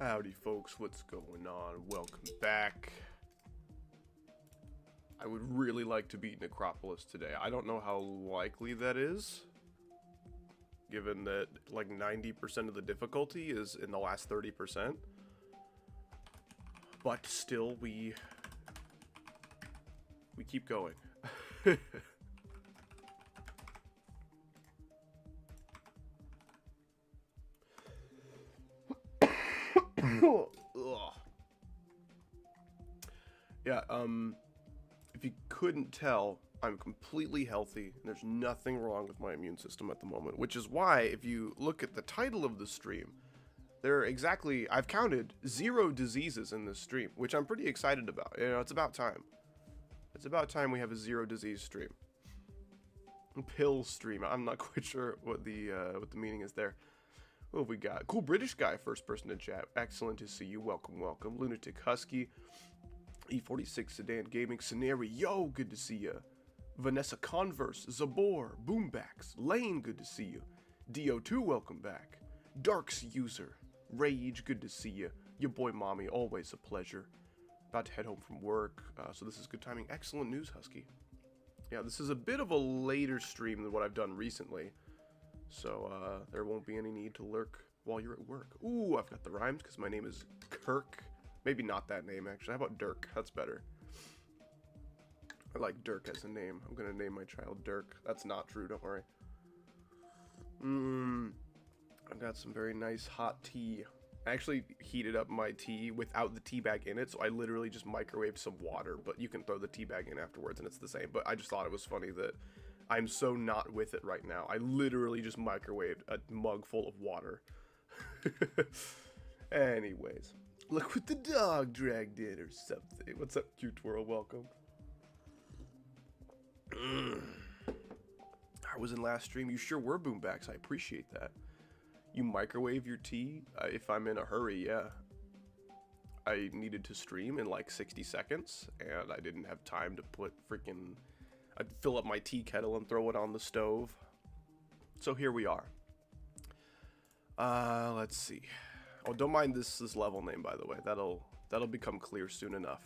Howdy folks, what's going on? Welcome back. I would really like to beat Necropolis today. I don't know how likely that is, given that like 90% of the difficulty is in the last 30%. But still, we keep going. Yeah, if you couldn't tell, I'm completely healthy, and there's nothing wrong with my immune system at the moment, which is why, if you look at the title of the stream, I've counted 0 diseases in this stream, which I'm pretty excited about. You know, it's about time. It's about time we have a 0 disease stream. Pill stream. I'm not quite sure what the meaning is there. What have we got? Cool British guy, first person in chat. Excellent to see you. Welcome, welcome. Lunatic Husky. E46 Sedan Gaming Scenario. Good to see you. Vanessa Converse. Zabor. Boombacks. Lane. Good to see you. DO2. Welcome back. Darks User. Rage. Good to see you. Your boy Mommy. Always a pleasure. About to head home from work. So this is good timing. Excellent news, Husky. Yeah, this is a bit of a later stream than what I've done recently. So, there won't be any need to lurk while you're at work. Ooh, I've got the rhymes because my name is Kirk. Maybe not that name, actually. How about Dirk? That's better. I like Dirk as a name. I'm going to name my child Dirk. That's not true, don't worry. I've got some very nice hot tea. I actually heated up my tea without the tea bag in it, so I literally just microwaved some water, but you can throw the tea bag in afterwards and it's the same. But I just thought it was funny that I'm so not with it right now. I literally just microwaved a mug full of water. Anyways, look what the dog dragged in or something. What's up, cute twirl? Welcome. I was in last stream. You sure were, Boombacks. I appreciate that. You microwave your tea? If I'm in a hurry, yeah. I needed to stream in like 60 seconds, and I didn't have time to put freaking... I'd fill up my tea kettle and throw it on the stove. So here we are. Let's see. Oh, don't mind this level name, by the way. That'll become clear soon enough.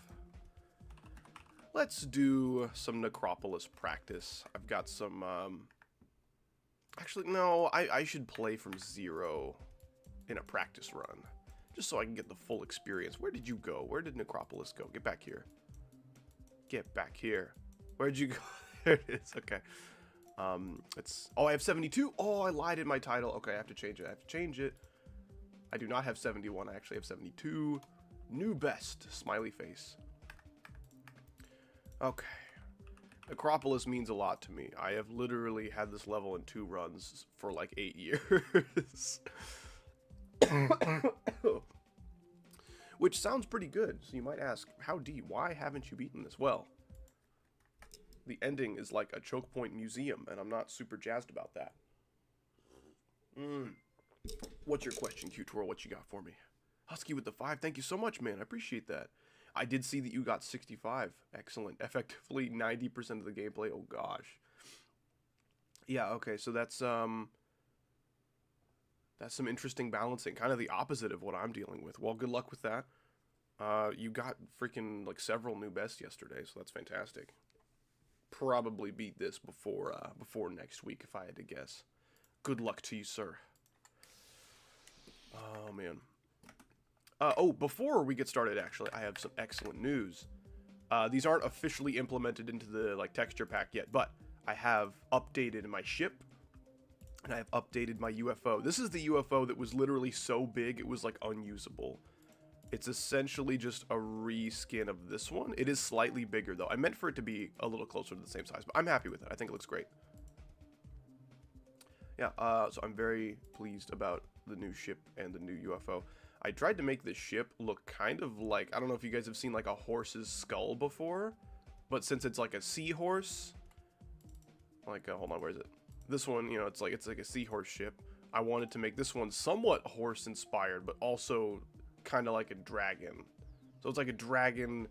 Let's do some Necropolis practice. I've got some, actually, no, I should play from 0 in a practice run. Just so I can get the full experience. Where did you go? Where did Necropolis go? Get back here. Get back here. Where'd you go? There it is. Okay. Oh, I have 72. Oh, I lied in my title. Okay, I have to change it. I have to change it. I do not have 71. I actually have 72. New best. Smiley face. Okay. Necropolis means a lot to me. I have literally had this level in 2 runs for like 8 years. Which sounds pretty good. So you might ask, how D? Why haven't you beaten this? Well, the ending is like a choke point museum, and I'm not super jazzed about that. What's your question, cute twirl? What you got for me? Husky with the 5. Thank you so much, man. I appreciate that. I did see that you got 65. Excellent. Effectively 90% of the gameplay. Oh gosh. Yeah. Okay. So that's some interesting balancing. Kind of the opposite of what I'm dealing with. Well, good luck with that. You got freaking like several new bests yesterday, so that's fantastic. Probably beat this before next week if I had to guess. Good luck to you, sir. Oh man. Oh, before we get started, actually, I have some excellent news. These aren't officially implemented into the like texture pack yet, but I have updated my ship and I have updated my UFO. This is the UFO that was literally so big it was like unusable. It's essentially just a reskin of this one. It is slightly bigger, though. I meant for it to be a little closer to the same size, but I'm happy with it. I think it looks great. Yeah, so I'm very pleased about the new ship and the new UFO. I tried to make this ship look kind of like, I don't know if you guys have seen like a horse's skull before, but since it's like a seahorse, like, hold on, where is it? This one, you know, it's like a seahorse ship. I wanted to make this one somewhat horse inspired, but also kind of like a dragon. So it's like a dragon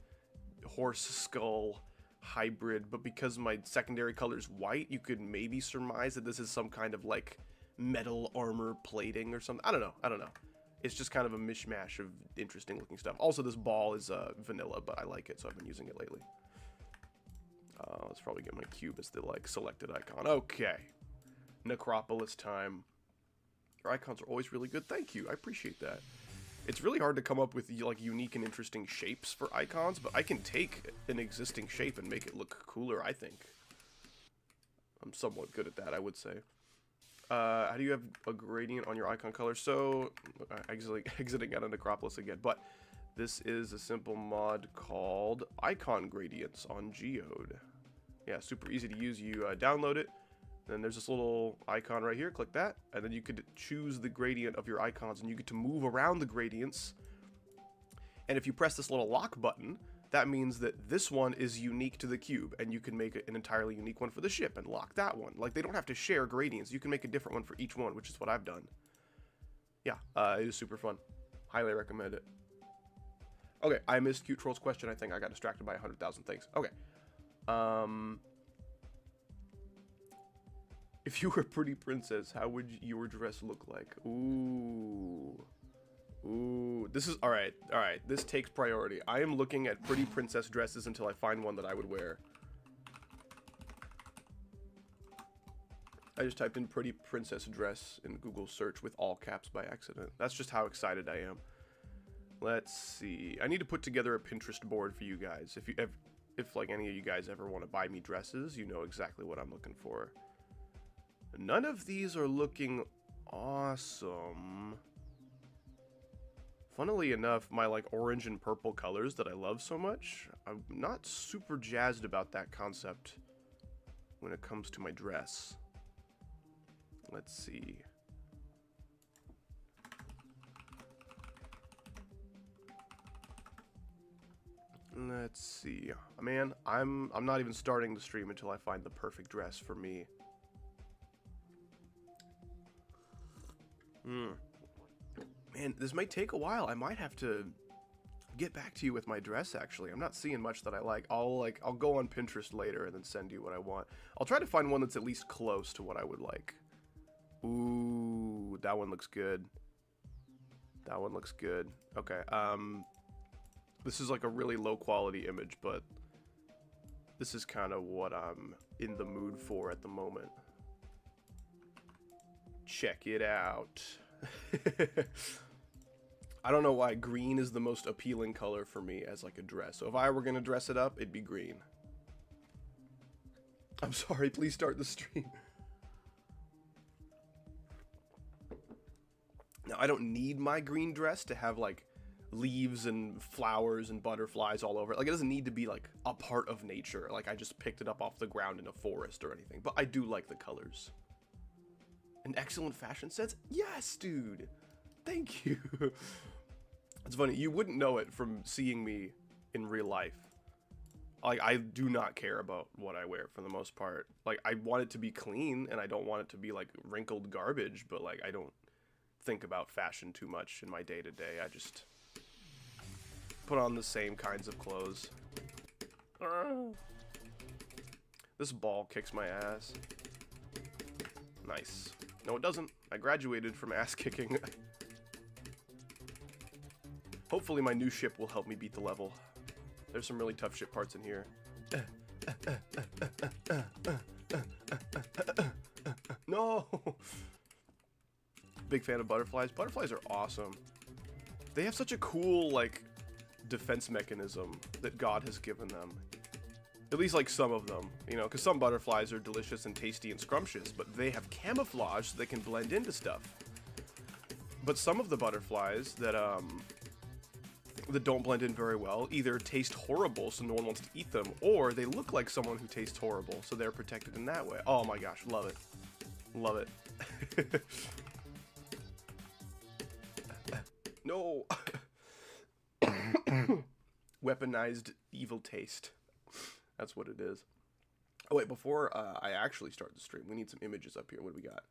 horse skull hybrid, but because my secondary color is white, you could maybe surmise that this is some kind of like metal armor plating or something. I don't know. It's just kind of a mishmash of interesting looking stuff. Also, this ball is vanilla, but I like it, so I've been using it lately. Let's probably get my cube as the like selected icon. Okay, Necropolis time. Your icons are always really good. Thank you, I appreciate that. It's really hard to come up with like unique and interesting shapes for icons, but I can take an existing shape and make it look cooler, I think. I'm somewhat good at that, I would say. How do you have a gradient on your icon color? So, exiting out of Necropolis again, but this is a simple mod called Icon Gradients on Geode. Yeah, super easy to use. You download it, then there's this little icon right here, click that, and then you could choose the gradient of your icons, and you get to move around the gradients. And if you press this little lock button, that means that this one is unique to the cube, and you can make an entirely unique one for the ship and lock that one. Like, they don't have to share gradients. You can make a different one for each one, which is what I've done. Yeah, it is super fun. Highly recommend it. Okay, I missed Cute Troll's question. I think I got distracted by 100,000 things. Okay. If you were a pretty princess, how would your dress look like? Ooh. Ooh, this is, alright, this takes priority. I am looking at pretty princess dresses until I find one that I would wear. I just typed in pretty princess dress in Google search with all caps by accident. That's just how excited I am. Let's see. I need to put together a Pinterest board for you guys. If like any of you guys ever want to buy me dresses, you know exactly what I'm looking for. None of these are looking awesome. Funnily enough, my like orange and purple colors that I love so much, I'm not super jazzed about that concept when it comes to my dress. Let's see. Let's see. Man, I'm not even starting the stream until I find the perfect dress for me. Man, this might take a while. I might have to get back to you with my dress, actually. I'm not seeing much that I like. I'll go on Pinterest later and then send you what I want. I'll try to find one that's at least close to what I would like. Ooh, that one looks good. That one looks good. Okay, this is like a really low quality image, but this is kind of what I'm in the mood for at the moment. Check it out. I don't know why green is the most appealing color for me as like a dress. So if I were gonna dress it up, it'd be green. I'm sorry, please start the stream. Now, I don't need my green dress to have like leaves and flowers and butterflies all over it. Like, it doesn't need to be like a part of nature. Like, I just picked it up off the ground in a forest or anything. But I do like the colors. An excellent fashion sense? Yes, dude. Thank you. It's funny, you wouldn't know it from seeing me in real life. Like, I do not care about what I wear for the most part. Like, I want it to be clean, and I don't want it to be like wrinkled garbage, but like, I don't think about fashion too much in my day-to-day. I just put on the same kinds of clothes. This ball kicks my ass. Nice. No, it doesn't. I graduated from ass kicking. Hopefully my new ship will help me beat the level. There's some really tough ship parts in here. No! Big fan of butterflies. Butterflies are awesome. They have such a cool, like, defense mechanism that God has given them. At least, like, some of them, you know, because some butterflies are delicious and tasty and scrumptious, but they have camouflage so they can blend into stuff. But some of the butterflies that don't blend in very well either taste horrible, so no one wants to eat them, or they look like someone who tastes horrible, so they're protected in that way. Oh my gosh, love it. Love it. No! Weaponized evil taste. That's what it is. Oh wait, before I actually start the stream, we need some images up here. What do we got?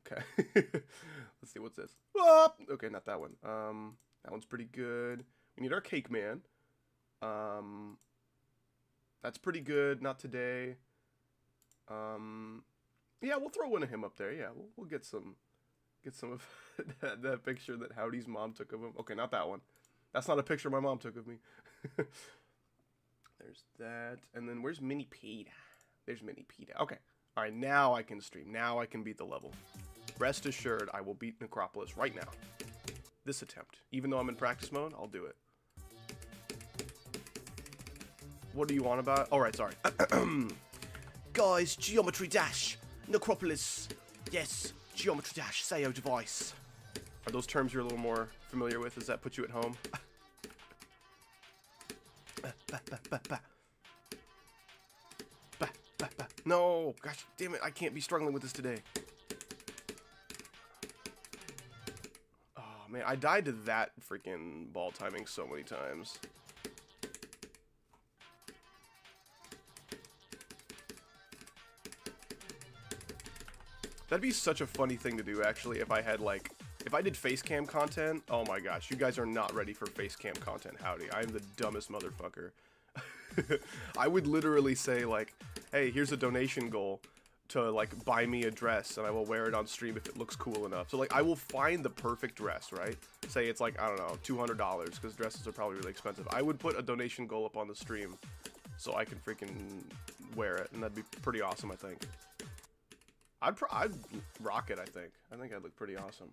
Okay. Let's see, what's this? Ah! Okay, not that one. That one's pretty good. We need our cake man. That's pretty good. Not today. Yeah, we'll throw one of him up there. Yeah, we'll get some Get some of that picture that Howdy's mom took of him. Okay, not that one. That's not a picture my mom took of me. There's that. And then where's Mini Peta? There's Mini Peta. Okay. All right, now I can stream. Now I can beat the level. Rest assured, I will beat Necropolis right now. This attempt. Even though I'm in practice mode, I'll do it. What do you want about it? All right, sorry. Guys, Geometry Dash. Necropolis. Yes, Geometry Dash. SEO device. Are those terms you're a little more familiar with? Does that put you at home? No, gosh, damn it, I can't be struggling with this today. Oh, man, I died to that freaking ball timing so many times. That'd be such a funny thing to do, actually, if I had, like, if I did face cam content. Oh my gosh, you guys are not ready for face cam content, howdy. I am the dumbest motherfucker. I would literally say, like, hey, here's a donation goal to, like, buy me a dress, and I will wear it on stream if it looks cool enough. So, like, I will find the perfect dress, right? Say it's, like, I don't know, $200, because dresses are probably really expensive. I would put a donation goal up on the stream so I can freaking wear it, and that'd be pretty awesome, I think. I'd rock it, I think. I think I'd look pretty awesome.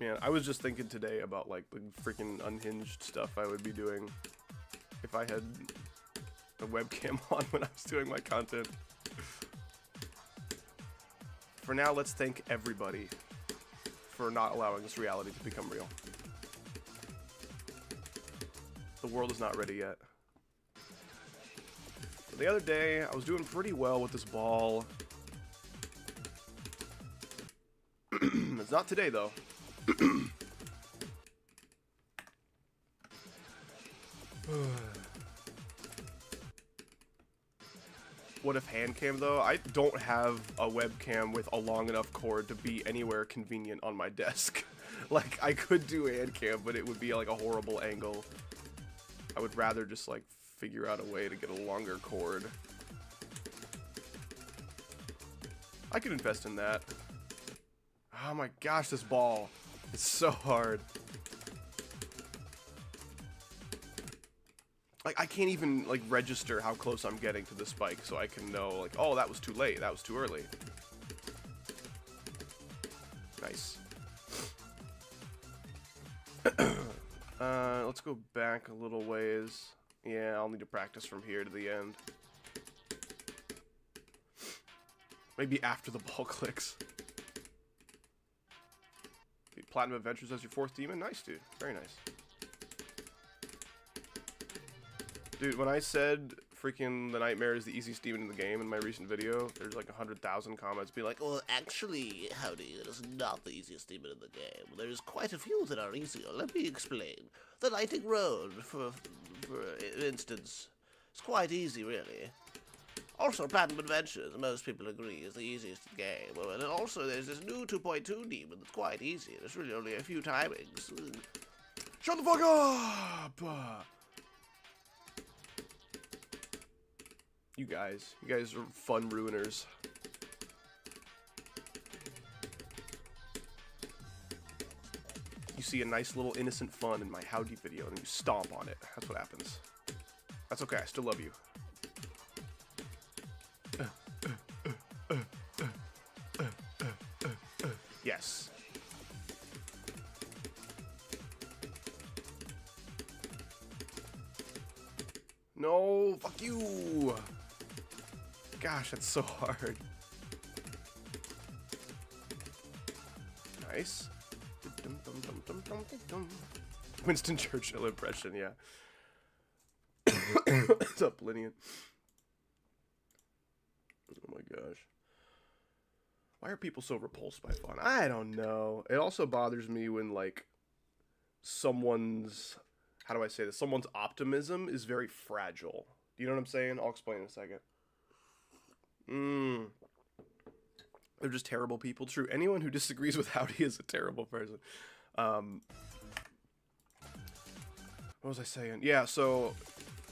Man, I was just thinking today about, like, the freaking unhinged stuff I would be doing if I had a webcam on when I was doing my content. For now, let's thank everybody for not allowing this reality to become real. The world is not ready yet. The other day, I was doing pretty well with this ball. It's not today, though. What if hand cam, though? I don't have a webcam with a long enough cord to be anywhere convenient on my desk. Like, I could do hand cam, but it would be like a horrible angle. I would rather just, like, figure out a way to get a longer cord. I could invest in that. Oh my gosh, this ball. It's so hard. Like, I can't even, like, register how close I'm getting to the spike so I can know, like, oh, that was too late. That was too early. Nice. Let's go back a little ways. Yeah, I'll need to practice from here to the end. Maybe after the ball clicks. Platinum Adventures as your 4th demon? Nice, dude. Very nice. Dude, when I said freaking the Nightmare is the easiest demon in the game in my recent video, there's like 100,000 comments being like, well, actually, howdy, it is not the easiest demon in the game. There's quite a few that are easier. Let me explain. The Lightning Road, for instance, is quite easy, really. Also, Platinum Adventures, most people agree, is the easiest in the game. Well, and also, there's this new 2.2 demon that's quite easy. There's really only a few timings. Shut the fuck up! You guys are fun ruiners. You see a nice little innocent fun in my howdy video and you stomp on it. That's what happens. That's okay, I still love you. Yes. No, fuck you. Gosh, that's so hard. Nice. Winston Churchill impression, yeah. What's up, Linian? Oh my gosh. Why are people so repulsed by fun? I don't know. It also bothers me when, like, someone's... How do I say this? Someone's optimism is very fragile. Do you know what I'm saying? I'll explain in a second. They're just terrible people. True. Anyone who disagrees with Howdy is a terrible person. What was I saying? Yeah, so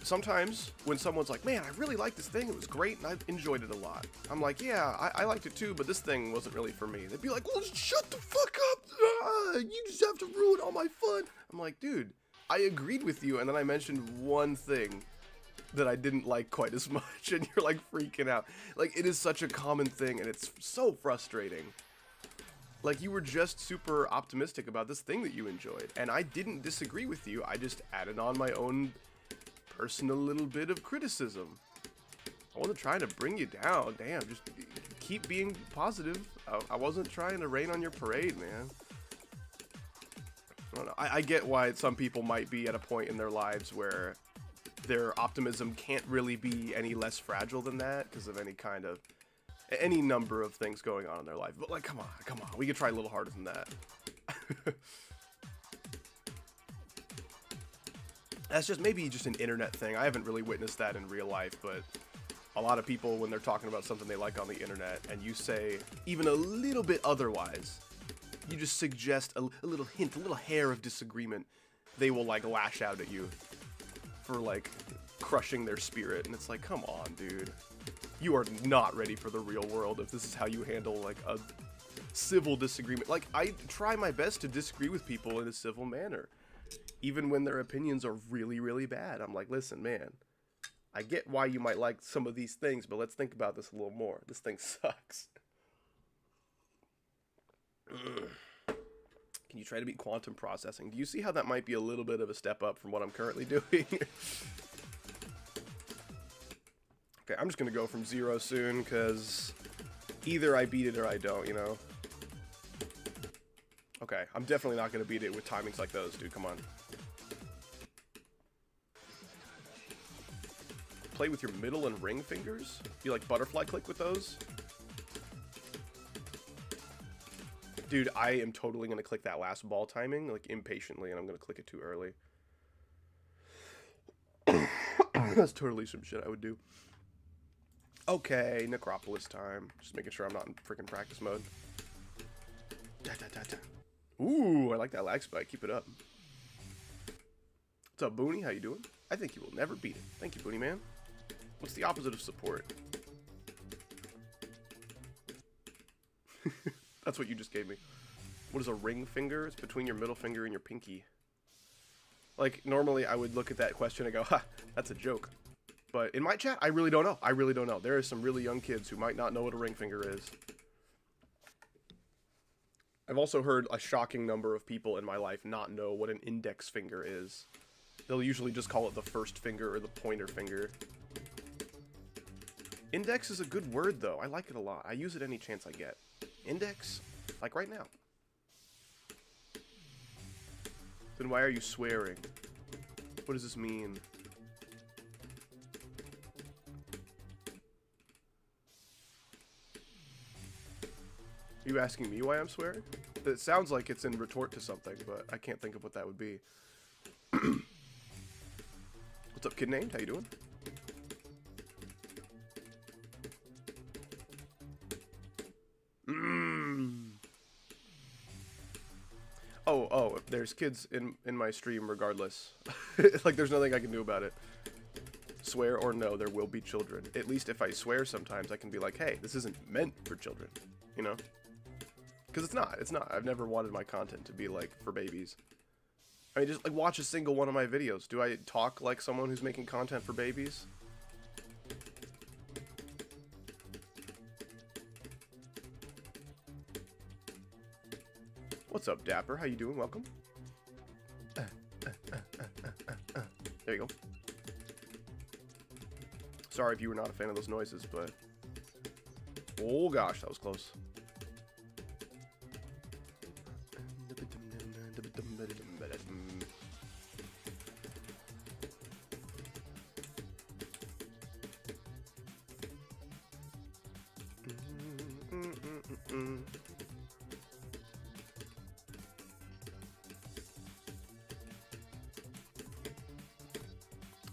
sometimes when someone's like, man, I really like this thing, it was great, and I enjoyed it a lot. I'm like, yeah, I liked it too, but this thing wasn't really for me. They'd be like, well, shut the fuck up. You just have to ruin all my fun. I'm like, dude, I agreed with you, and then I mentioned one thing that I didn't like quite as much, and you're like freaking out. Like, it is such a common thing, and it's so frustrating. Like, you were just super optimistic about this thing that you enjoyed, and I didn't disagree with you. I just added on my own personal little bit of criticism. I wasn't trying to bring you down. Damn, just keep being positive. I wasn't trying to rain on your parade, man. I don't know. I get why some people might be at a point in their lives where their optimism can't really be any less fragile than that because of any number of things going on in their life. But like, come on, we could try a little harder than that. That's just maybe just an internet thing. I haven't really witnessed that in real life, but a lot of people, when they're talking about something they like on the internet and you say even a little bit otherwise, you just suggest a little hint, a little hair of disagreement, they will like lash out at you for like crushing their spirit. And it's like, come on, dude. You are not ready for the real world if this is how you handle like a civil disagreement. Like, I try my best to disagree with people in a civil manner, even when their opinions are really, really bad. I'm like, listen, man, I get why you might like some of these things, but let's think about this a little more. This thing sucks. Can you try to beat quantum processing? Do you see how that might be a little bit of a step up from what I'm currently doing? Okay, I'm just gonna go from 0 soon, because either I beat it or I don't, you know? Okay, I'm definitely not gonna beat it with timings like those, dude, come on. Play with your middle and ring fingers? You like butterfly click with those? Dude, I am totally gonna click that last ball timing, like, impatiently, and I'm gonna click it too early. That's totally some shit I would do. Okay, Necropolis time. Just making sure I'm not in freaking practice mode. Ooh, I like that lag spike. Keep it up. What's up, Booney? How you doing? I think you will never beat it. Thank you, Booney man. What's the opposite of support? That's what you just gave me. What is a ring finger? It's between your middle finger and your pinky. Like, normally I would look at that question and go, ha, that's a joke. But in my chat, I really don't know. I really don't know. There are some really young kids who might not know what a ring finger is. I've also heard a shocking number of people in my life not know what an index finger is. They'll usually just call it the first finger or the pointer finger. Index is a good word, though. I like it a lot. I use it any chance I get. Index? Like right now. Then why are you swearing? What does this mean? Are you asking me why I'm swearing? It sounds like it's in retort to something, but I can't think of what that would be. What's up, kid named? How you doing? Oh, there's kids in my stream regardless. Like, there's nothing I can do about it. Swear or no, there will be children. At least if I swear sometimes, I can be like, hey, this isn't meant for children, you know? Because it's not. I've never wanted my content to be, like, for babies. I mean, just, like, watch a single one of my videos. Do I talk like someone who's making content for babies? What's up, Dapper? How you doing? Welcome. There you go. Sorry if you were not a fan of those noises, but... oh gosh, that was close.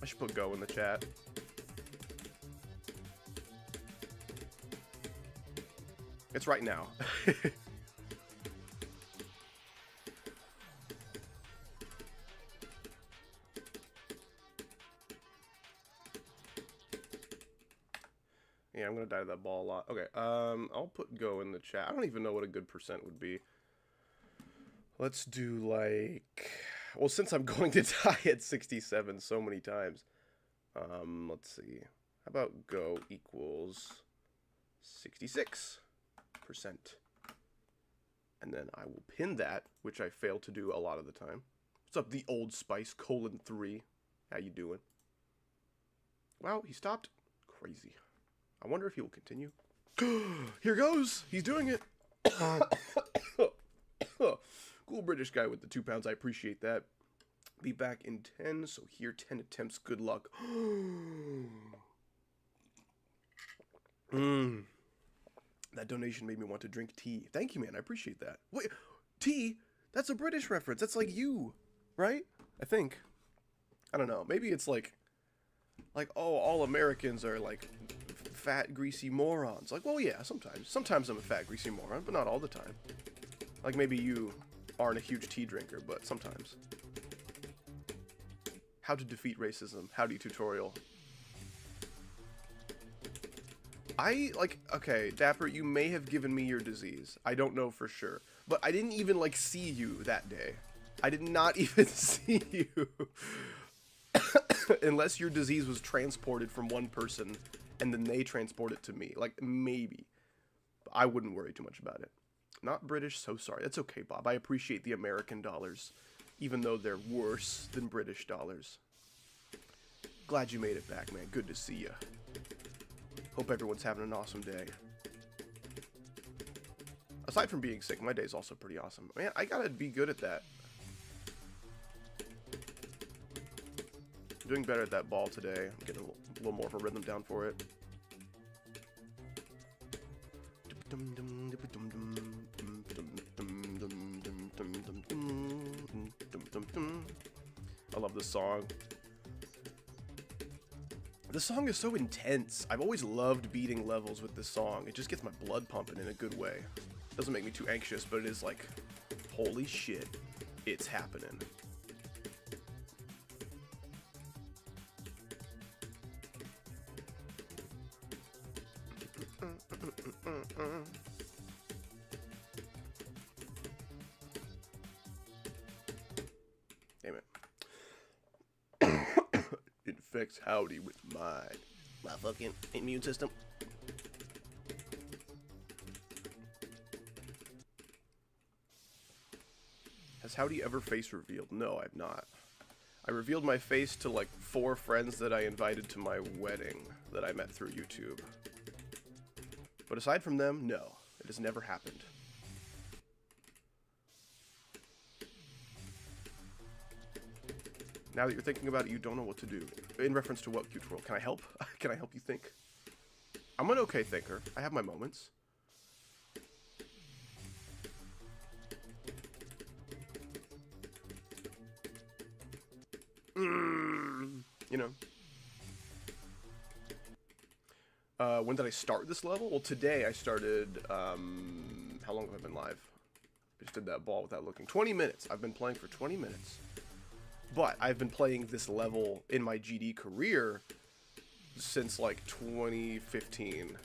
I should put go in the chat. It's right now. Yeah, I'm gonna die to that ball a lot. Okay, I'll put go in the chat. I don't even know what a good percent would be. Let's do like, well, since I'm going to die at 67 so many times, let's see. How about go equals 66%? And then I will pin that, which I fail to do a lot of the time. What's up, the Old Spice, :3? How you doing? Wow, he stopped. Crazy. I wonder if he will continue. Here goes. He's doing it. Cool British guy with the 2 pounds. I appreciate that. Be back in 10. So here, 10 attempts. Good luck. That donation made me want to drink tea. Thank you, man. I appreciate that. Wait, tea? That's a British reference. That's like you, right? I think. I don't know. Maybe it's like, oh, all Americans are like fat, greasy morons. Like, well, yeah, sometimes. Sometimes I'm a fat, greasy moron, but not all the time. Like, maybe you aren't a huge tea drinker, but sometimes. How to defeat racism. Howdy tutorial. Okay, Dapper, you may have given me your disease. I don't know for sure. But I didn't even, like, see you that day. I did not even see you. Unless your disease was transported from one person, and then they transport it to me. Like, maybe. But I wouldn't worry too much about it. Not British, so sorry. That's okay, Bob. I appreciate the American dollars, even though they're worse than British dollars. Glad you made it back, man. Good to see you. Hope everyone's having an awesome day. Aside from being sick, my day's also pretty awesome. Man, I gotta be good at that. I'm doing better at that ball today. I'm getting a little more of a rhythm down for it. I love this song. This song is so intense. I've always loved beating levels with this song. It just gets my blood pumping in a good way. Doesn't make me too anxious, but it is like, holy shit, it's happening. Damn it. Infects Howdy with my fucking immune system. Has Howdy ever face revealed? No, I've not. I revealed my face to like 4 friends that I invited to my wedding that I met through YouTube. But aside from them, no. It has never happened. Now that you're thinking about it, you don't know what to do. In reference to what, Cute World? Can I help? Can I help you think? I'm an okay thinker. I have my moments. You know. When did I start this level? Well, today I started, how long have I been live? I just did that ball without looking. 20 minutes. I've been playing for 20 minutes. But I've been playing this level in my GD career since like 2015.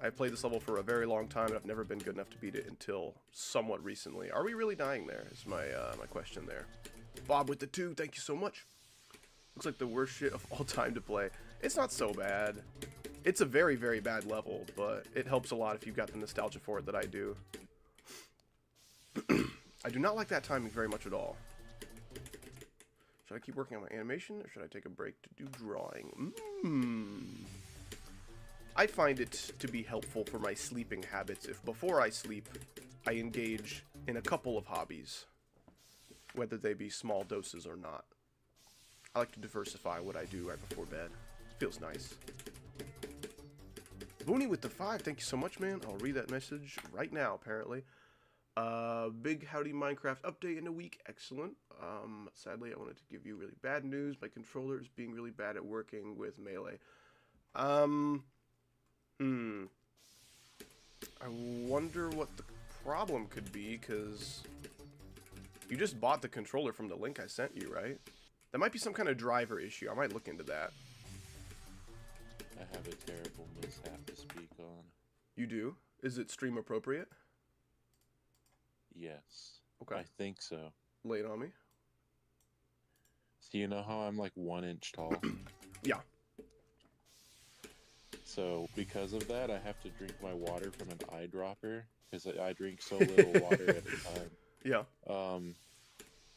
I've played this level for a very long time, and I've never been good enough to beat it until somewhat recently. Are we really dying there? Is my my question there. Bob with the 2, thank you so much. Looks like the worst shit of all time to play. It's not so bad. It's a very, very bad level, but it helps a lot if you've got the nostalgia for it that I do. I do not like that timing very much at all. Should I keep working on my animation, or should I take a break to do drawing? I find it to be helpful for my sleeping habits if before I sleep, I engage in a couple of hobbies, whether they be small doses or not. I like to diversify what I do right before bed. Feels nice. Booney with the 5, thank you so much, man. I'll read that message right now, apparently. Big Howdy Minecraft update in a week. Excellent. Sadly, I wanted to give you really bad news. My controller is being really bad at working with Melee. I wonder what the problem could be, because you just bought the controller from the link I sent you, right? That might be some kind of driver issue. I might look into that. I have a terrible mishap to speak on. You do? Is it stream appropriate? Yes. Okay. I think so. Lay it on me. So you know how I'm like 1 inch tall? Yeah. So because of that, I have to drink my water from an eyedropper because I drink so little water at a time. Yeah.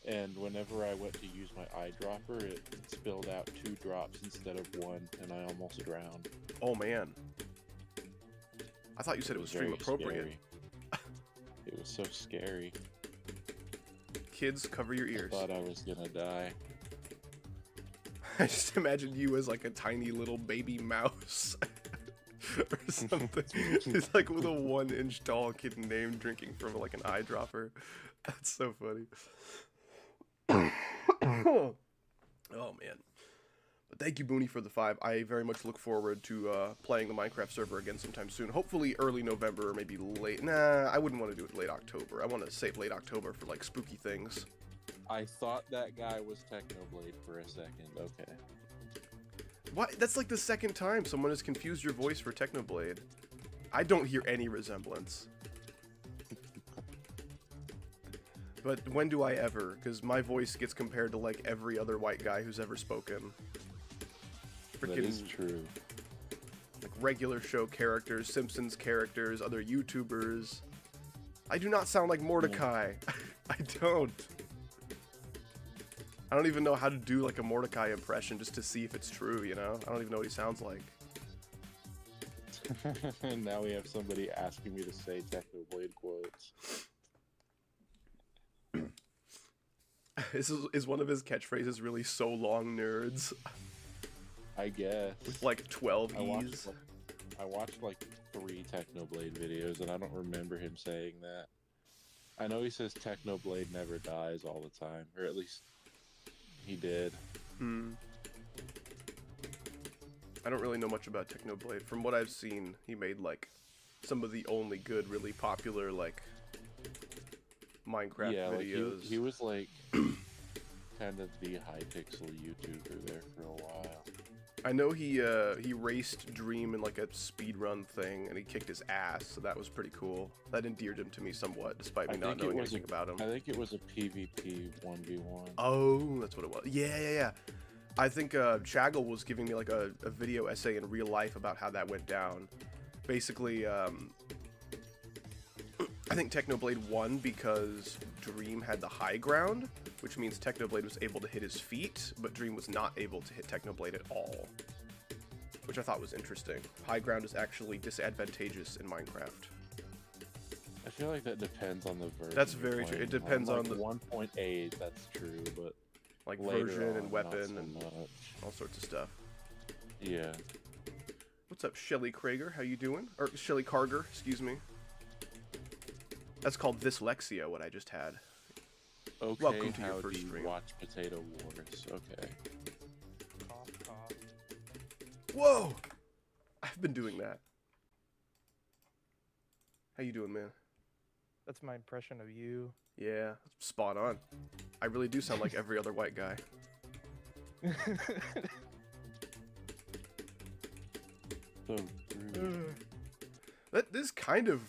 And whenever I went to use my eyedropper, it spilled out 2 drops instead of 1, and I almost drowned. Oh man. I thought you said it was stream appropriate. Scary. It was so scary. Kids, cover your ears. I thought I was gonna die. I just imagined you as like a tiny little baby mouse. Or something. It's like with a 1 inch tall kitten name drinking from like an eyedropper. That's so funny. Oh man. But thank you, Booney, for the 5. I very much look forward to playing the Minecraft server again sometime soon. Hopefully early November or maybe late. Nah, I wouldn't want to do it late October. I want to save late October for like spooky things. I thought that guy was Technoblade for a second. Okay. What? That's like the second time someone has confused your voice for Technoblade. I don't hear any resemblance. But when do I ever? Because my voice gets compared to like every other white guy who's ever spoken. That is true. Like regular show characters, Simpsons characters, other YouTubers. I do not sound like Mordecai. I don't. I don't even know how to do like a Mordecai impression just to see if it's true, you know? I don't even know what he sounds like. Now we have somebody asking me to say Technoblade quotes. Is one of his catchphrases really "so long, nerds"? I guess. With like 12 E's. I watched like 3 Technoblade videos and I don't remember him saying that. I know he says Technoblade never dies all the time, or at least he did. I don't really know much about Technoblade. From what I've seen, he made like some of the only good, really popular like Minecraft videos. Like he was like kind of the Hypixel YouTuber there for a while. I know he raced Dream in like a speedrun thing, and he kicked his ass, so that was pretty cool. That endeared him to me somewhat, despite me not knowing anything about him. I think it was a PvP 1v1. Oh, that's what it was. Yeah. I think Chaggle was giving me like a video essay in real life about how that went down. Basically, I think Technoblade won because Dream had the high ground, which means Technoblade was able to hit his feet, but Dream was not able to hit Technoblade at all, which I thought was interesting. High ground is actually disadvantageous in Minecraft. I feel like that depends on the version. That's very true. It depends on the 1.8. That's true, but like version and weapon so and all sorts of stuff. Yeah. What's up, Shelly Krager? How you doing? Or Shelly Carger, excuse me. That's called dyslexia, what I just had. Okay, welcome to how your first do you stream. watch Potato Wars? Okay. Cough, cough. Whoa! I've been doing that. How you doing, man? That's my impression of you. Yeah, spot on. I really do sound like every other white guy. So rude. That is kind of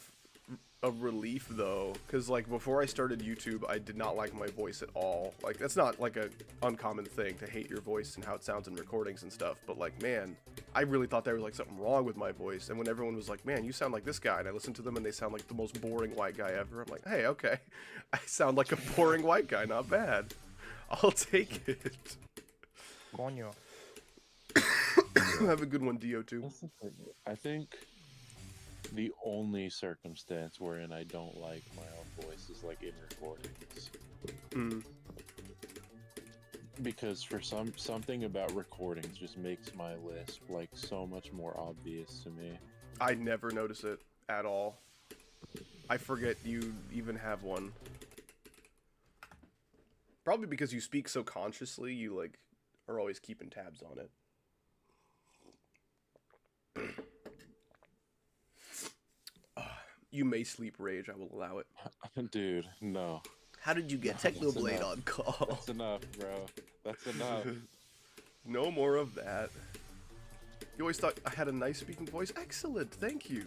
a relief though, because like before I started YouTube, I did not like my voice at all. Like that's not like a uncommon thing to hate your voice and how it sounds in recordings and stuff, but like man, I really thought there was like something wrong with my voice. And when everyone was like, man, you sound like this guy, and I listened to them and they sound like the most boring white guy ever, I'm like, hey, okay, I sound like a boring white guy, not bad, I'll take it. Coño. Have a good one, Dio2. That's the thing. I think the only circumstance wherein I don't like my own voice is like in recordings. Because for something about recordings just makes my lisp like so much more obvious to me. I never notice it at all. I forget you even have one. Probably because you speak so consciously, you like are always keeping tabs on it. You may sleep rage, I will allow it. Dude, no. How did you get Technoblade on call? That's enough, bro. That's enough. No more of that. You always thought I had a nice speaking voice? Excellent, thank you.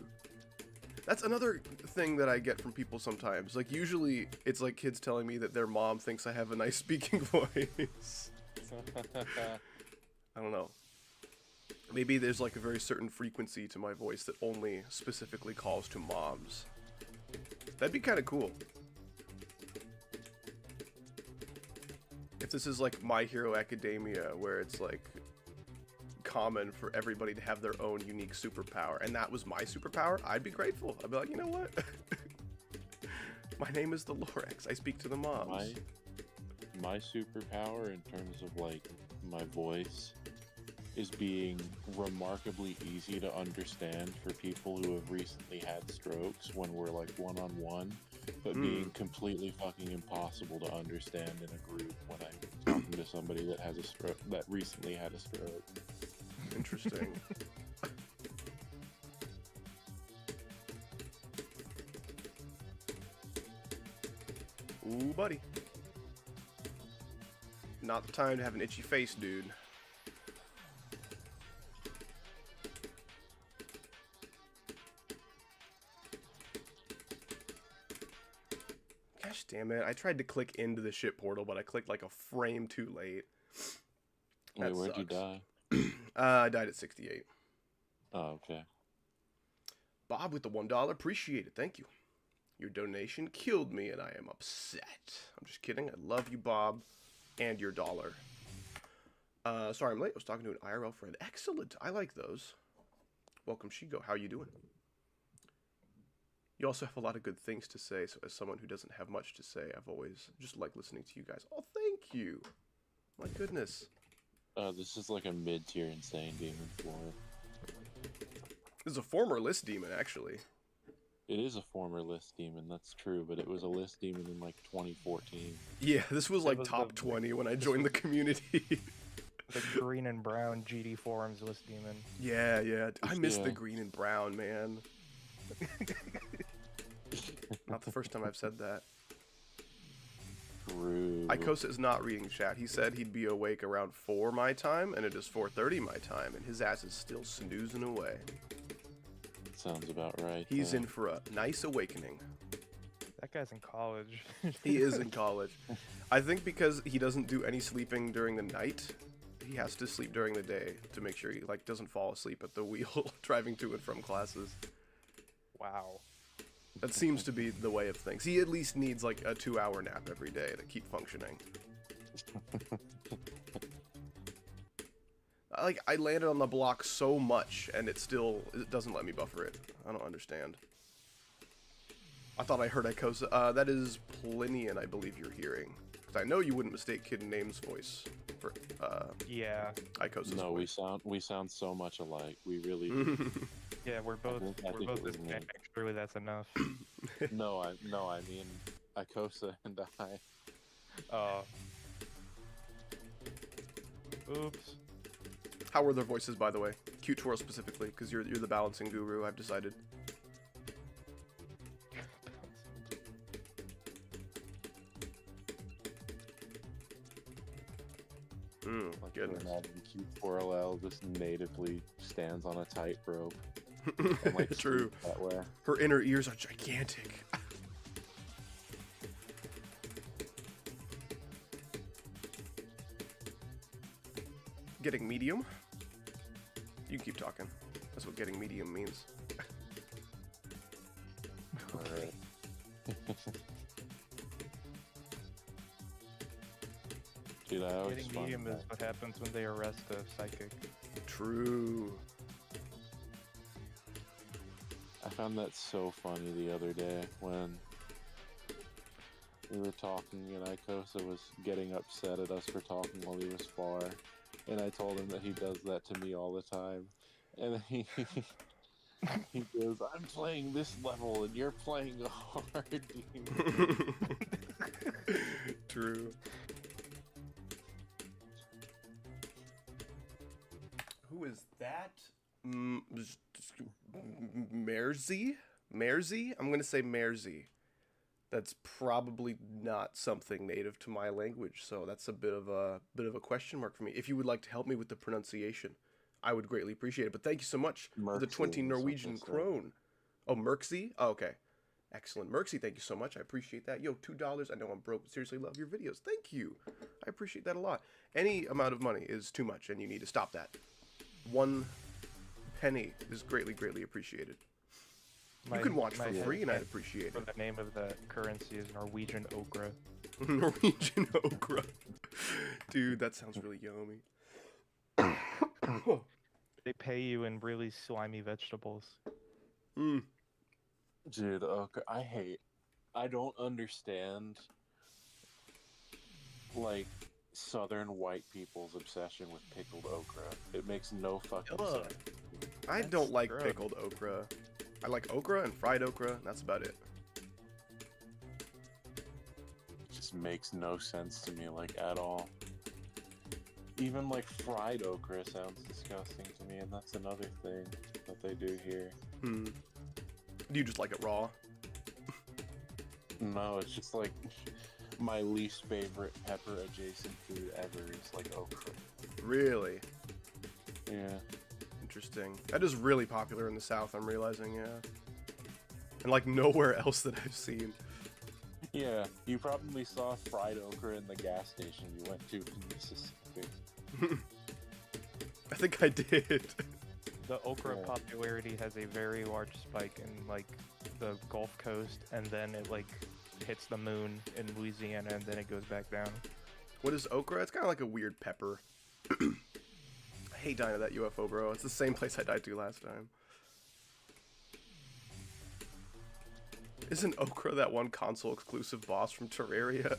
That's another thing that I get from people sometimes. Like, usually, it's like kids telling me that their mom thinks I have a nice speaking voice. I don't know. Maybe there's like a very certain frequency to my voice that only specifically calls to moms. That'd be kind of cool. If this is like My Hero Academia, where it's like common for everybody to have their own unique superpower, and that was my superpower, I'd be grateful. I'd be like, you know what? My name is the Lorax. I speak to the moms. My superpower in terms of like my voice is being remarkably easy to understand for people who have recently had strokes when we're like one-on-one, but being completely fucking impossible to understand in a group when I'm talking to somebody that has a stroke, that recently had a stroke. Interesting. Ooh, buddy. Not the time to have an itchy face, dude. Gosh damn it. I tried to click into the ship portal, but I clicked like a frame too late. Wait, where'd you die? I died at 68. Oh, okay. Bob with the $1. Appreciate it. Thank you. Your donation killed me and I am upset. I'm just kidding. I love you, Bob, and your dollar. Sorry I'm late. I was talking to an IRL friend. Excellent. I like those. Welcome, Shigo. How you doing? You also have a lot of good things to say, so as someone who doesn't have much to say, I've always just liked listening to you guys. Oh, thank you. My goodness. This is like a mid-tier insane demon floor. This is a former list demon, actually. It is a former list demon, that's true, but it was a list demon in like 2014. Yeah, this was like was top the- 20 when I joined the community. The green and brown GD forums list demon. Yeah, yeah. I miss the Yeah. green and brown, man. Not the first time I've said that. True. Ikosa is not reading chat. He said he'd be awake around 4 my time, and it is 4:30 my time, and his ass is still snoozing away. Sounds about right. He's in for a nice awakening. That guy's in college. He is in college. I think because he doesn't do any sleeping during the night, he has to sleep during the day to make sure he like doesn't fall asleep at the wheel driving to and from classes. Wow. That seems to be the way of things. He at least needs like a 2-hour nap every day to keep functioning. Like, I landed on the block so much, and it doesn't let me buffer it. I don't understand. I thought I heard Ikosa. That is Plinian, I believe you're hearing. Because I know you wouldn't mistake Kid Name's voice for Yeah. Ikosa's No, voice. we sound so much alike. We really. Yeah, we're both I think it was me. Hispanic. Surely that's enough. No, I mean Ikosa and I. Oops. How were their voices, by the way? Cute Twirl specifically, because you're the balancing guru, I've decided. My goodness. Q4LL just natively stands on a tightrope. And, like, True. sleeps that way. Her inner ears are gigantic. Getting medium? You can keep talking. That's what getting medium means. Alright. Dude, I always Getting find medium that- is what happens when they arrest a psychic. True. I found that so funny the other day when we were talking and Ikosa was getting upset at us for talking while he was far. And I told him that he does that to me all the time. And he goes, I'm playing this level and you're playing a hard demon. True. Who is that? Merzy? Merzy? I'm gonna say Merzy. That's probably not something native to my language, so that's a bit of a question mark for me. If you would like to help me with the pronunciation, I would greatly appreciate it. But thank you so much for the 20 Merxy, Norwegian something like that. krone. Oh, Merxy? Oh, okay. Excellent. Merxy, thank you so much. I appreciate that. Yo, $2. I know I'm broke, but seriously love your videos. Thank you. I appreciate that a lot. Any amount of money is too much, and you need to stop that. 1 penny is greatly, greatly appreciated. You can watch for free, and I'd appreciate it. The name of the currency is Norwegian okra. Norwegian okra. Dude, that sounds really yummy. They pay you in really slimy vegetables. Mm. Dude, okay, I don't understand, like, southern white people's obsession with pickled okra. It makes no fucking Ugh. sense. I That's don't like gross. pickled okra. I like okra and fried okra, and that's about it. It just makes no sense to me, like, at all. Even, like, fried okra sounds disgusting to me, and that's another thing that they do here. Hmm. Do you just like it raw? No, it's just, like, my least favorite pepper-adjacent food ever is, like, okra. Really? Yeah. Interesting. That is really popular in the South, I'm realizing, yeah. And like nowhere else that I've seen. Yeah, you probably saw fried okra in the gas station you went to in Mississippi. I think I did. The okra Yeah. popularity has a very large spike in like the Gulf Coast, and then it like hits the moon in Louisiana, and then it goes back down. What is okra? It's kind of like a weird pepper. I hate dying to that UFO, bro. It's the same place I died to last time. Isn't okra that one console exclusive boss from Terraria?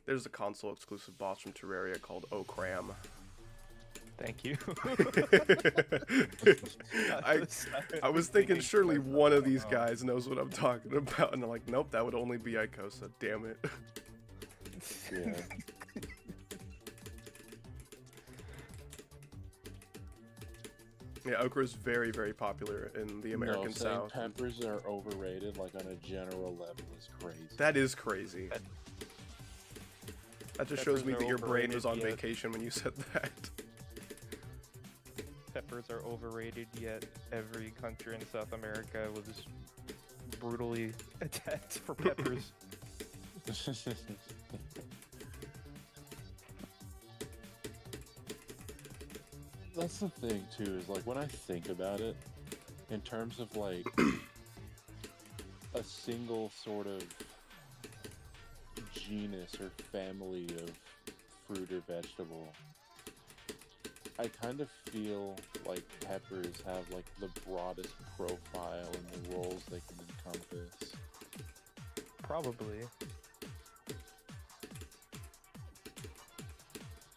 There's a console exclusive boss from Terraria called Okram. Thank you. I was thinking surely one of these guys knows what I'm talking about, and I'm like, nope, that would only be Ikosa. Damn it. Yeah. Yeah, okra is very, very popular in the American No, saying South. peppers are overrated, like on a general level, is crazy. That is crazy. That just shows me Peppers that are your brain was on overrated, yet- vacation when you said that. Peppers are overrated, yet every country in South America was brutally attacked for peppers. That's the thing too, is like when I think about it, in terms of like a single sort of genus or family of fruit or vegetable, I kind of feel like peppers have like the broadest profile in the roles they can encompass. Probably.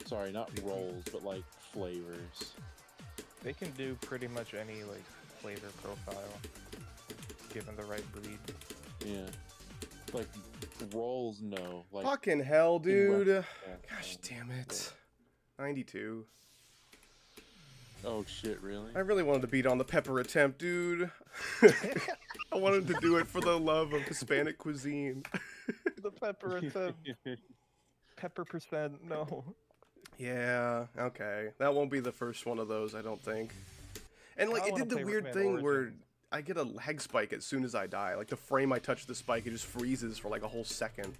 Sorry, not roles, but like flavors. They can do pretty much any like flavor profile, given the right breed. Yeah. Like rolls, no. Like Fucking hell, dude. yeah, Gosh yeah. damn it. 92. Oh shit, really? I really wanted to beat on the pepper attempt, dude. I wanted to do it for the love of Hispanic cuisine. The pepper attempt. Pepper percent, no. Yeah, okay. That won't be the first one of those, I don't think. And like, I it wanna did the play weird Rayman thing where Origins. I get a lag spike as soon as I die. Like, the frame I touch the spike, it just freezes for like a whole second.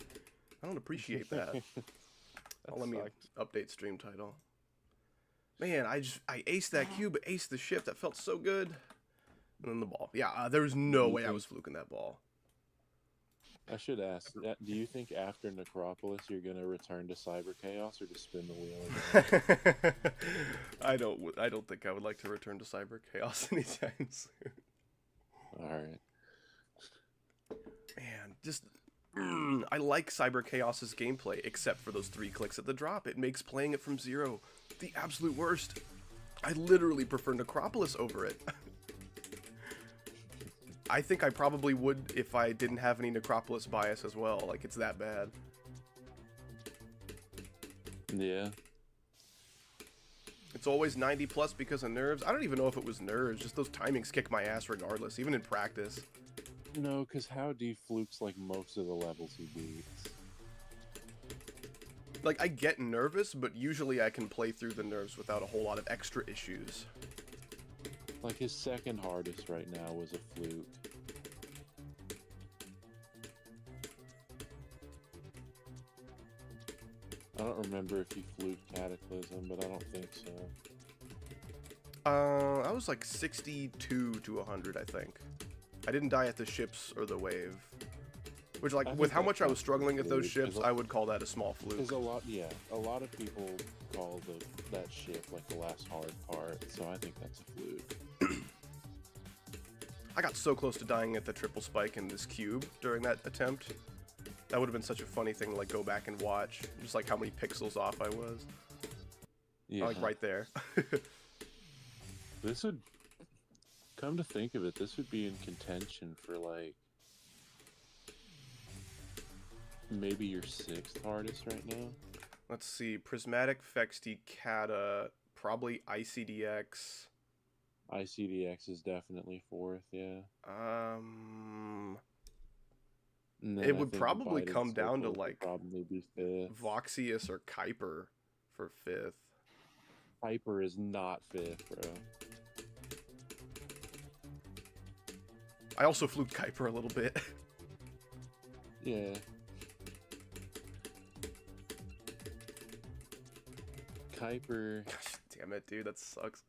I don't appreciate that. Oh, let me sucked. update stream title. Man, I aced that cube, aced the ship. That felt so good. And then the ball. Yeah, there was no way I was fluking that ball. I should ask, do you think after Necropolis you're gonna return to Cyber Chaos or just spin the wheel again? I don't think I would like to return to Cyber Chaos anytime soon. Alright. Man, just I like Cyber Chaos's gameplay, except for those 3 clicks at the drop. It makes playing it from zero the absolute worst. I literally prefer Necropolis over it. I think I probably would if I didn't have any Necropolis bias as well. Like, it's that bad. Yeah. It's always 90 plus because of nerves. I don't even know if it was nerves. Just those timings kick my ass regardless, even in practice. No, because how deflukes like most of the levels he beats. Like, I get nervous, but usually I can play through the nerves without a whole lot of extra issues. Like, his second hardest right now was a fluke. I don't remember if he fluked Cataclysm, but I don't think so. I was like 62 to 100, I think. I didn't die at the ships or the wave. Which, like, with how much I was struggling at those ships, I would call that a small fluke. There's a lot, yeah. A lot of people call that ship, like, the last hard part, so I think that's a fluke. I got so close to dying at the triple spike in this cube during that attempt. That would have been such a funny thing to, like, go back and watch. Just, like, how many pixels off I was. Yeah. Like, right there. This would, come to think of it, this would be in contention for, like, maybe your 6th hardest right now? Let's see. Prismatic, Fexty, Kata, probably ICDX. ICDX is definitely 4th, yeah. It would probably come down to, like, probably be 5th. Voxius or Kuiper for 5th. Kuiper is not 5th, bro. I also fluked Kuiper a little bit. Yeah. Kuiper. Gosh, damn it, dude, that sucks.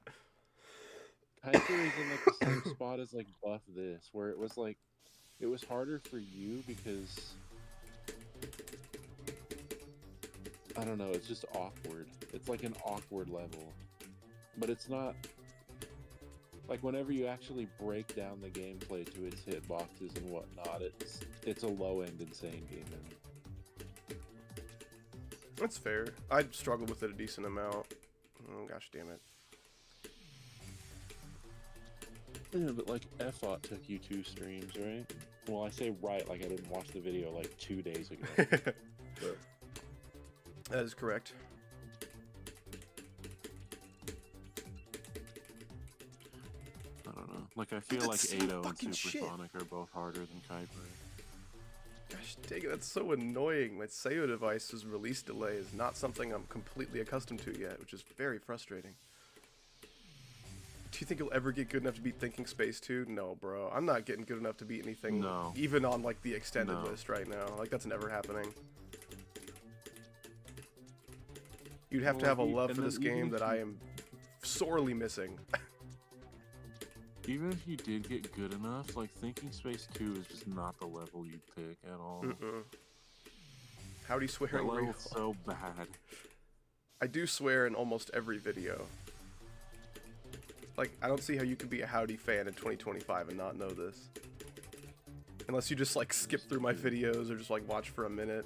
Kuiper is in like the same spot as like Buff This, where it was like, it was harder for you because, I don't know, it's just awkward. It's like an awkward level. But it's not, like whenever you actually break down the gameplay to its hitboxes and whatnot, it's a low-end insane game. That's fair. I'd struggle with it a decent amount. Oh, gosh damn it. Yeah, but like F-Ot took you 2 streams, right? Well, I say right, like I didn't watch the video like 2 days ago. But that is correct. I don't know. Like I feel like Ado and Supersonic are both harder than Kuiper. Gosh dang it, that's so annoying. My Sayo device's release delay is not something I'm completely accustomed to yet, which is very frustrating. Do you think you'll ever get good enough to beat Thinking Space 2? No, bro. I'm not getting good enough to beat anything, even on like the extended list right now. Like, that's never happening. You'd have to have a love for this game that I am sorely missing. Even if you did get good enough, like Thinking Space 2 is just not the level you'd pick at all. Howdy swearing that real. level's so bad. I do swear in almost every video. Like, I don't see how you could be a Howdy fan in 2025 and not know this. Unless you just, like, skip through my videos or just, like, watch for a minute.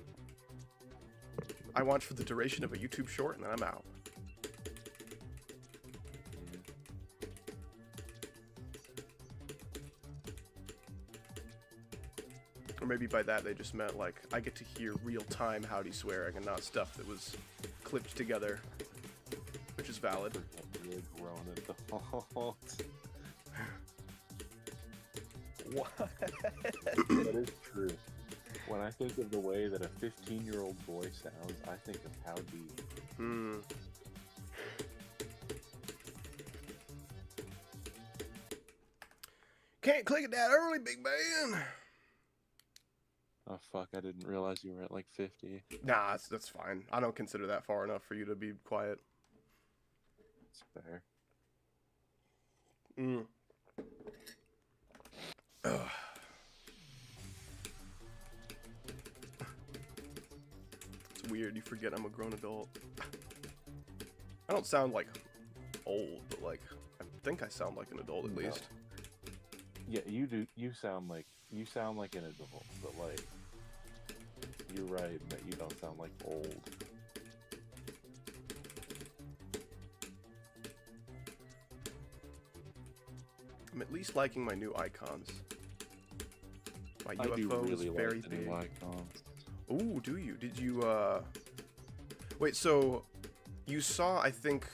I watch for the duration of a YouTube short and then I'm out. Or maybe by that they just meant, like, I get to hear real-time Howdy swearing and not stuff that was clipped together. Which is valid. What? That is true. When I think of the way that a 15-year-old boy sounds, I think of Howdy. Can't click it that early, big man. Oh fuck, I didn't realize you were at like 50. Nah, that's fine. I don't consider that far enough for you to be quiet. It's fair. It's weird, you forget I'm a grown adult. I don't sound like old, but like, I think I sound like an adult at least. Yeah, you do. You sound like an adult, but like, you're right that you don't sound like old. I'm at least liking my new icons. My I do UFO really is very like the big. new icons. Ooh, do you? Did you, Wait, so you saw, I think,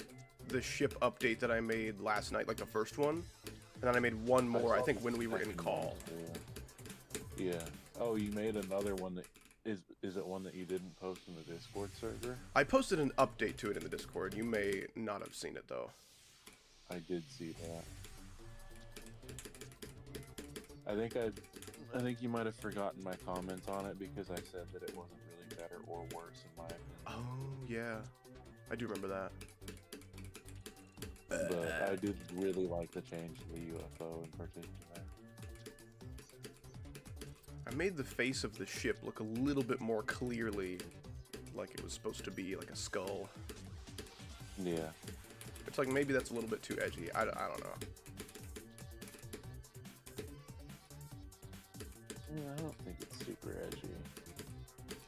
the ship update that I made last night, like the first one? And then I made one more, I think, when we were in call. Yeah. Oh, you made another one that is Is it one that you didn't post in the Discord server? I posted an update to it in the Discord. You may not have seen it though. I did see that. I think you might have forgotten my comment on it because I said that it wasn't really better or worse in my opinion. Oh yeah, I do remember that. But I did really like the change to the UFO in particular. I made the face of the ship look a little bit more clearly like it was supposed to be, like a skull. Yeah. It's like maybe that's a little bit too edgy. I don't know. Yeah, I don't think it's super edgy.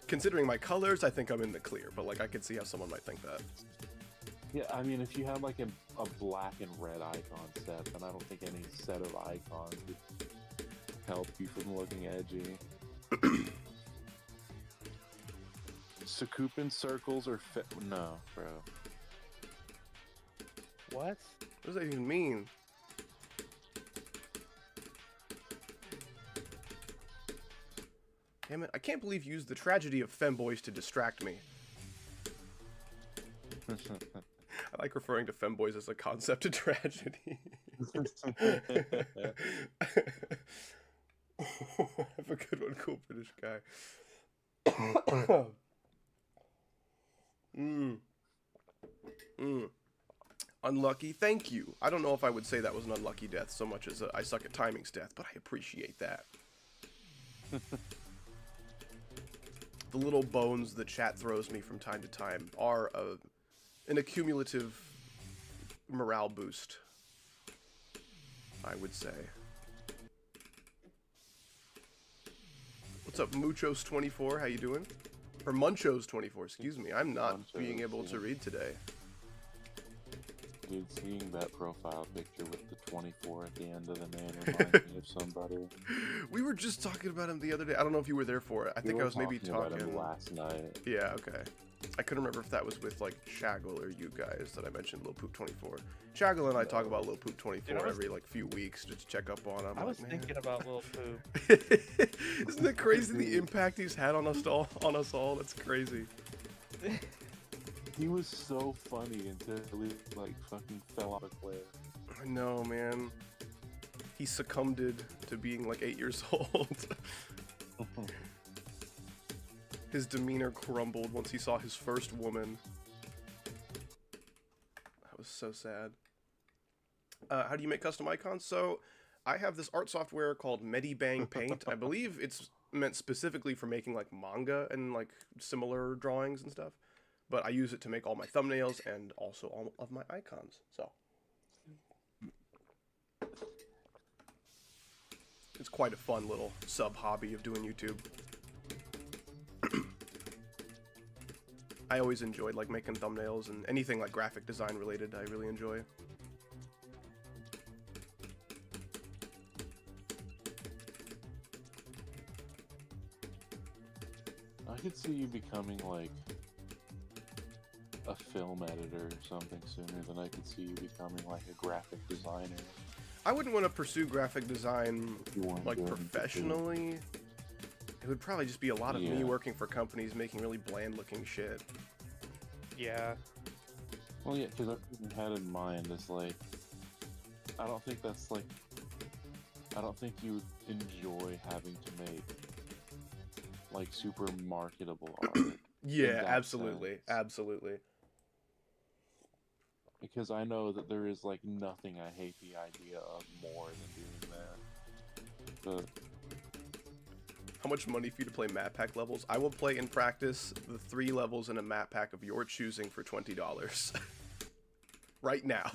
Considering my colors, I think I'm in the clear, but like I could see how someone might think that. Yeah, I mean, if you had like a black and red icon set, then I don't think any set of icons would help you from looking edgy. Sakupin circles or no, bro. What? What does that even mean? Damn it, I can't believe you used the tragedy of femboys to distract me. I like referring to femboys as a concept of tragedy. Have a good one, cool British guy. Unlucky, thank you. I don't know if I would say that was an unlucky death so much as I suck at timings death, but I appreciate that. The little bones the chat throws me from time to time are an accumulative morale boost, I would say. What's up, Muchos24? How you doing? Or Munchos24, excuse me. I'm not Munchos, being able to read today. Dude, seeing that profile picture with the 24 at the end of the name reminds me of somebody. We were just talking about him the other day. I don't know if you were there for it. I think I was maybe about talking him last night. Yeah, okay. I couldn't remember if that was with like Chaggle or you guys that I mentioned Lil Poop 24. Chaggle and I talk about Lil Poop 24 every like few weeks just to check up on him. I was thinking about Lil Poop. Isn't that crazy the impact he's had on us all? That's crazy. He was so funny until he like fucking fell off a cliff. I know, man. He succumbed to being like 8 years old. His demeanor crumbled once he saw his first woman. That was so sad. How do you make custom icons? So, I have this art software called Medibang Paint. I believe it's meant specifically for making like manga and like similar drawings and stuff. But I use it to make all my thumbnails and also all of my icons. So, it's quite a fun little sub-hobby of doing YouTube. I always enjoyed like making thumbnails and anything like graphic design related. I really enjoy. I could see you becoming like a film editor or something sooner than I could see you becoming like a graphic designer. I wouldn't want to pursue graphic design like doing professionally. It would probably just be a lot of me working for companies making really bland looking shit. Yeah. Well, yeah, because I've even had in mind is like, I don't think you enjoy having to make like super marketable art. Yeah, absolutely, absolutely. Because I know that there is like nothing I hate the idea of more than doing that. How much money for you to play map pack levels? I will play in practice the 3 levels in a map pack of your choosing for $20. Right now.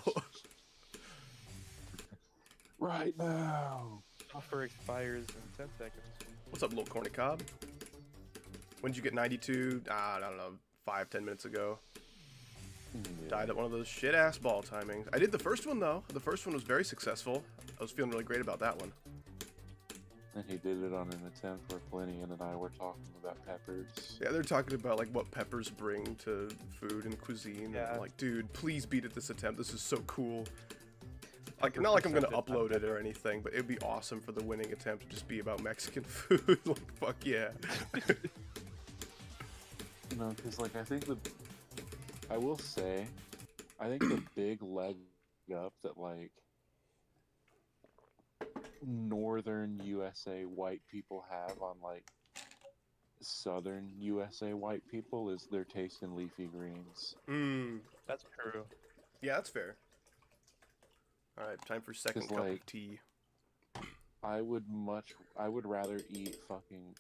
Right now. Offer expires in 10 seconds. What's up, little corny cob? When did you get 92? I don't know, 5-10 minutes ago. Yeah. Died at one of those shit ass ball timings. I did the first one though. The first one was very successful. I was feeling really great about that one. And he did it on an attempt where Plinian and I were talking about peppers. Yeah, they're talking about like what peppers bring to food and cuisine. Yeah. And I'm like, dude, please beat at this attempt. This is so cool. Like, not like I'm gonna upload it or anything, but it'd be awesome for the winning attempt to just be about Mexican food. Like, fuck yeah. No, because like I will say, I think the big leg up that like northern USA white people have on like southern USA white people is their taste in leafy greens. That's true. Yeah, that's fair. All right, time for second 'Cause, cup like, of tea. I would rather eat fucking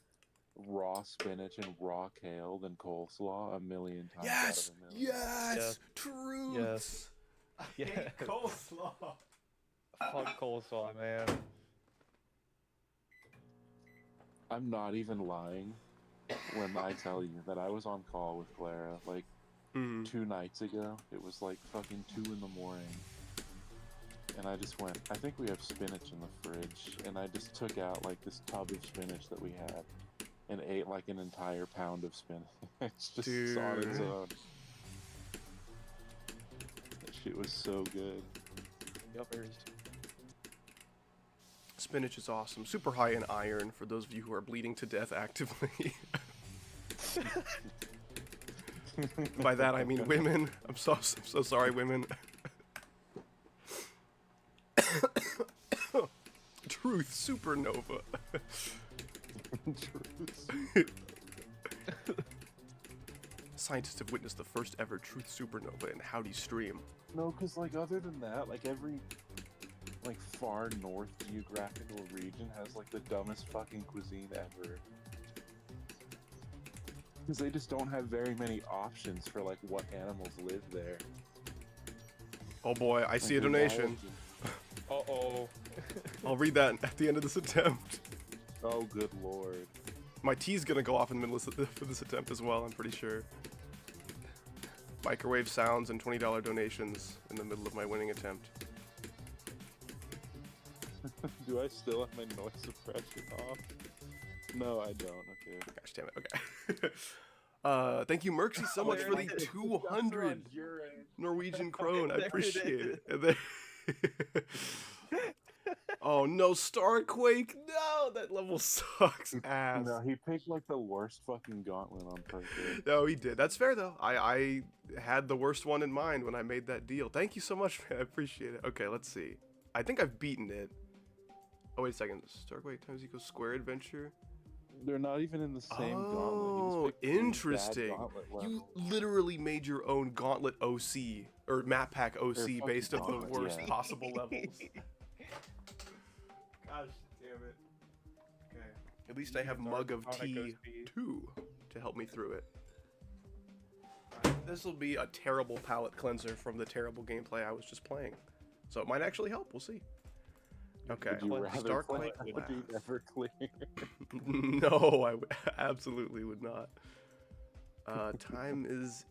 raw spinach and raw kale than coleslaw a million times out of a million. Yes, Yes. truths. Yes. I Yeah. hate coleslaw. Fuck coleslaw, man. I'm not even lying when I tell you that I was on call with Clara like 2 nights ago. It was like fucking 2 in the morning. And I just went, I think we have spinach in the fridge. And I just took out like this tub of spinach that we had and ate like an entire pound of spinach. It's just on its own. That shit was so good. Yuppers. Spinach is awesome. Super high in iron for those of you who are bleeding to death actively. By that I mean women. I'm so sorry, women. Truth supernova. Scientists have witnessed the first ever truth supernova in Howdy Stream. No, because like other than that, like every like far north geographical region has like the dumbest fucking cuisine ever. Because they just don't have very many options for like what animals live there. Oh boy, I see a Like, donation. Uh-oh. I'll read that at the end of this attempt. Oh, good lord. My tea's gonna go off in the middle of this attempt as well, I'm pretty sure. Microwave sounds and $20 donations in the middle of my winning attempt. Do I still have my noise suppression off? No, I don't. Okay. Gosh damn it, okay. Thank you, Merksy, so much for the 200 Norwegian krone. I There it appreciate is. it. And then oh no, Starquake! No, that level sucks ass. No, he picked like the worst fucking gauntlet on purpose. No, he did. That's fair though. I had the worst one in mind when I made that deal. Thank you so much, man. I appreciate it. Okay, let's see. I think I've beaten it. Oh wait a second. Starquake times equals square adventure. They're not even in the same gauntlet. Oh, He just picked two bad interesting. gauntlet You levels. literally made your own Gauntlet OC or map pack OC fucking based of the gauntlets, worst yeah. possible levels. Gosh damn it. Okay. At least I have Mug of Tea 2 to help me through it. This will be a terrible palate cleanser from the terrible gameplay I was just playing. So it might actually help. We'll see. Okay. Would you rather Starquake play would would you have. ever clear? No, I absolutely would not. Time is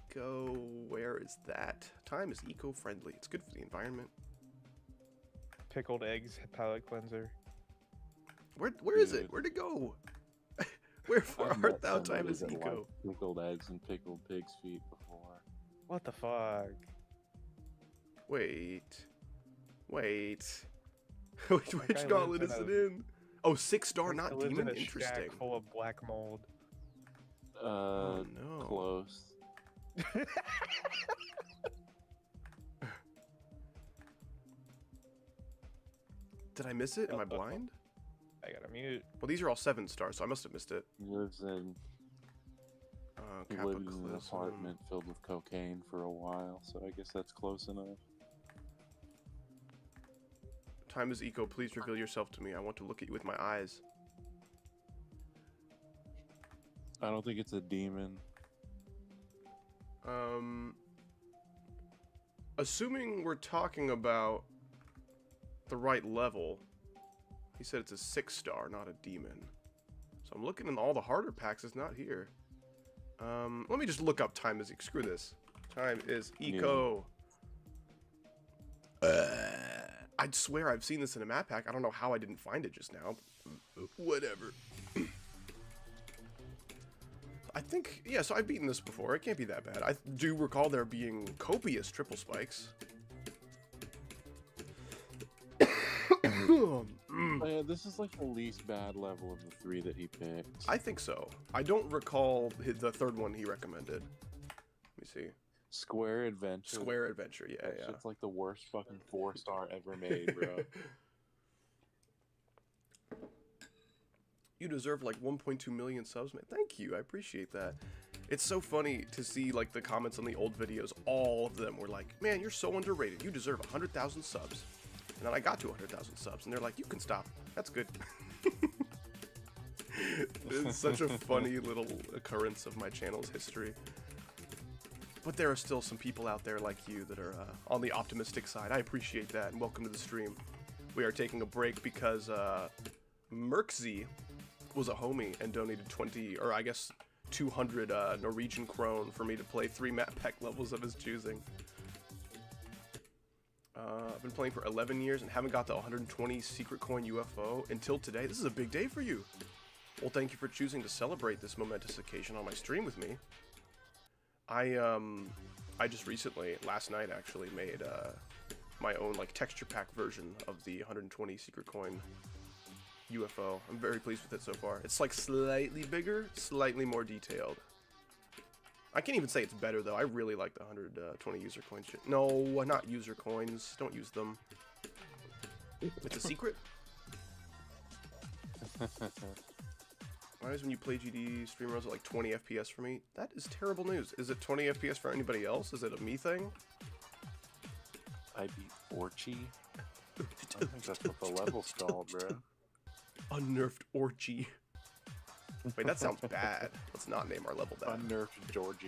eco. Where is that? Time is eco-friendly. It's good for the environment. Pickled eggs palate cleanser. Where is it? Dude. Where'd it go? Wherefore I've art met thou? Time somebody is that eco. liked pickled eggs and pickled pig's feet before. What the fuck? Wait. Which guy gauntlet lives is in it in? Oh, 6-star, I not live demon. in a Interesting. shack full of black mold. Oh no. Close. Did I miss it? Am I blind? I gotta mute. Well, these are all 7-star, so I must have missed it. He lives in he lived in an Capitalism. apartment filled with cocaine for a while, so I guess that's close enough. Time is eco. Please reveal yourself to me. I want to look at you with my eyes. I don't think it's a demon. Assuming we're talking about the right level, he said it's a 6-star, not a demon. So I'm looking in all the harder packs. It's not here. Let me just look up time is screw this. Time is eco. I'd swear I've seen this in a map pack. I don't know how I didn't find it just now. Whatever. I think, yeah, so I've beaten this before. It can't be that bad. I do recall there being copious triple spikes. Oh, yeah, this is like the least bad level of the 3 that he picked. I think so. I don't recall the third one he recommended. Let me see. Square Adventure. Square Adventure, yeah, That yeah. shit's like the worst fucking 4-star ever made, bro. You deserve like 1.2 million subs, man. Thank you, I appreciate that. It's so funny to see like the comments on the old videos. All of them were like, man, you're so underrated. You deserve 100,000 subs. And then I got to 100,000 subs, and they're like, you can stop. That's good. It's such a funny little occurrence of my channel's history. But there are still some people out there like you that are on the optimistic side. I appreciate that, and welcome to the stream. We are taking a break because Merksy was a homie and donated 20, or I guess 200 Norwegian krone for me to play 3 map pack levels of his choosing. I've been playing for 11 years and haven't got the 120 secret coin UFO until today. This is a big day for you. Well, thank you for choosing to celebrate this momentous occasion on my stream with me. I just recently, last night actually, made my own like texture pack version of the 120 secret coin UFO. I'm very pleased with it so far. It's like slightly bigger, slightly more detailed. I can't even say it's better though. I really like the 120 user coin shit. No, not user coins. Don't use them. It's a secret. Why is when you play GD stream runs at like 20 FPS for me? That is terrible news. Is it 20 FPS for anybody else? Is it a me thing? I beat Orchie. I think that's what the level's called, bro. Unnerved Orchie. Wait, that sounds bad. Let's not name our level that. Unnerved Georgie.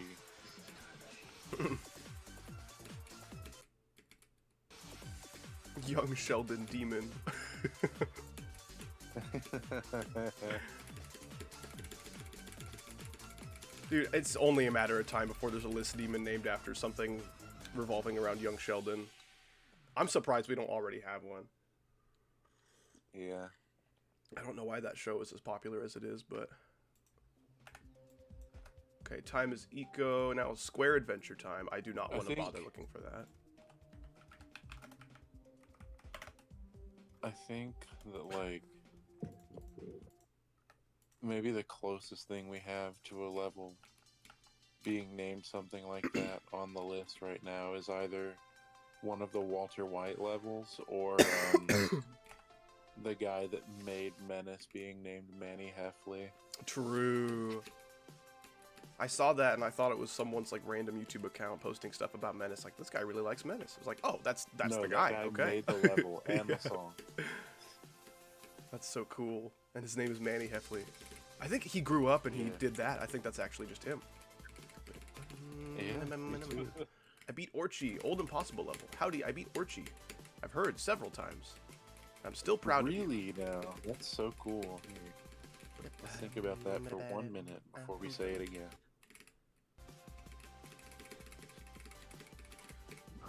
Young Sheldon Demon. Dude, it's only a matter of time before there's a list demon named after something revolving around Young Sheldon. I'm surprised we don't already have one. Yeah. I don't know why that show is as popular as it is, but... Okay, time is eco. Now Square Adventure time. I do not want to bother looking for that. I think that, like, maybe the closest thing we have to a level being named something like that on the list right now is either one of the Walter White levels or the guy that made Menace being named Manny Heffley. True. I saw that and I thought it was someone's like random YouTube account posting stuff about Menace. Like, this guy really likes Menace. I was like, oh, that's No, the guy. That Okay. made the level and Yeah. the song. That's so cool. And his name is Manny Heffley. I think he grew up and he Yeah. did that. I think that's actually just him. Yeah, me too. I beat Orchie, Old Impossible level. Howdy, I beat Orchie. I've heard several times. I'm still proud of you. Really now? That's so cool. Let's think about that for 1 minute before we say it again.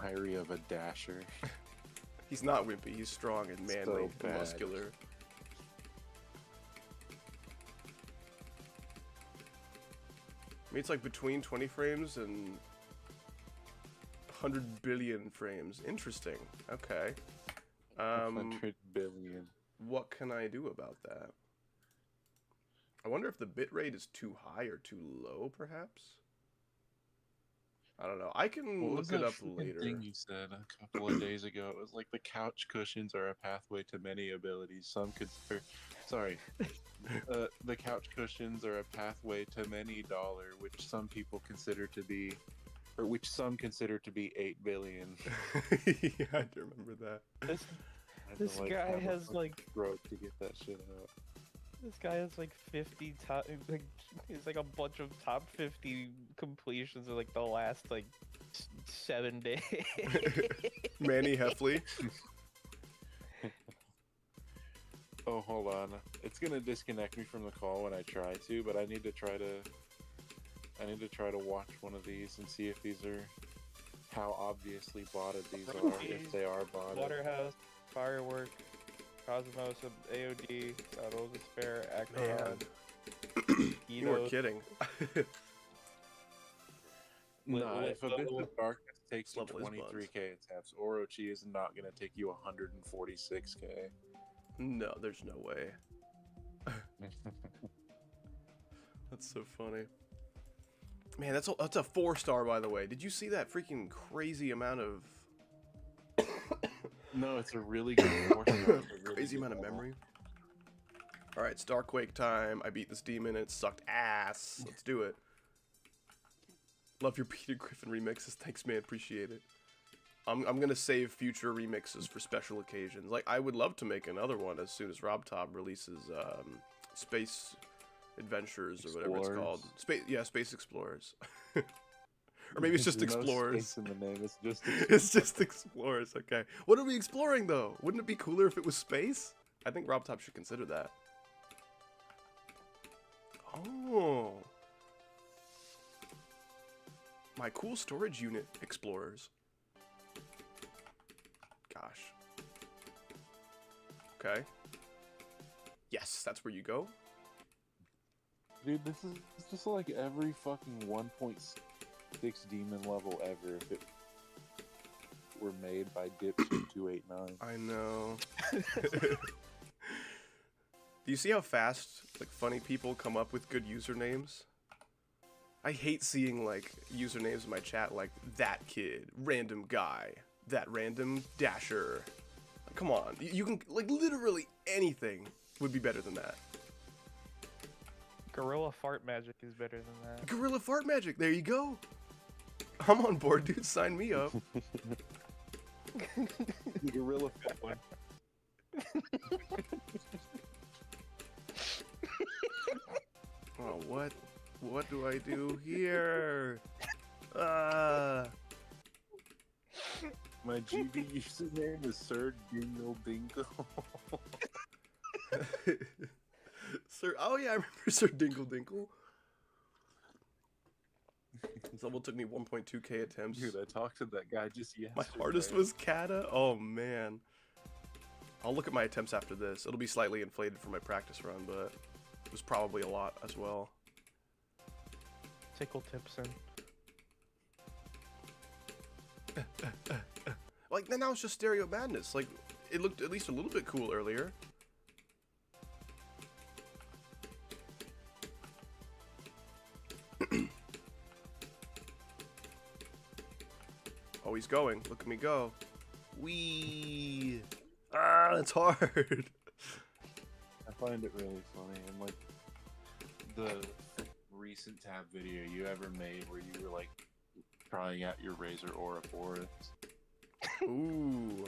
Diary of a Dasher. He's not wimpy, he's strong and manly So and bad. muscular. I mean, it's like between 20 frames and 100 billion frames. Interesting. Okay. 100 billion. What can I do about that? I wonder if the bitrate is too high or too low, perhaps? I don't know. I can What was look it that up freaking later. thing you said a couple of days ago? It was like the couch cushions are a pathway to many abilities. The couch cushions are a pathway to many dollar, which some people consider to be, or which some consider to be 8 billion. Yeah, I do remember that. I had This to, guy have a has, fucking like- stroke to get that shit out. This guy has like 50 top, like he's like a bunch of top 50 completions of like the last like 7 days. Manny Heffley. Oh, hold on. It's gonna disconnect me from the call when I try to, but I need to try to watch one of these and see if these are how obviously botted these are, if they are botted. Waterhouse, Firework, Cosmos, AOD, Battle of Despair, Acron, You are kidding. Nah, if Abyss of Darkness takes you level is bugs. 23k attempts, Orochi is not gonna take you 146k. No, there's no way. That's so funny. Man, that's a 4-star, by the way. Did you see that freaking crazy amount of No, it's a really good portion. crazy amount of memory? All right, Starquake time. I beat this demon and it sucked ass. Let's do it. Love your Peter Griffin remixes. Thanks, man. Appreciate it. I'm gonna save future remixes for special occasions. Like, I would love to make another one as soon as Robtop releases Space Adventures or whatever it's called. Space Explorers. Or maybe it's just Explorers. No space in the name. It's just It's just Explorers. Okay. What are we exploring though? Wouldn't it be cooler if it was space? I think Robtop should consider that. Oh. My cool storage unit explorers. Gosh. Okay. Yes, that's where you go. Dude, this is just like every fucking 1.6 demon level ever if it were made by Dipshit289. I know. Do you see how fast, like, funny people come up with good usernames? I hate seeing, like, usernames in my chat like, that kid, random guy, that random dasher. Come on, you can, like, literally anything would be better than that. Gorilla Fart Magic is better than that. Gorilla Fart Magic, there you go. I'm on board, dude, sign me up. The gorilla fat one. Oh, what do I do here? My GB username is Sir Dingle Dingle. Sir, oh yeah, I remember Sir Dingle Dinkle. This level took me 1.2k attempts. Dude, I talked to that guy just yesterday. My hardest was Kata? Oh man. I'll look at my attempts after this. It'll be slightly inflated for my practice run, but it was probably a lot as well. Tickle Tipson. Like, then now it's just Stereo Madness. Like, it looked at least a little bit cool earlier. Oh, he's going. Look at me go. Wee. Ah, that's hard. I find it really funny, and like the recent tab video you ever made where you were like trying out your Razer Ouroboros. Ooh.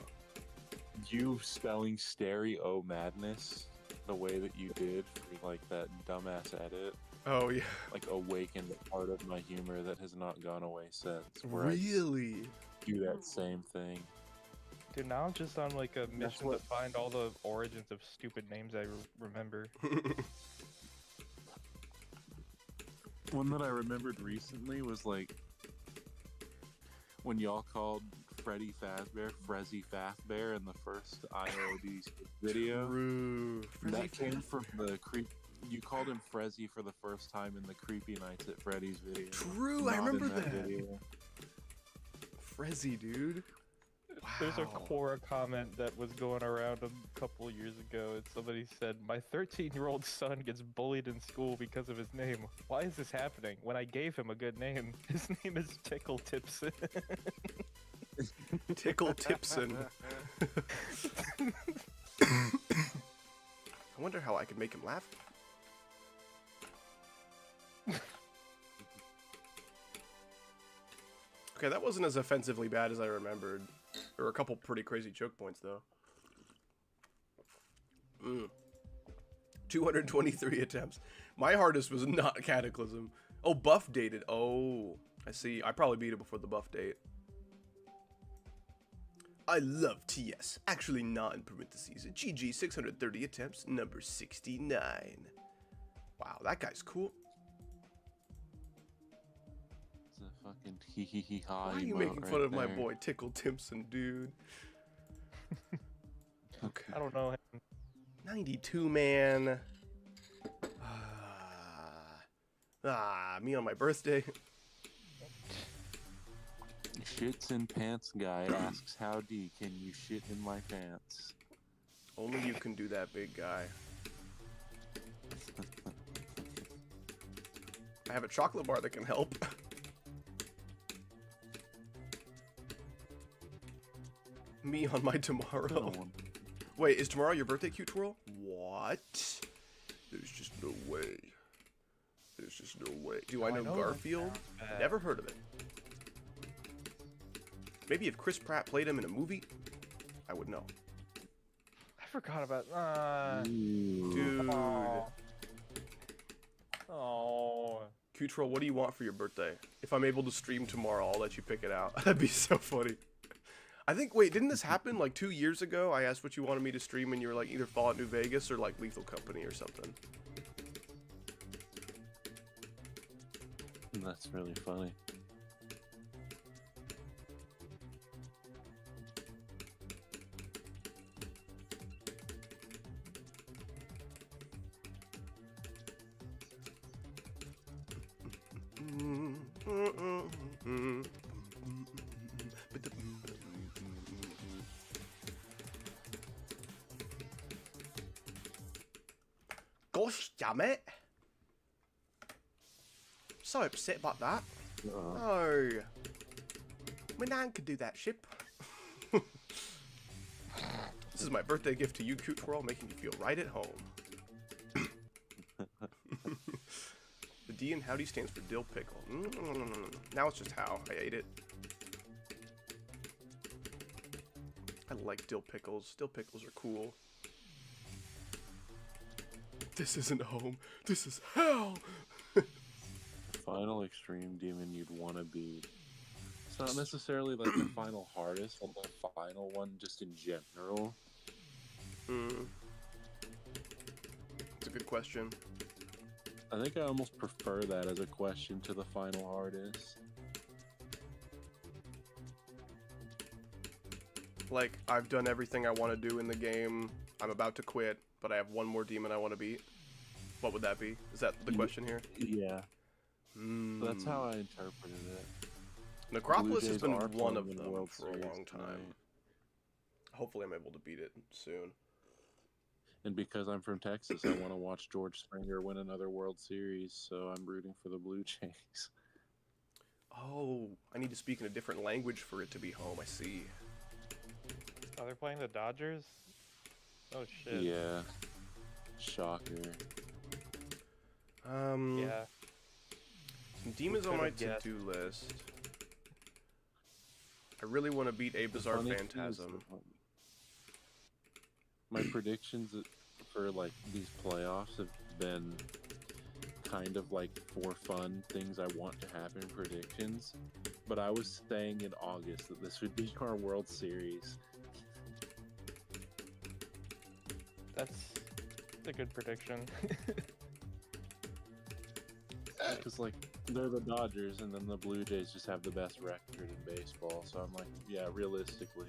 You spelling stereo madness the way that you did for like that dumbass edit, Oh yeah. like awakened a part of my humor that has not gone away since. Where Really? I do that same thing. Dude, now I'm just on like a mission what- to find all the origins of stupid names I remember. One that I remembered recently was like when y'all called Freddy Fazbear Frezzy Fazbear in the first IOD video. True. That came from the creep. You called him Frezzy for the first time in the Creepy Nights at Freddy's video. True, I Not remember in that. video. Frezzy, dude. There's a Wow. Quora comment that was going around a couple years ago, and somebody said, "My 13-year-old son gets bullied in school because of his name. Why is this happening? When I gave him a good name, his name is Tickle Tipson." Tickle Tipson. I wonder how I could make him laugh. Okay, that wasn't as offensively bad as I remembered. There were a couple pretty crazy choke points, though. 223 attempts. My hardest was not Cataclysm. Oh, buff dated. Oh, I see. I probably beat it before the buff date. I love TS. Actually, not in parentheses. GG 630 attempts, number 69. Wow, that guy's cool. It's a fucking hee hee hee ha. Why are you making fun of my boy Tickle Timpson, dude? Okay. I don't know. 92, man. Me on my birthday. Shits in pants guy asks, "Howdy, can you shit in my pants?" Only you can do that, big guy. I have a chocolate bar that can help. Me on my tomorrow. Wait, is tomorrow your birthday, Cute Twirl? What? There's just no way. There's just no way. Do I know Garfield? Never heard of it. Maybe if Chris Pratt played him in a movie, I would know. I forgot about. Dude. Oh. Cute Twirl, what do you want for your birthday? If I'm able to stream tomorrow, I'll let you pick it out. That'd be so funny. I think, wait, didn't this happen like 2 years ago? I asked what you wanted me to stream and you were like either Fallout New Vegas or like Lethal Company or something. That's really funny. Gosh damn it! So upset about that. No. My nan could do that, ship. This is my birthday gift to you, Cute Twirl, making you feel right at home. The D in Howdy stands for dill pickle. Now it's just how I ate it. I like dill pickles. Dill pickles are cool. This isn't home. This is hell. Final extreme demon you'd want to be. It's not necessarily like the final hardest, but the final one just in general. It's a good question. I think I almost prefer that as a question to the final hardest. Like, I've done everything I want to do in the game. I'm about to quit, but I have one more demon I want to beat. What would that be? Is that the question here? Yeah. That's how I interpreted it. Necropolis has been one of the them World for a Series long time. tonight. Hopefully I'm able to beat it soon. And because I'm from Texas, I want to watch George Springer win another World Series, so I'm rooting for the Blue Jays. Oh, I need to speak in a different language for it to be home, I see. Oh, they're playing the Dodgers? Oh, shit. Yeah. Shocker. Yeah. Some demons on my could've guessed. to-do list. I really want to beat a Bizarre Funny thing is, Phantasm. my predictions for like these playoffs have been kind of like for fun things I want to happen predictions, but I was saying in August that this would be our World Series. That's a good prediction. Because like they're the Dodgers and then the Blue Jays just have the best record in baseball, so I'm like, yeah, realistically,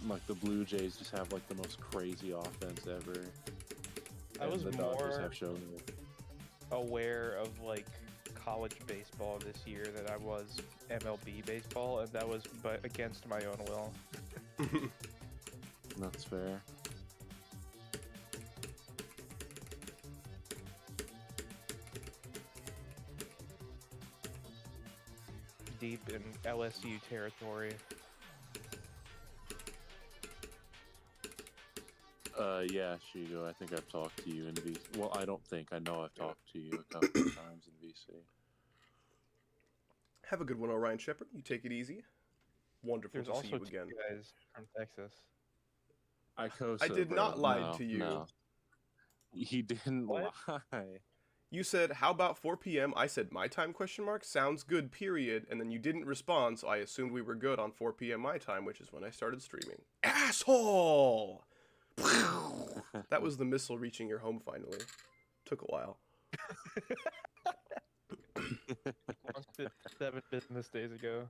like the Blue Jays just have like the most crazy offense ever. I was the Dodgers more have shown it. aware of like college baseball this year than I was MLB baseball, and that was but against my own will. That's fair. Deep in LSU territory. Yeah, Shigo, I think I've talked to you in VC. Well, I don't think. I know I've talked to you a couple of times in VC. Have a good one, Orion Shepherd. You take it easy. Wonderful There's to see also you again. two guys from Texas. I did not lie to you. No. He didn't What? lie. You said, how about 4 p.m.? I said, my time, question mark? Sounds good, period. And then you didn't respond, so I assumed we were good on 4 p.m. my time, which is when I started streaming. Asshole! That was the missile reaching your home finally. Took a while. 7 business days ago.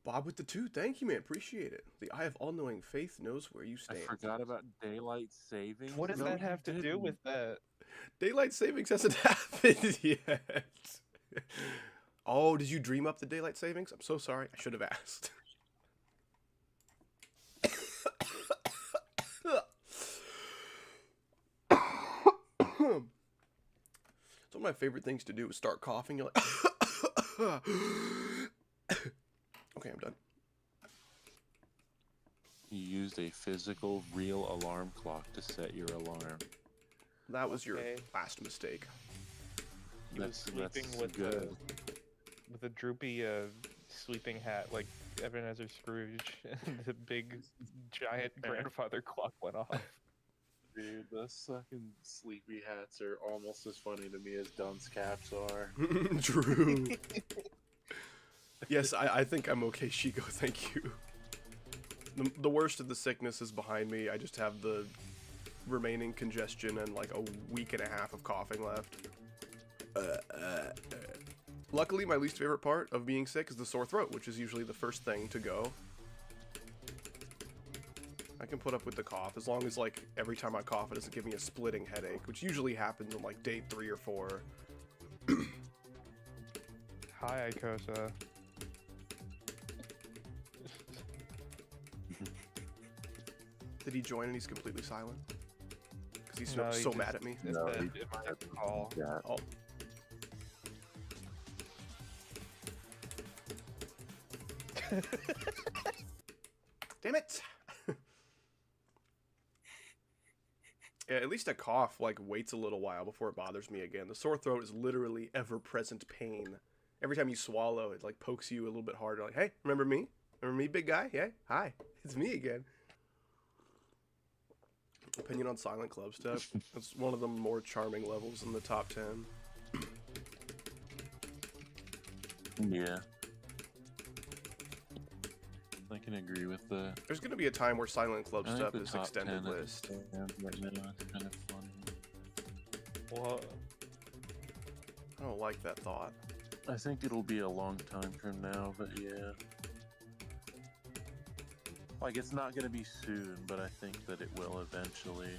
Bob with the 2, thank you, man. Appreciate it. The eye of all-knowing faith knows where you I stand. forgot about daylight savings. What does No, that you have to do didn't. with that? Daylight savings hasn't happened yet. Oh, did you dream up the daylight savings? I'm so sorry. I should have asked. It's one of my favorite things to do is start coughing. You're like, okay, I'm done. You used a physical, real alarm clock to set your alarm. That was your Okay. last mistake. He was sleeping with a droopy sleeping hat like Ebenezer Scrooge, and the big giant grandfather clock went off. Dude, those fucking sleepy hats are almost as funny to me as dunce caps are. True. Yes, I think I'm okay, Shigo. Thank you. The worst of the sickness is behind me. I just have the remaining congestion and like a week and a half of coughing left. Luckily, my least favorite part of being sick is the sore throat, which is usually the first thing to go. I can put up with the cough as long as like every time I cough it doesn't give me a splitting headache, which usually happens on like day 3 or 4. Hi, Ikosa. Did he join and he's completely silent? Because he's No, he so just- mad at me. It No, said he- it might have to call. Yeah. Oh. Damn it! Yeah, at least a cough like waits a little while before it bothers me again. The sore throat is literally ever-present pain. Every time you swallow, it like pokes you a little bit harder. Like, hey, remember me? Remember me, big guy? Yeah, hi, it's me again. Opinion on Silent Club Step. It's one of the more charming levels in the top 10. Yeah. I can agree with that. There's gonna be a time where Silent Club I think Step the is top extended 10 list. right now is kind of funny. Well, I don't like that thought. I think it'll be a long time from now, but yeah. Like, it's not going to be soon, but I think that it will eventually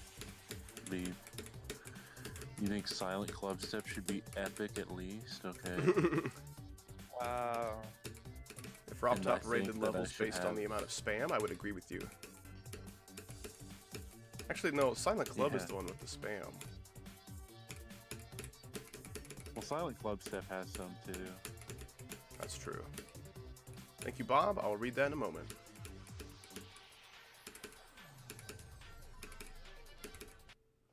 be. You think Silent Club Step should be epic at least? Okay. wow. If And I Robtop think rated that I levels should based on have- the amount of spam, I would agree with you. Actually, no, Silent Club is Yeah. the one with the spam. Well, Silent Club Step has some too. That's true. Thank you, Bob. I'll read that in a moment.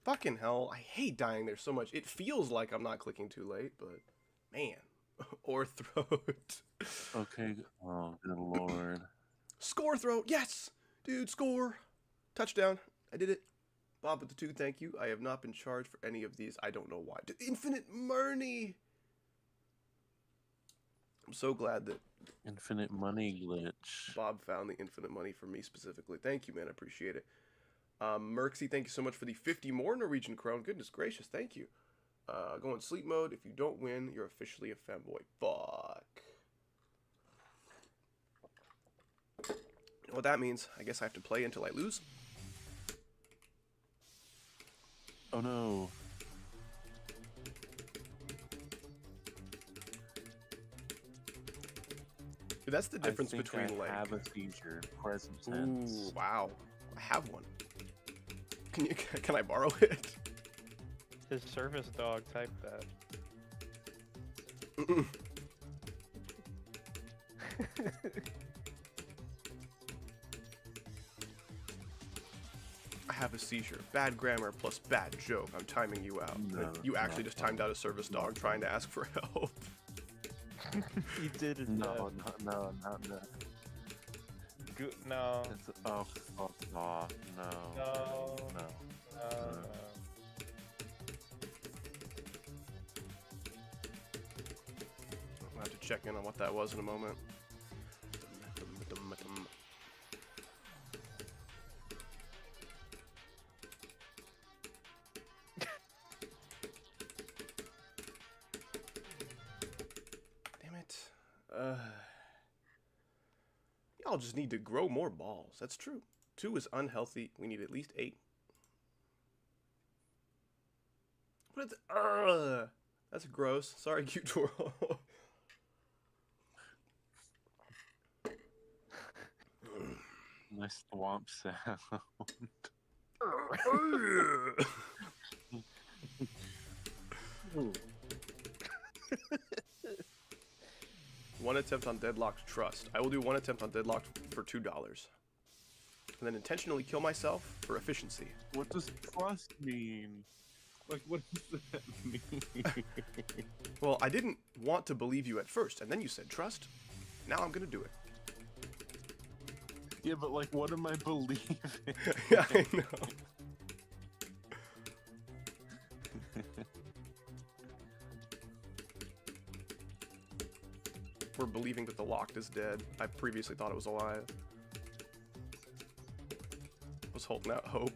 Fucking hell, I hate dying there so much. It feels like I'm not clicking too late, but man. Or throat. Okay. Oh, good lord. Score throat, yes! Dude, score! Touchdown. I did it. Bob with the 2, thank you. I have not been charged for any of these. I don't know why. Infinite Murney! I'm so glad that Infinite money glitch. Bob found the infinite money for me specifically. Thank you, man. I appreciate it. Merxy, thank you so much for the 50 more Norwegian Krone. Goodness gracious, thank you. Go in sleep mode. If you don't win, you're officially a femboy. Fuck. You know what that means? I guess I have to play until I lose. Oh no. Dude, that's the difference I think between I like. have a seizure. Present Ooh, tense. wow. I have one. Can I borrow it? His service dog typed that. I have a seizure. Bad grammar plus bad joke. I'm timing you out. No, You actually not just timed out a service dog trying to ask for help. He did his No, no, not that. No. It's, oh, fuck off. No. No. No. No. I'll have to check in on what that was in a moment. Damn it. Y'all just need to grow more balls. That's true. 2 is unhealthy. We need at least 8. What is that's gross. Sorry, cute twirl. Nice swamp sound. 1 attempt on deadlocked trust. I will do 1 attempt on deadlocked for $2. And then intentionally kill myself for efficiency. What does trust mean? Like, what does that mean? Well, I didn't want to believe you at first, and then you said trust. Now I'm gonna do it. Yeah, but like, what am I believing? Yeah, I know. We're believing that the locked is dead. I previously thought it was alive. Was holding out hope.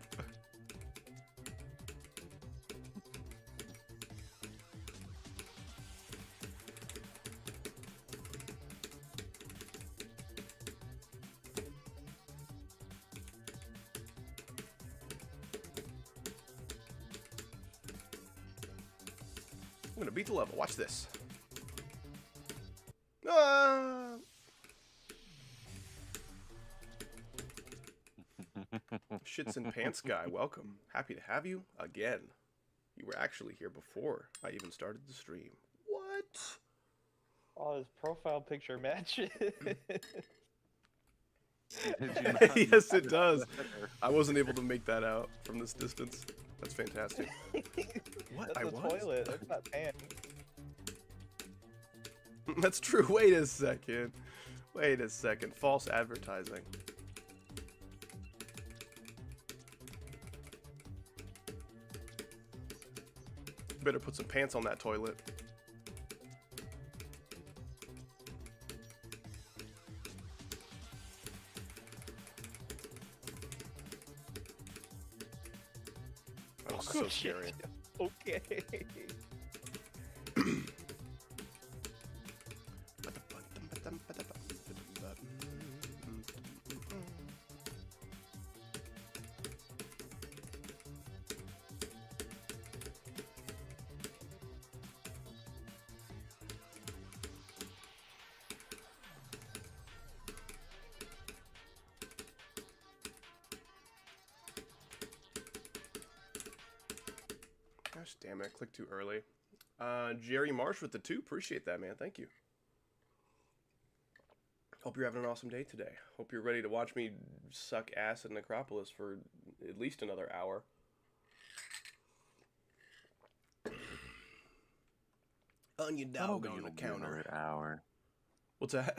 I'm gonna beat the level. Watch this. Ah! Shits and pants guy, welcome. Happy to have you again. You were actually here before I even started the stream. What? Oh, his profile picture matches. Yes, it does. I wasn't able to make that out from this distance. That's fantastic. What? That's I a was? toilet. That's not pants. That's true. Wait a second. Wait a second. False advertising. Better put some pants on that toilet. That was so scary. Okay. Gosh damn it, I clicked too early. Jerry Marsh with the 2, appreciate that, man, thank you. Hope you're having an awesome day today. Hope you're ready to watch me suck ass at Necropolis for at least another hour. On your dog on the counter. Another hour. What's that?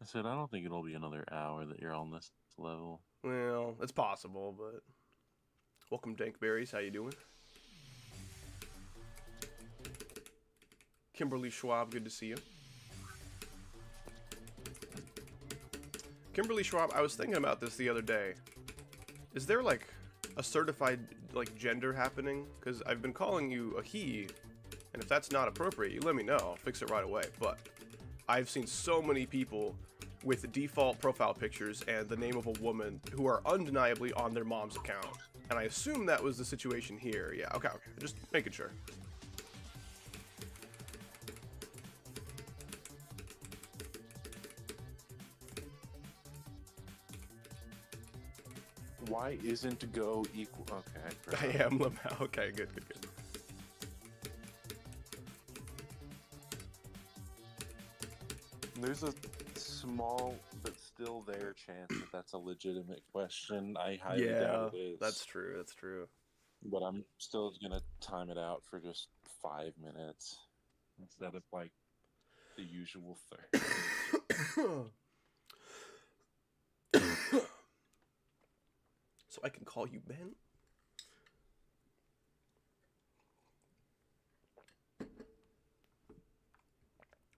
I said, I don't think it'll be another hour that you're on this level. Well, it's possible, but... Welcome, Dankberries. How you doing? Kimberly Schwab, good to see you. Kimberly Schwab, I was thinking about this the other day. Is there, like, a certified, like, gender happening? Because I've been calling you a he, and if that's not appropriate, you let me know. I'll fix it right away. But I've seen so many people with default profile pictures and the name of a woman who are undeniably on their mom's account. And I assume that was the situation here. Yeah, okay. Just making sure. Why isn't Go equal? Okay. I am lmao. Okay, good. There's a small but still there chance that that's a legitimate question. I highly doubt it is. That's true. But I'm still gonna time it out for just 5 minutes instead of like the usual 30. So I can call you Ben?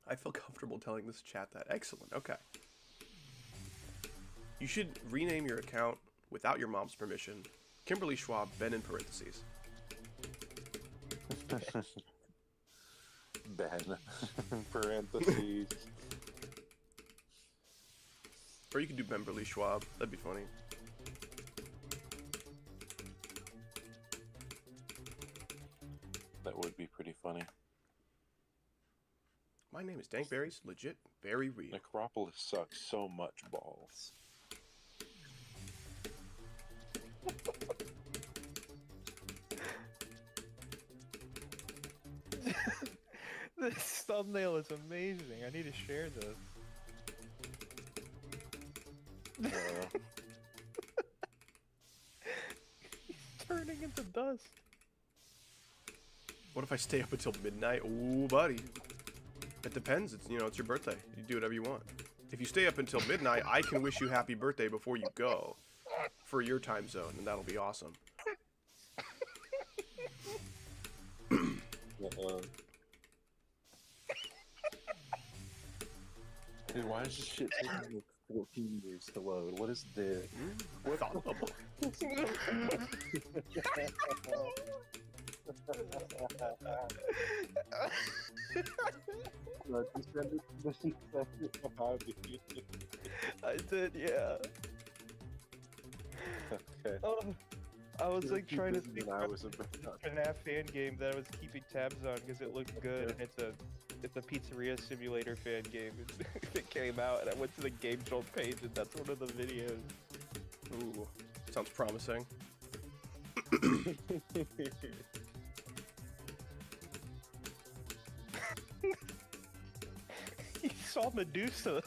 I feel comfortable telling this chat that. Excellent, okay. You should rename your account without your mom's permission. Kimberly Schwab, Ben in parentheses. Ben. Parentheses. Or you could do Bemberly Schwab. That'd be funny. That would be pretty funny. My name is Dankberries. Legit, very real. Necropolis sucks so much balls. This thumbnail is amazing. I need to share this. He's turning into dust. What if I stay up until midnight? Ooh, buddy. It depends. It's, you know, it's your birthday. You do whatever you want. If you stay up until midnight, I can wish you happy birthday before you go for your time zone, and that'll be awesome. Dude, why is this shit taking like 14 years to load? What is this? What? I did, yeah. Okay. Oh, I was like trying to Keep think an of hours a of FNAF fan game that I was keeping tabs on because it looked good, and it's a pizzeria simulator fan game. It came out, and I went to the Game Jolt page, and that's one of the videos. Ooh, sounds promising. He saw Medusa.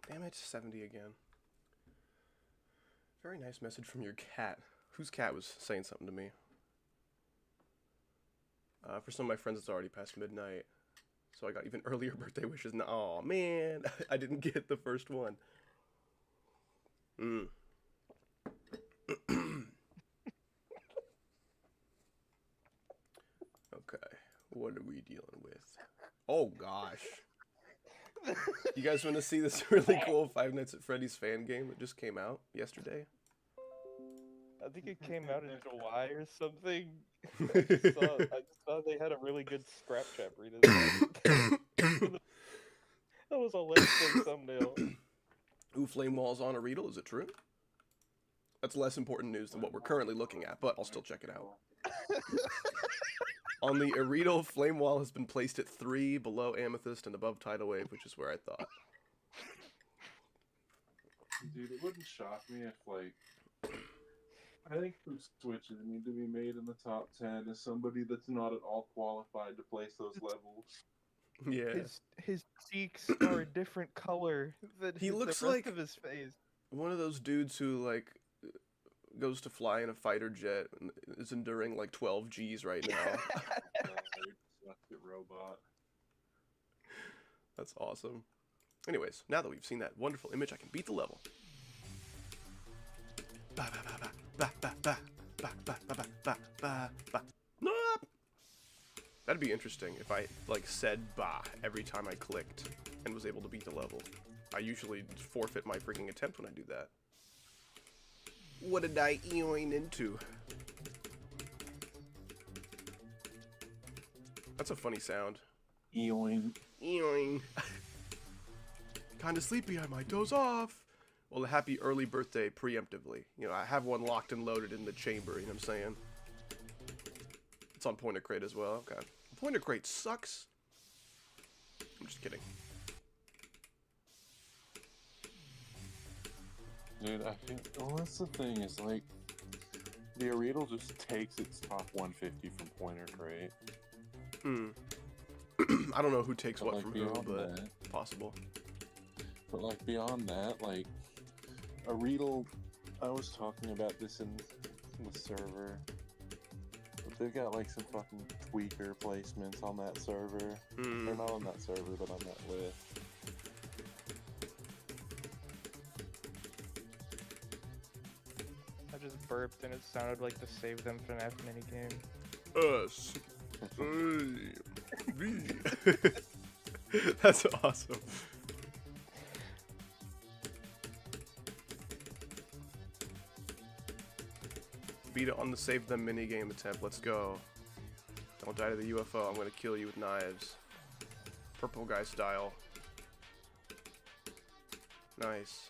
Damn it, 70 again. Very nice message from your cat. Whose cat was saying something to me? For some of my friends, it's already past midnight. So I got even earlier birthday wishes. Aw, man. I didn't get the first one. Okay. What are we dealing with? Oh, gosh. You guys want to see this really cool Five Nights at Freddy's fan game that just came out yesterday? I think it came out in July or something. I saw they had a really good scrap chat read. That was a Let's Play thumbnail. Ooh, flame walls on a Riedel, is it true? That's less important news than what we're currently looking at, but I'll still check it out. On the Arido, flame wall has been placed at 3, below Amethyst and above Tidal Wave, which is where I thought. Dude, it wouldn't shock me if, like, I think some switches need to be made in the top 10 as somebody that's not at all qualified to place those levels. Yeah. His cheeks are a different color than He looks the rest like of his face. one of those dudes who, like, goes to fly in a fighter jet and is enduring, like, 12 Gs right now. Robot. That's awesome. Anyways, now that we've seen that wonderful image, I can beat the level. Ba ba ba ba ba ba ba ba ba ba ba ba ba. Nope. That'd be interesting if I like said "ba" every time I clicked and was able to beat the level. I usually forfeit my freaking attempt when I do that. What did I eoing into? That's a funny sound. Eoing. Eoing. Kinda sleepy, I might doze off. Well, a happy early birthday preemptively. You know, I have one locked and loaded in the chamber, you know what I'm saying? It's on Pointer Crate as well, okay. Pointer Crate sucks. I'm just kidding. Dude, I think, well, that's the thing, is like, the Ariel just takes its top 150 from Pointer Crate. I don't know who takes But, what like, from who, beyond but that, possible. But like beyond that, like a Riedel, I was talking about this in the server. But they've got like some fucking tweaker placements on that server. They're not on that server, but on that list. I just burped and it sounded like the Save Them FNAF minigame. Us. That's awesome. Beat it on the Save Them minigame attempt. Let's go. Don't die to the UFO. I'm gonna kill you with knives. Purple guy style. Nice.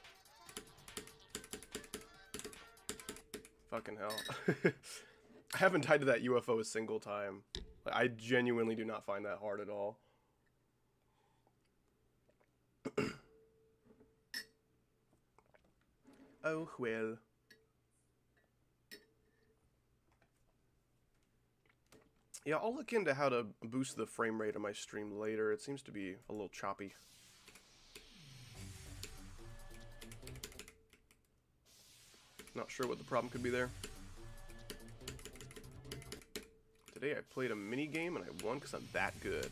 Fucking hell. I haven't died to that UFO a single time. Like, I genuinely do not find that hard at all. Oh, well. Yeah, I'll look into how to boost the frame rate of my stream later. It seems to be a little choppy. Not sure what the problem could be there. Today I played a mini game and I won because I'm that good.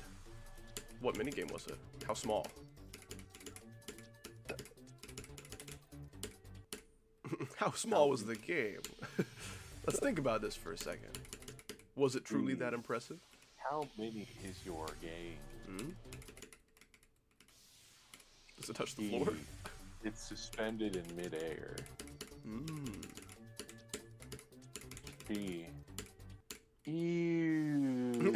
What mini game was it? How small? How small was the game? Let's think about this for a second. Was it truly that impressive? How mini is your game? Hmm? Does it touch the floor? It's suspended in midair. B. Ew.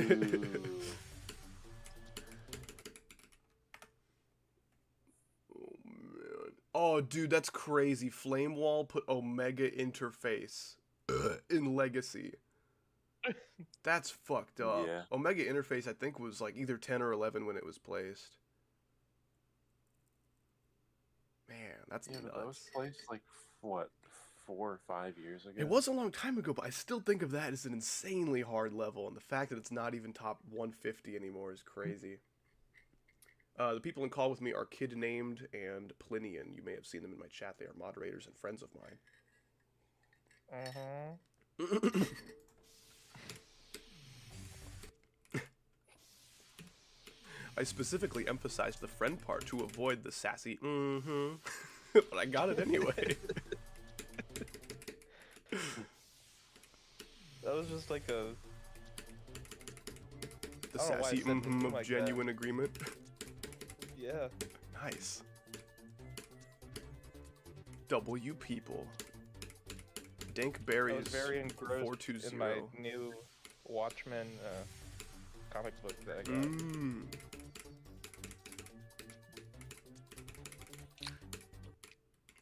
Oh man. Oh dude, that's crazy. Flame Wall put Omega Interface in Legacy. That's fucked up. Yeah. Omega Interface I think was like either 10 or 11 when it was placed. Man, that's Yeah, nuts. but that was placed like what, 4 or 5 years ago? It was a long time ago, but I still think of that as an insanely hard level, and the fact that it's not even top 150 anymore is crazy. The people in call with me are Kid Named and Plinian. You may have seen them in my chat. They are moderators and friends of mine. I specifically emphasized the friend part to avoid the sassy but I got it anyway. That was just like a... The sassy of like genuine agreement. Yeah. Nice. W people. Dank Berries. I was very engrossed 420. in my new Watchmen comic book that I got.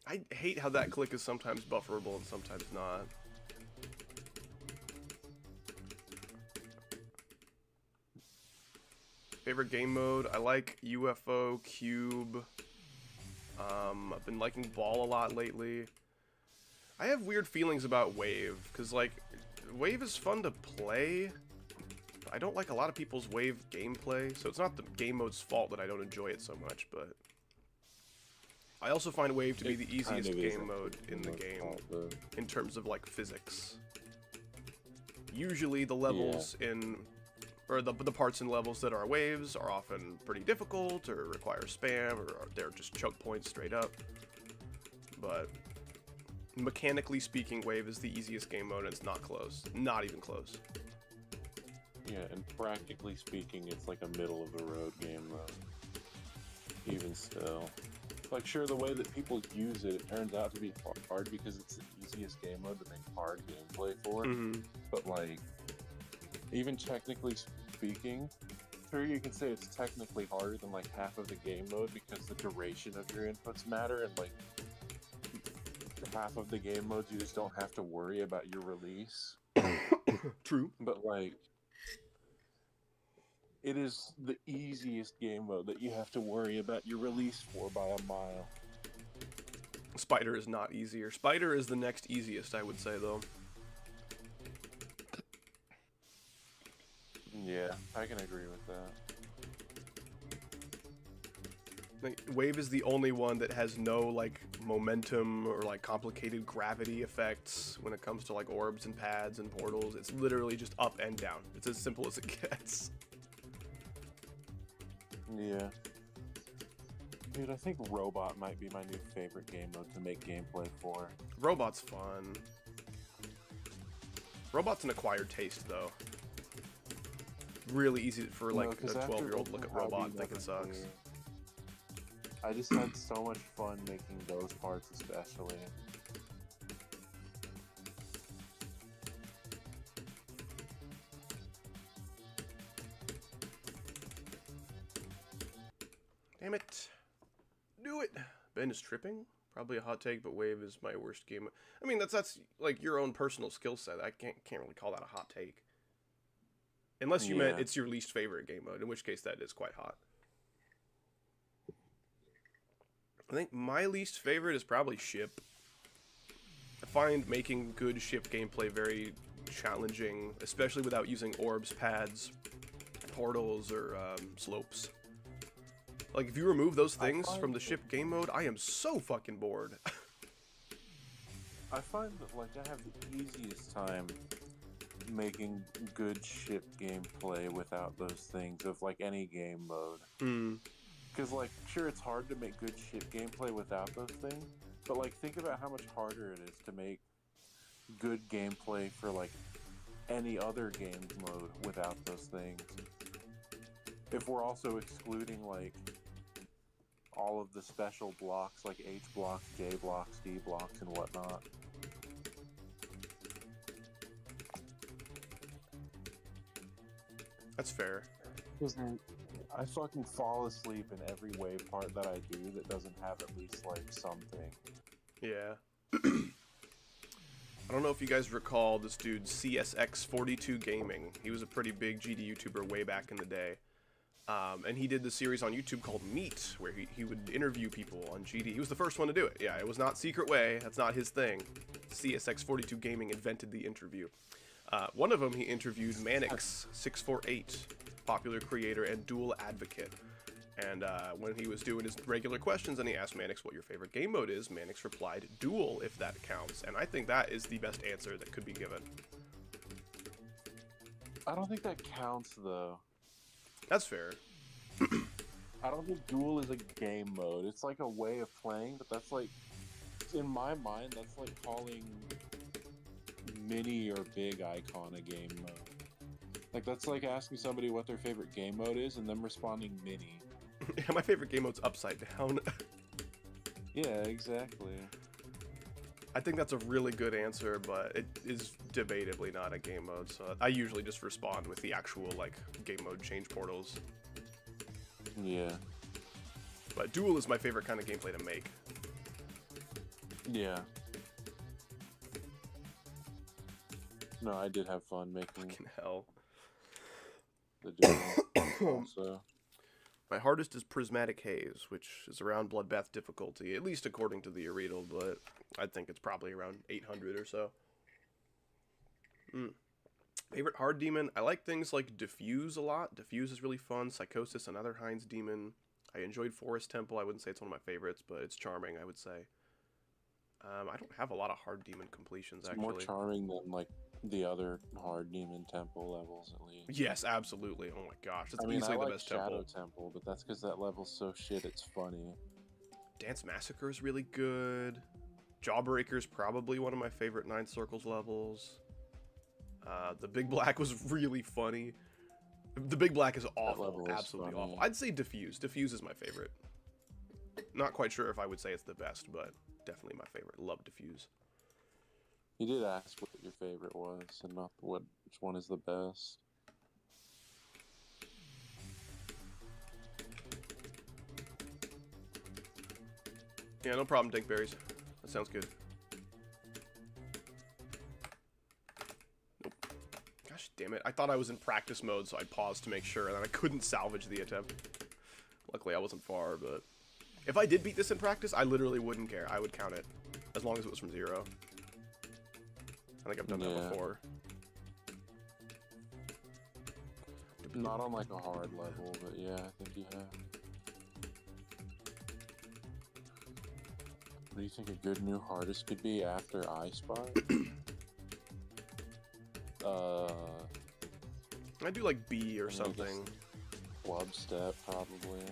I hate how that click is sometimes bufferable and sometimes not. Favorite game mode? I like UFO, Cube. I've been liking Ball a lot lately. I have weird feelings about Wave, because like, Wave is fun to play. I don't like a lot of people's Wave gameplay, so it's not the game mode's fault that I don't enjoy it so much, but... I also find Wave to be the easiest game mode in the game, in terms of like physics. Usually the levels in... or the parts in levels that are waves are often pretty difficult, or require spam, or they're just choke points straight up. But mechanically speaking, Wave is the easiest game mode, and it's not close. Not even close. Yeah, and practically speaking, it's like a middle-of-the-road game mode. Even still. Like, sure, the way that people use it, it turns out to be hard because it's the easiest game mode to make hard gameplay for. But, like, even technically speaking, sure, you can say it's technically harder than like half of the game mode because the duration of your inputs matter, and like half of the game modes you just don't have to worry about your release. True. But like, it is the easiest game mode that you have to worry about your release for by a mile. Spider is not easier. Spider is the next easiest, I would say, though. Yeah, I can agree with that. Like, Wave is the only one that has no, like, momentum or, like, complicated gravity effects when it comes to, like, orbs and pads and portals. It's literally just up and down. It's as simple as it gets. Yeah. Dude, I think Robot might be my new favorite game mode to make gameplay for. Robot's fun. Robot's an acquired taste, though. Really easy for, like, a 12-year-old to look at Robot and think it sucks. I just had so much fun making those parts especially. Damn it. Do it. Ben is tripping. Probably a hot take, but Wave is my worst game. I mean, that's like your own personal skill set. I can't really call that a hot take. Unless you meant it's your least favorite game mode, in which case that is quite hot. I think my least favorite is probably ship. I find making good ship gameplay very challenging, especially without using orbs, pads, portals, or slopes. Like, if you remove those things from the ship game mode, I am so fucking bored. I find that, like, I have the easiest time making good ship gameplay without those things of, like, any game mode. Because, like, sure, it's hard to make good ship gameplay without those things, but, like, think about how much harder it is to make good gameplay for, like, any other game mode without those things. If we're also excluding, like, all of the special blocks, like H blocks, J blocks, D blocks, and whatnot. That's fair. I fucking fall asleep in every wave part that I do that doesn't have at least, like, something. Yeah. I don't know if you guys recall this dude, CSX42 Gaming. He was a pretty big GD YouTuber way back in the day. And he did this series on YouTube called Meet, where he would interview people on GD. He was the first one to do it. Yeah, it was not Secret Way. That's not his thing. CSX42 Gaming invented the interview. One of them, he interviewed Manix648, popular creator and dual advocate. And when he was doing his regular questions and he asked Manix what your favorite game mode is, Manix replied, Duel, if that counts. And I think that is the best answer that could be given. I don't think that counts, though. That's fair. I don't think Duel is a game mode. It's like a way of playing, but that's like, in my mind, that's like calling Mini or Big Icon a game mode. Like, that's like asking somebody what their favorite game mode is and them responding Mini. Yeah, my favorite game mode's Upside Down. Yeah, exactly. I think that's a really good answer, but it is debatably not a game mode, so I usually just respond with the actual, like, game mode change portals. Yeah. But Duel is my favorite kind of gameplay to make. Yeah. No, I did have fun making Fucking hell. the Duel also. My hardest is Prismatic Haze, which is around Bloodbath difficulty, at least according to the Ariel, but I think it's probably around 800 or so. Favorite hard demon? I like things like Diffuse a lot. Diffuse is really fun. Psychosis, another Heinz demon. I enjoyed Forest Temple. I wouldn't say it's one of my favorites, but it's charming, I would say. I don't have a lot of hard demon completions, actually. More charming than, like, the other hard demon temple levels, at least. Yes, absolutely. Oh my gosh, it's easily the best Shadow temple. Temple, but that's because that level's so shit it's funny. Dance Massacre is really good. Jawbreaker is probably one of my favorite Nine Circles levels. The Big Black was really funny. The Big Black is awful, absolutely awful. I'd say Diffuse. Diffuse is my favorite. Not quite sure if I would say it's the best, but definitely my favorite. Love Diffuse. You did ask what your favorite was, and not which one is the best. Yeah, no problem, Dinkberries. That sounds good. Nope. Gosh damn it. I thought I was in practice mode, so I paused to make sure, and then I couldn't salvage the attempt. Luckily, I wasn't far, but... If I did beat this in practice, I literally wouldn't care. I would count it, as long as it was from 0. I think I've done that before. Not on, like, a hard level, but yeah, I think you have. What do you think a good new hardest could be after I Spy? I do like B or something. Club Step, probably.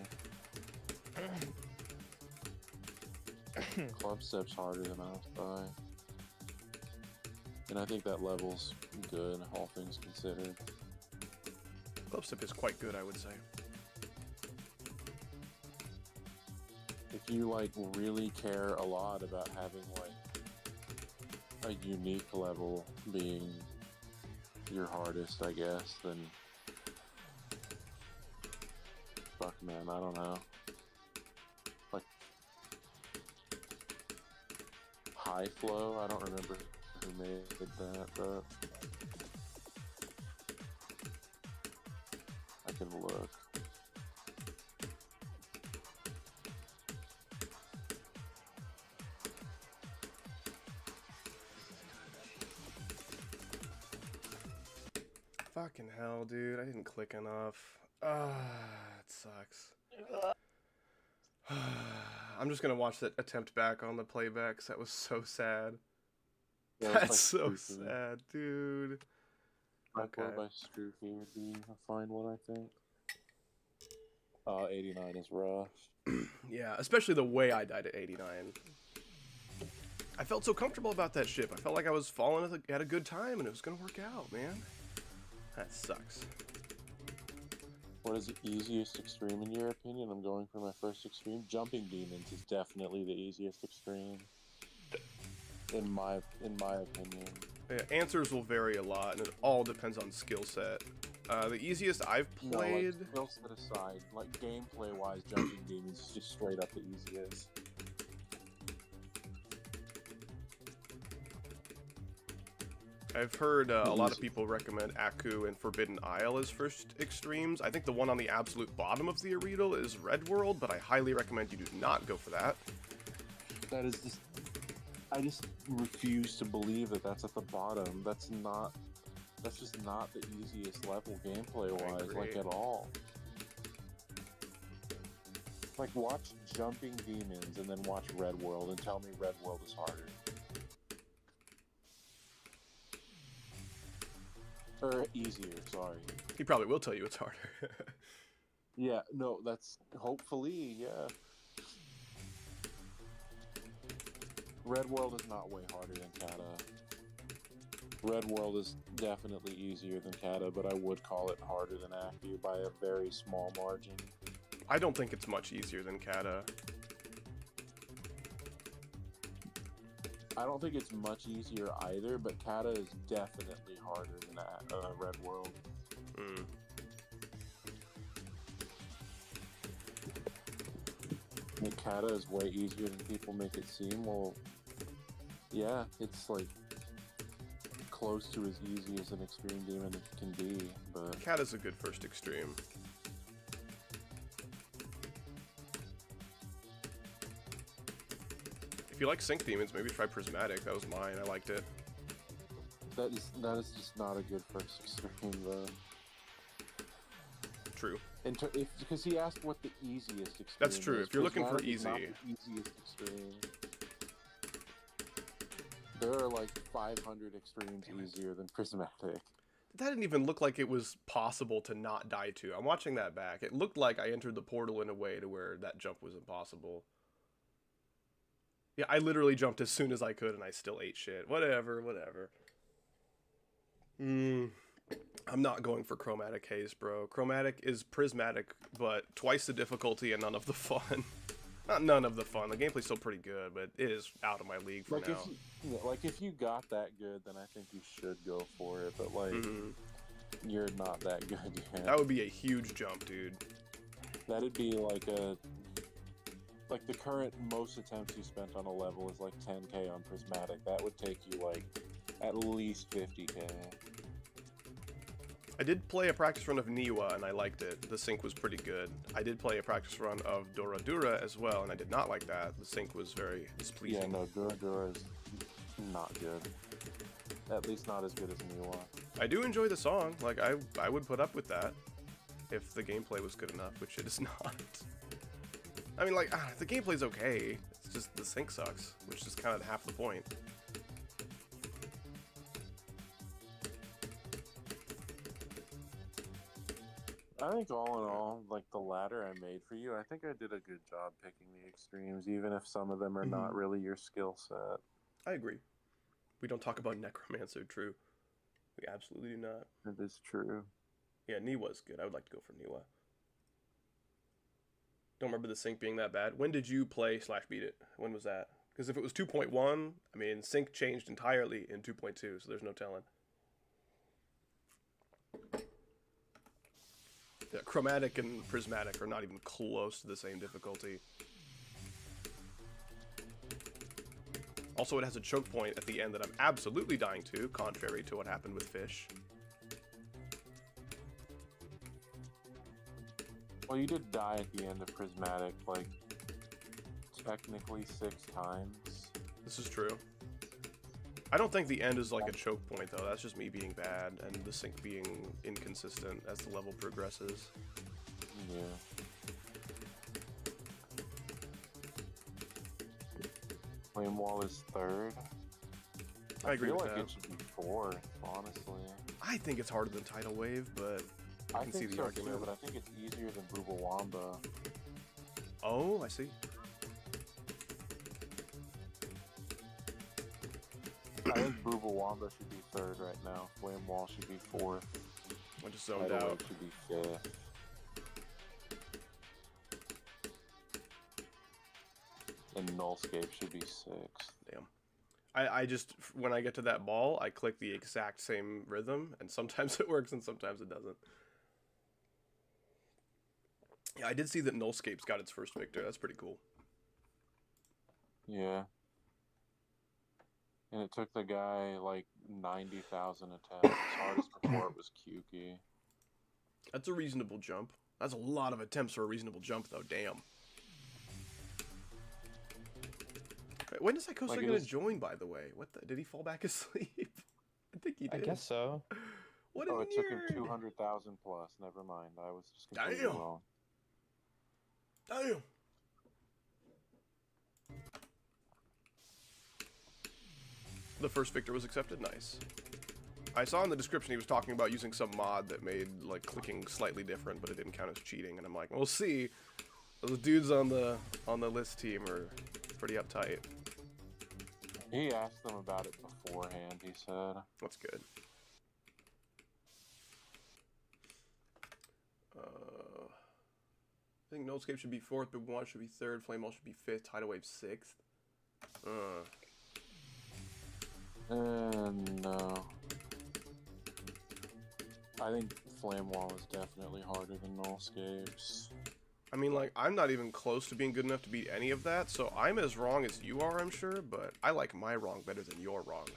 Club Step's harder than I Spy. And I think that level's good, all things considered. Club Step is quite good, I would say. If you, like, really care a lot about having, like, a unique level being your hardest, I guess, then... Fuck, man, I don't know. Like... High Flow. I don't remember who made that, but I can look. Fucking hell, dude. I didn't click enough. Ah, it sucks. I'm just gonna watch that attempt back on the playbacks. That was so sad. Yeah, That's like so Spoofy. sad, dude. Okay. Okay. By Spoofy would be a fine one, I think. 89 is rough. Yeah, especially the way I died at 89. I felt so comfortable about that ship. I felt like I was falling at a good time and it was gonna work out, man. That sucks. What is the easiest extreme in your opinion? I'm going for my first extreme. Jumping Demons is definitely the easiest extreme. In my opinion. Yeah, answers will vary a lot, and it all depends on skill set. The easiest I've played. No, like, skill set aside, like gameplay wise, Jumping Demons is just straight up the easiest. I've heard a lot of people recommend Aku and Forbidden Isle as first extremes. I think the one on the absolute bottom of the Aretal is Red World, but I highly recommend you do not go for that. That is just... I just refuse to believe that that's at the bottom. That's just not the easiest level gameplay-wise, like, at all. Like, watch Jumping Demons and then watch Red World and tell me Red World is harder. Or easier, sorry. He probably will tell you it's harder. Yeah, no, that's... Hopefully, yeah. Red World is not way harder than Kata. Red World is definitely easier than Kata, but I would call it harder than Aku by a very small margin. I don't think it's much easier than Kata. I don't think it's much easier either, but Kata is definitely harder than Red World. Mm. I mean, Kata is way easier than people make it seem. Well, yeah, it's like close to as easy as an extreme demon can be, but Kata's a good first extreme. If you like Sync Demons, maybe try Prismatic. That was mine. I liked it. that is just not a good first extreme, though. True. Because he asked what the easiest extreme That's true. is. If you're looking for Prismatic is not easy. the easiest extreme. There are like 500 extremes easier than Prismatic. That didn't even look like it was possible to not die to. I'm watching that back. It looked like I entered the portal in a way to where that jump was impossible. Yeah, I literally jumped as soon as I could and I still ate shit. Whatever. I'm not going for Chromatic Haze, bro. Chromatic is Prismatic, but twice the difficulty and none of the fun. Not none of the fun. The gameplay's still pretty good, but it is out of my league for now. If you got that good, then I think you should go for it. But like, you're not that good yet. That would be a huge jump, dude. That'd be like the current most attempts you spent on a level is like 10k on Prismatic. That would take you like at least 50k. I did play a practice run of Niwa and I liked it. The sync was pretty good. I did play a practice run of Dora Dura as well and I did not like that. The sync was very displeasing. Yeah, no, Dora Dura is not good. At least not as good as Niwa. I do enjoy the song. Like, I would put up with that if the gameplay was good enough, which it is not. I mean, like, the gameplay's okay. It's just the sync sucks, which is kind of half the point. I think all in all, like the ladder I made for you, I think I did a good job picking the extremes, even if some of them are not really your skill set. I agree. We don't talk about Necromancer, true. We absolutely do not. It is true. Yeah, Niwa's good. I would like to go for Niwa. Don't remember the sync being that bad. When did you play / beat it? When was that? Because if it was 2.1, I mean, sync changed entirely in 2.2, so there's no telling. Yeah, Chromatic and Prismatic are not even close to the same difficulty. Also, it has a choke point at the end that I'm absolutely dying to, contrary to what happened with Fish. Well, you did die at the end of Prismatic, like, technically 6 times. This is true. I don't think the end is like a choke point, though. That's just me being bad and the sync being inconsistent as the level progresses. Yeah. Flame Wall is 3rd. I agree feel with like that. it should be 4th, honestly. I think it's harder than Tidal Wave, but I can see think the so argument. too, but I think it's easier than Bubawamba. oh, I see. I think Bubawamba should be 3rd right now. Flame Wall should be 4th. I just zoned Tidal out. Wave should be 5th. And Nullscape should be 6th. Damn. I just, when I get to that ball, I click the exact same rhythm, and sometimes it works and sometimes it doesn't. Yeah, I did see that Nullscape's got its first victor. That's pretty cool. Yeah. And it took the guy like 90,000 attempts. Hardest before it was Kyuki. That's a reasonable jump. That's a lot of attempts for a reasonable jump, though. Damn. Wait, when is Icosa Like, gonna join, by the way? What the? Did he fall back asleep? I think he I did. guess so. What a Oh, it took him nerd. 200,000 plus. Never mind. I was just completely Damn. wrong. Damn. The first victor was accepted. Nice. I saw in the description he was talking about using some mod that made like clicking slightly different, but it didn't count as cheating. And I'm like, we'll see. Those dudes on the list team are pretty uptight. He asked them about it beforehand, he said. That's good. I think Nullscape should be 4th, but One should be 3rd, Flame Wall should be 5th, Tidal Wave 6th. No. I think Flame Wall is definitely harder than Nullscapes. I mean, like, I'm not even close to being good enough to beat any of that, so I'm as wrong as you are, I'm sure, but I like my wrong better than your wrong.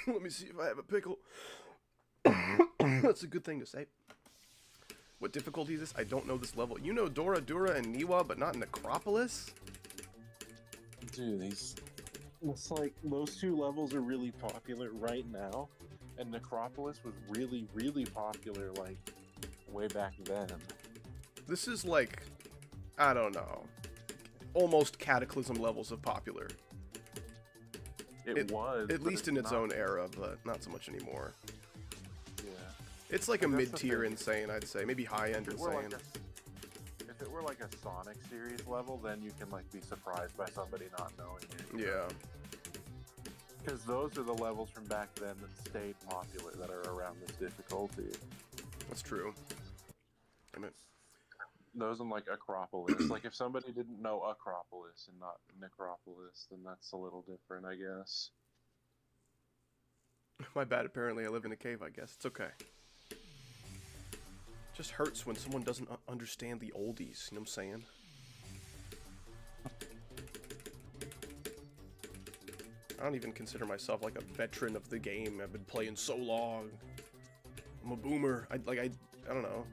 Let me see if I have a pickle. That's a good thing to say. What difficulty is this? I don't know this level. You know Dora, Dura, and Niwa, but not Necropolis? Dude, it's like those 2 levels are really popular right now, and Necropolis was really, really popular like way back then. This is like, I don't know, almost Cataclysm levels of popular. It was, At but least in its not- own era, but not so much anymore. Yeah. It's like a And that's the mid-tier thing. insane, I'd say. Maybe high-end If it were insane. if it were like a Sonic series level, then you can like be surprised by somebody not knowing it. Yeah. Because those are the levels from back then that stayed popular, that are around this difficulty. That's true. Damn it. Those in like Acropolis. Like if somebody didn't know Acropolis and not Necropolis, then that's a little different, I guess. My bad, apparently I live in a cave, I guess. It's okay. Just hurts when someone doesn't understand the oldies, you know what I'm saying? I don't even consider myself like a veteran of the game. I've been playing so long. I'm a boomer. I don't know.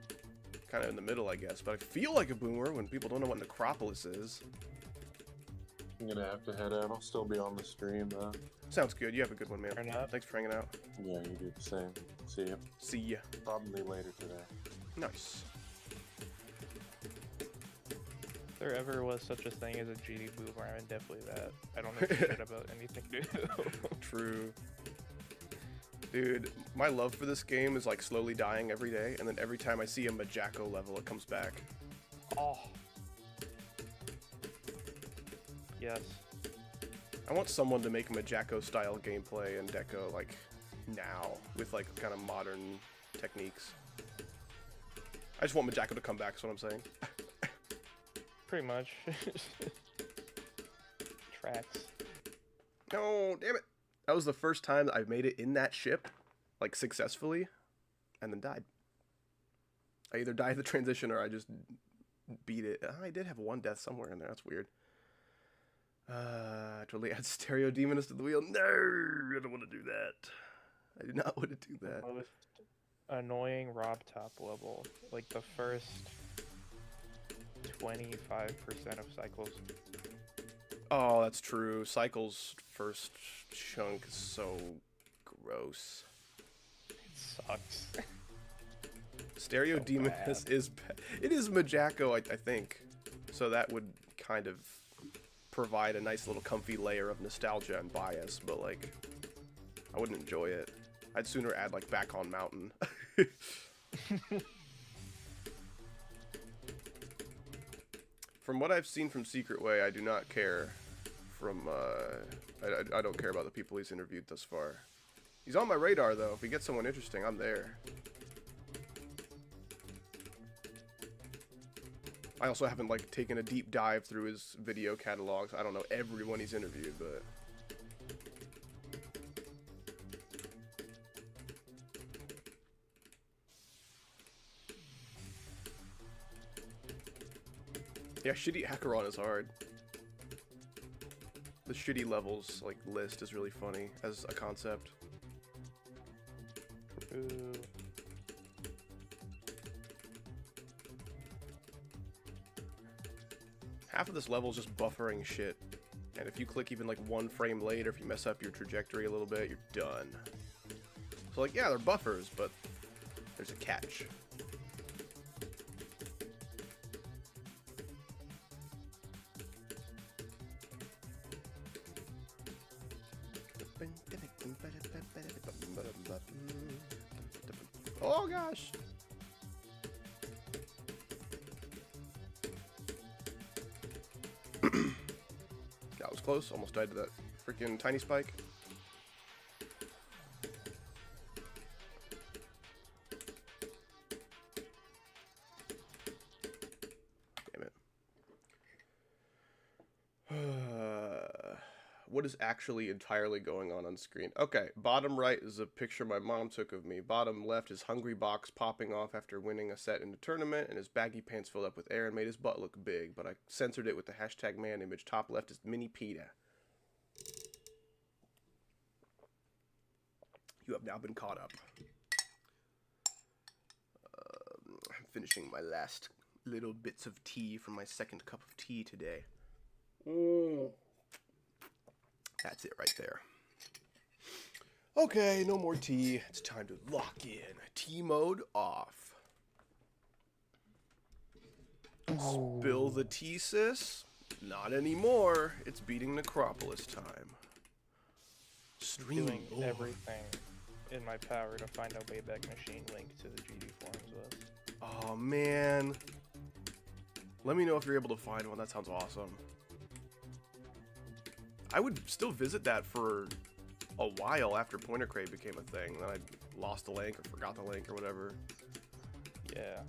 Kind of in the middle, I guess. But I feel like a boomer when people don't know what Necropolis is. I'm gonna have to head out. I'll still be on the stream though. Sounds good. You have a good one, man. Fair enough. Thanks for hanging out. Yeah, you do the same. See ya. See ya. Probably later today. Nice. If there ever was such a thing as a GD boomer, I'm definitely that. I don't know shit about anything new. True. Dude, my love for this game is like slowly dying every day, and then every time I see a Majako level, it comes back. Oh. Yes. I want someone to make Majako style gameplay in Deco like now, with like kind of modern techniques. I just want Majako to come back, is what I'm saying. Pretty much. Tracks. No, damn it. That was the first time that I've made it in that ship, like successfully, and then died. I either died in the transition or I just beat it. I did have one death somewhere in there. That's weird. Totally add Stereo Demonist to the wheel. No, I don't want to do that. I do not want to do that. Most annoying Robtop level, like the first 25% of cycles. Oh, that's true. Cycle's first chunk is so gross. It sucks. Stereo So Demonist bad. is it is Majako, I think. So that would kind of provide a nice little comfy layer of nostalgia and bias, but like I wouldn't enjoy it. I'd sooner add like Back on Mountain. From what I've seen from Secret Way, I do not care. I don't care about the people he's interviewed thus far. He's on my radar though. If we get someone interesting, I'm there. I also haven't like taken a deep dive through his video catalogs. I don't know everyone he's interviewed, but yeah, shitty Acheron is hard. The shitty levels like list is really funny as a concept. Ooh. Half of this level is just buffering shit. And if you click even like 1 frame late, or if you mess up your trajectory a little bit, you're done. So like, yeah, they're buffers, but there's a catch. Oh gosh! That was close. Almost died to that freaking tiny spike. Damn it. What is actually entirely going on screen? Okay, bottom right is a picture my mom took of me. Bottom left is Hungry Box popping off after winning a set in the tournament, and his baggy pants filled up with air and made his butt look big, but I censored it with the hashtag man image. Top left is Mini Peta. You have now been caught up. I'm finishing my last little bits of tea from my second cup of tea today. That's it right there. Okay, no more tea. It's time to lock in. Tea mode off. Spill the tea, sis? Not anymore. It's beating Necropolis time. Doing everything in my power to find a Wayback Machine link to the GD forums list. Oh, man. Let me know if you're able to find one. That sounds awesome. I would still visit that for a while after Pointer Crate became a thing. Then I lost the link or forgot the link or whatever. Yeah.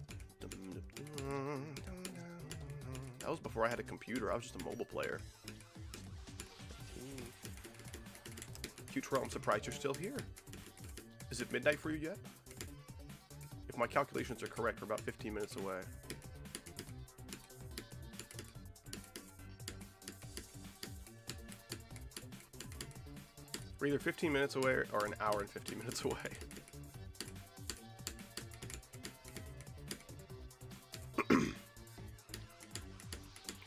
That was before I had a computer. I was just a mobile player. Future, I'm surprised you're still here. Is it midnight for you yet? If my calculations are correct, we're about 15 minutes away. We're either 15 minutes away or an hour and 15 minutes away.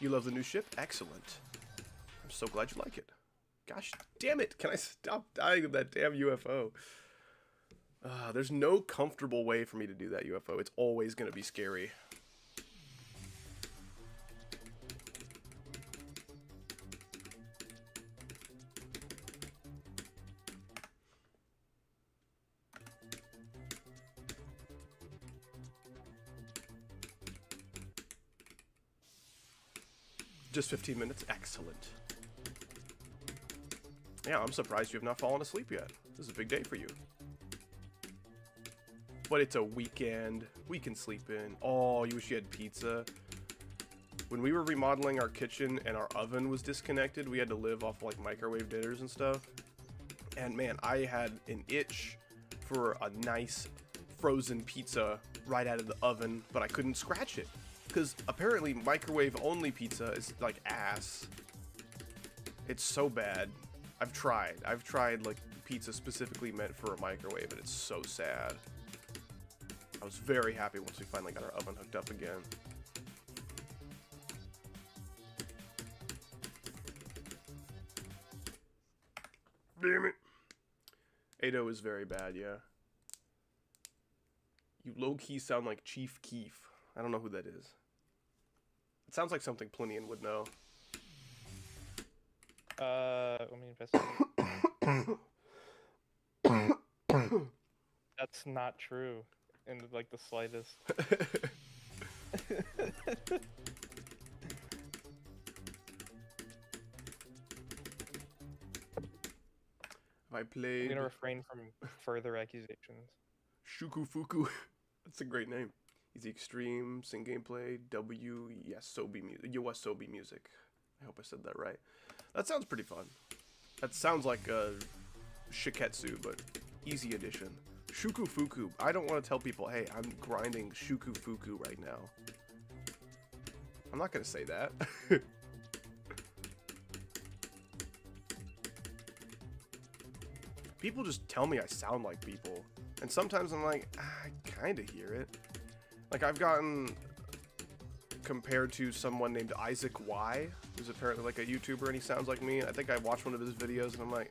You love the new ship? Excellent. I'm so glad you like it. Gosh damn it, can I stop dying of that damn UFO? There's no comfortable way for me to do that UFO. It's always going to be scary. Just 15 minutes? Excellent. Yeah, I'm surprised you have not fallen asleep yet. This is a big day for you. But it's a weekend. We can sleep in. Oh, you wish you had pizza. When we were remodeling our kitchen and our oven was disconnected, we had to live off like microwave dinners and stuff. And man, I had an itch for a nice frozen pizza right out of the oven, but I couldn't scratch it. Because apparently microwave-only pizza is like ass. It's so bad. I've tried. Like pizza specifically meant for a microwave, and it's so sad. I was very happy once we finally got our oven hooked up again. Damn it. Ado is very bad, yeah. You low-key sound like Chief Keef. I don't know who that is. It sounds like something Plinian would know. Let me investigate. That's not true in like the slightest. I played... I'm gonna refrain from further accusations. Shukufuku. That's a great name. Easy Extreme, Sing Gameplay, Yoasobi Music. I hope I said that right. That sounds pretty fun. That sounds like a Shiketsu, but easy edition. Shukufuku. I don't want to tell people, hey, I'm grinding Shukufuku right now. I'm not going to say that. People just tell me I sound like people. And sometimes I'm like, I kind of hear it. Like, I've gotten compared to someone named Isaac Y, who's apparently like a YouTuber, and he sounds like me. I think I watched one of his videos, and I'm like,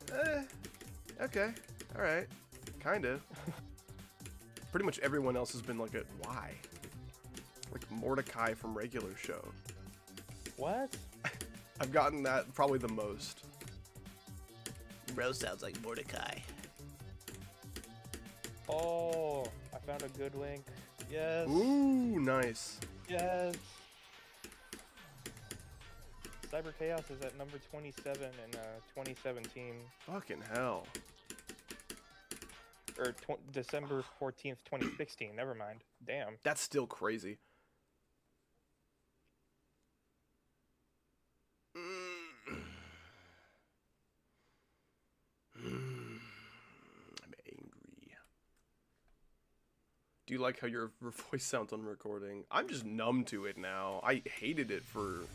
okay, alright, kind of. Pretty much everyone else has been like a Y. Like Mordecai from Regular Show. What? I've gotten that probably the most. Bro sounds like Mordecai. Oh, I found a good link. Yes. Ooh, nice. Yes. Cyber Chaos is at number 27 in 2017. Fucking hell. Or December 14th, 2016. Never mind. Damn. That's still crazy. I'm angry. Do you like how your voice sounds on recording? I'm just numb to it now. I hated it for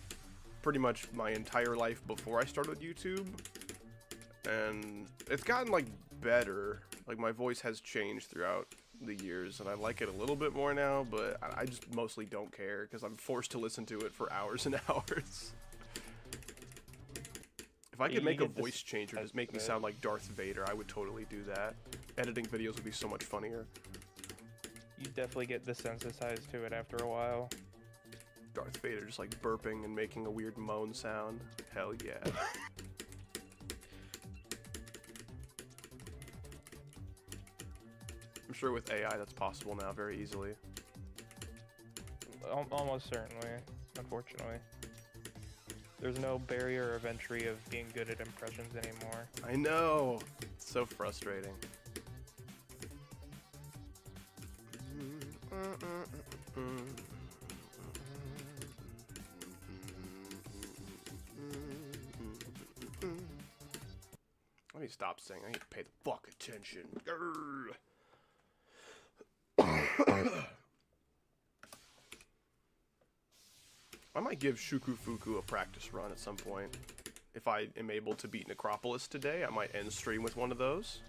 pretty much my entire life before I started YouTube. And it's gotten, like, better. Like, my voice has changed throughout the years, and I like it a little bit more now, but I just mostly don't care, because I'm forced to listen to it for hours and hours. If I could make a voice change or just make me sound like Darth Vader, I would totally do that. Editing videos would be so much funnier. You definitely get desensitized to it after a while. Darth Vader just like burping and making a weird moan sound. Hell yeah. I'm sure with AI that's possible now very easily. Almost certainly, unfortunately. There's no barrier of entry of being good at impressions anymore. I know. It's so frustrating. Let me stop saying. I need to pay the fuck attention. I might give Shukufuku a practice run at some point. If I am able to beat Necropolis today, I might end stream with one of those.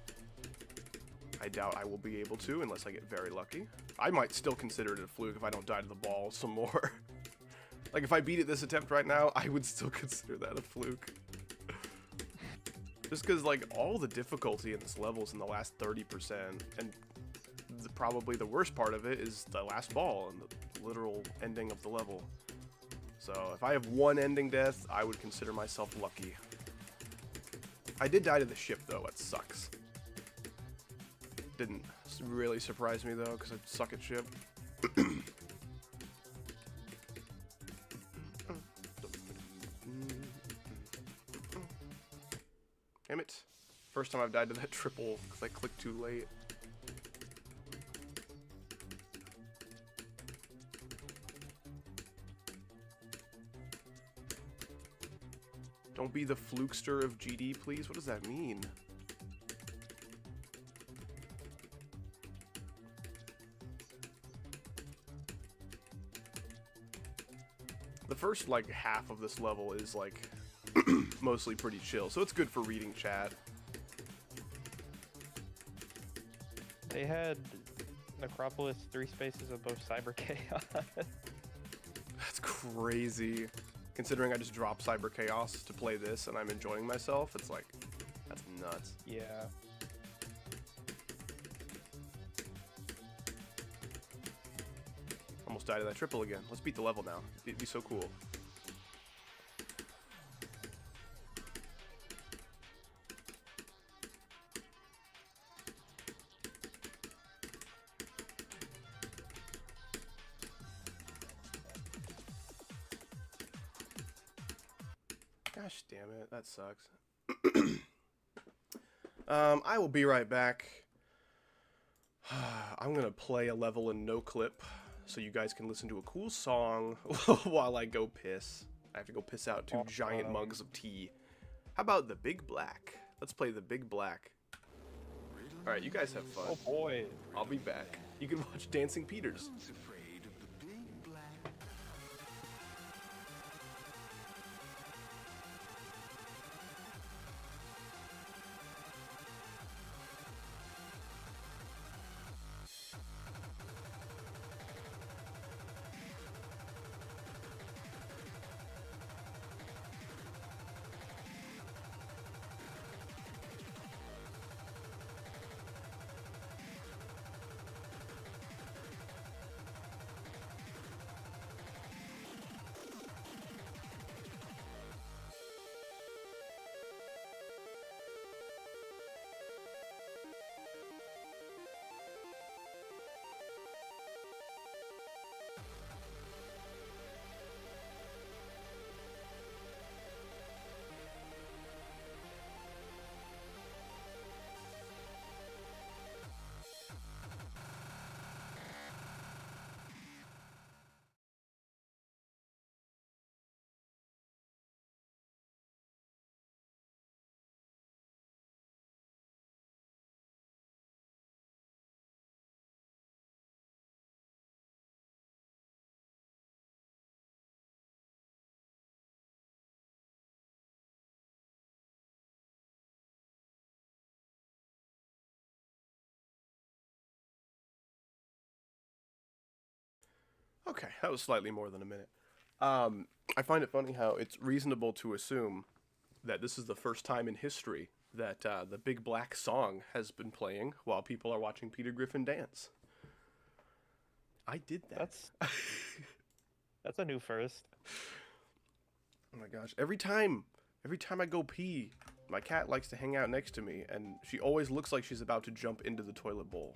I doubt I will be able to unless I get very lucky. I might still consider it a fluke if I don't die to the ball some more. Like, if I beat it this attempt right now, I would still consider that a fluke. Just because, like, all the difficulty in this level is in the last 30%, and probably the worst part of it is the last ball and the literal ending of the level. So, if I have one ending death, I would consider myself lucky. I did die to the ship, though. That sucks. Didn't really surprise me, though, because I suck at ship. Damn it. First time I've died to that triple, because I clicked too late. Don't be the flukester of GD, please? What does that mean? first like half of this level is like mostly pretty chill, so it's good for reading chat. They had Necropolis 3 spaces above Cyber Chaos. That's crazy. Considering I just dropped Cyber Chaos to play this and I'm enjoying myself, it's like, that's nuts. Yeah. Almost died of that triple again. Let's beat the level now. It'd be so cool. Gosh damn it, that sucks. I will be right back. I'm gonna play a level in no clip so you guys can listen to a cool song while I go piss. I have to go piss out 2 giant mugs of tea. How about the Big Black? Let's play the Big Black. Alright, you guys have fun. Oh boy. I'll be back. You can watch Dancing Peters. Okay, that was slightly more than a minute. I find it funny how it's reasonable to assume that this is the first time in history that the Big Black song has been playing while people are watching Peter Griffin dance. I did that. That's a new first. Oh my gosh. Every time I go pee, my cat likes to hang out next to me, and she always looks like she's about to jump into the toilet bowl.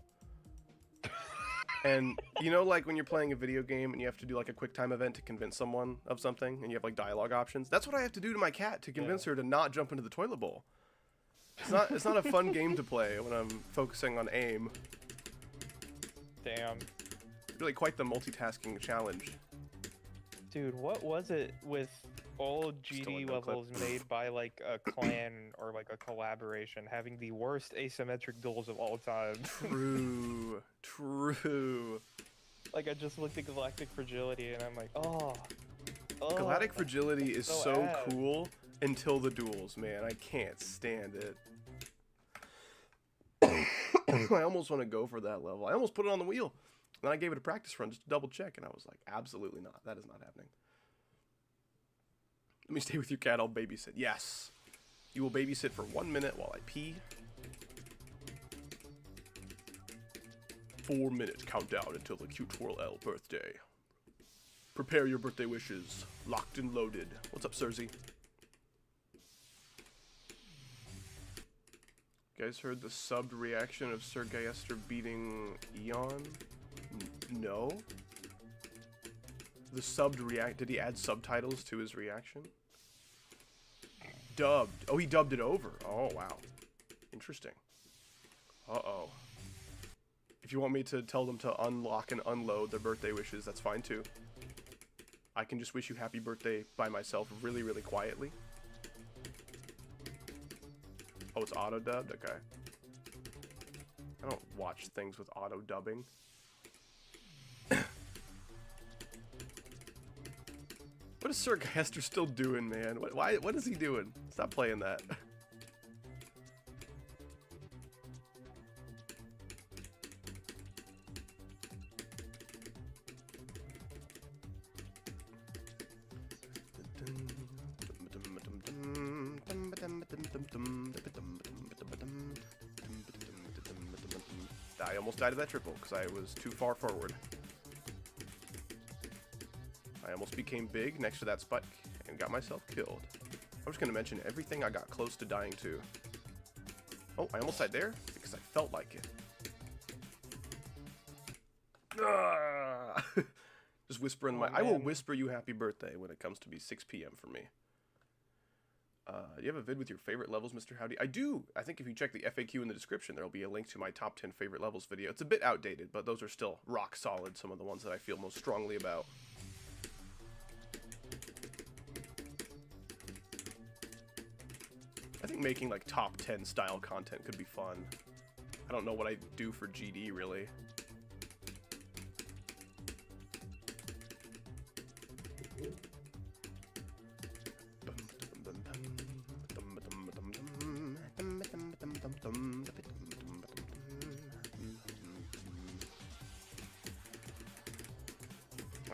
And you know, like when you're playing a video game and you have to do like a quick time event to convince someone of something, and you have like dialogue options? That's what I have to do to my cat to convince her to not jump into the toilet bowl. It's not a fun game to play when I'm focusing on aim. Damn. Really quite the multitasking challenge. Dude, what was it with all Still a GD no clip. levels made by like a clan or like a collaboration having the worst asymmetric duels of all time? True. Like I just looked at Galactic Fragility and I'm like, oh. Galactic Fragility is so ass. cool until the duels, man. I can't stand it. I almost want to go for that level. I almost put it on the wheel. Then I gave it a practice run just to double check, and I was like, absolutely not. That is not happening. Let me stay with your cat. I'll babysit. Yes. You will babysit for 1 minute while I pee. 4-minute countdown until the cute Twirl L birthday. Prepare your birthday wishes. Locked and loaded. What's up, Cersei? You guys heard the subbed reaction of Sir Gaiester beating Eon? No? The subbed react. Did he add subtitles to his reaction? Dubbed. Oh, he dubbed it over. Oh, wow. Interesting. Uh-oh. If you want me to tell them to unlock and unload their birthday wishes, that's fine too. I can just wish you happy birthday by myself really, really quietly. Oh, it's auto-dubbed? Okay. I don't watch things with auto-dubbing. What What is Sir Gaster still doing, man? What is he doing? Stop playing that. I almost died of that triple because I was too far forward. I almost became big next to that spike and got myself killed. I'm just going to mention everything I got close to dying to. Oh, I almost died there because I felt like it. Ah! Just whisper in I will whisper you happy birthday when it comes to be 6 p.m. for me. Do you have a vid with your favorite levels, Mr. Howdy? I do. I think if you check the FAQ in the description, there will be a link to my top 10 favorite levels video. It's a bit outdated, but those are still rock solid, some of the ones that I feel most strongly about. I think making like top 10 style content could be fun. I don't know what I do for GD really.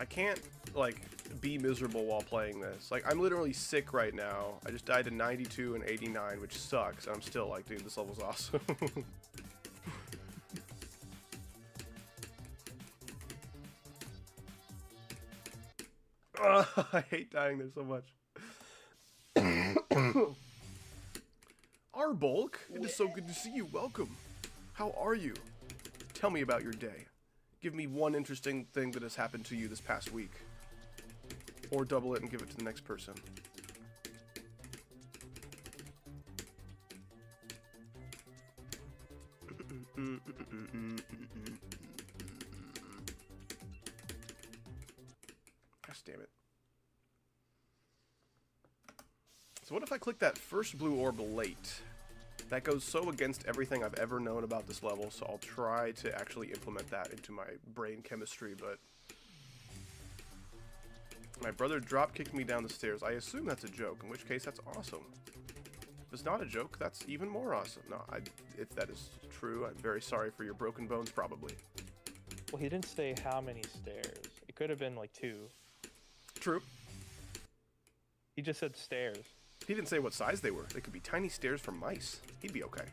I can't like be miserable while playing this. Like, I'm literally sick right now. I just died to 92 and 89, which sucks. And I'm still like, dude, this level's awesome. I hate dying there so much. Arbulk, it is so good to see you. Welcome. How are you? Tell me about your day. Give me one interesting thing that has happened to you this past week. Or double it and give it to the next person. Gosh damn it. So what if I click that first blue orb late? That goes so against everything I've ever known about this level, so I'll try to actually implement that into my brain chemistry, but... My brother drop-kicked me down the stairs. I assume that's a joke, in which case that's awesome. If it's not a joke, that's even more awesome. No, if that is true, I'm very sorry for your broken bones, probably. Well, he didn't say how many stairs. It could have been like 2. True. He just said stairs. He didn't say what size they were. They could be tiny stairs for mice. He'd be okay.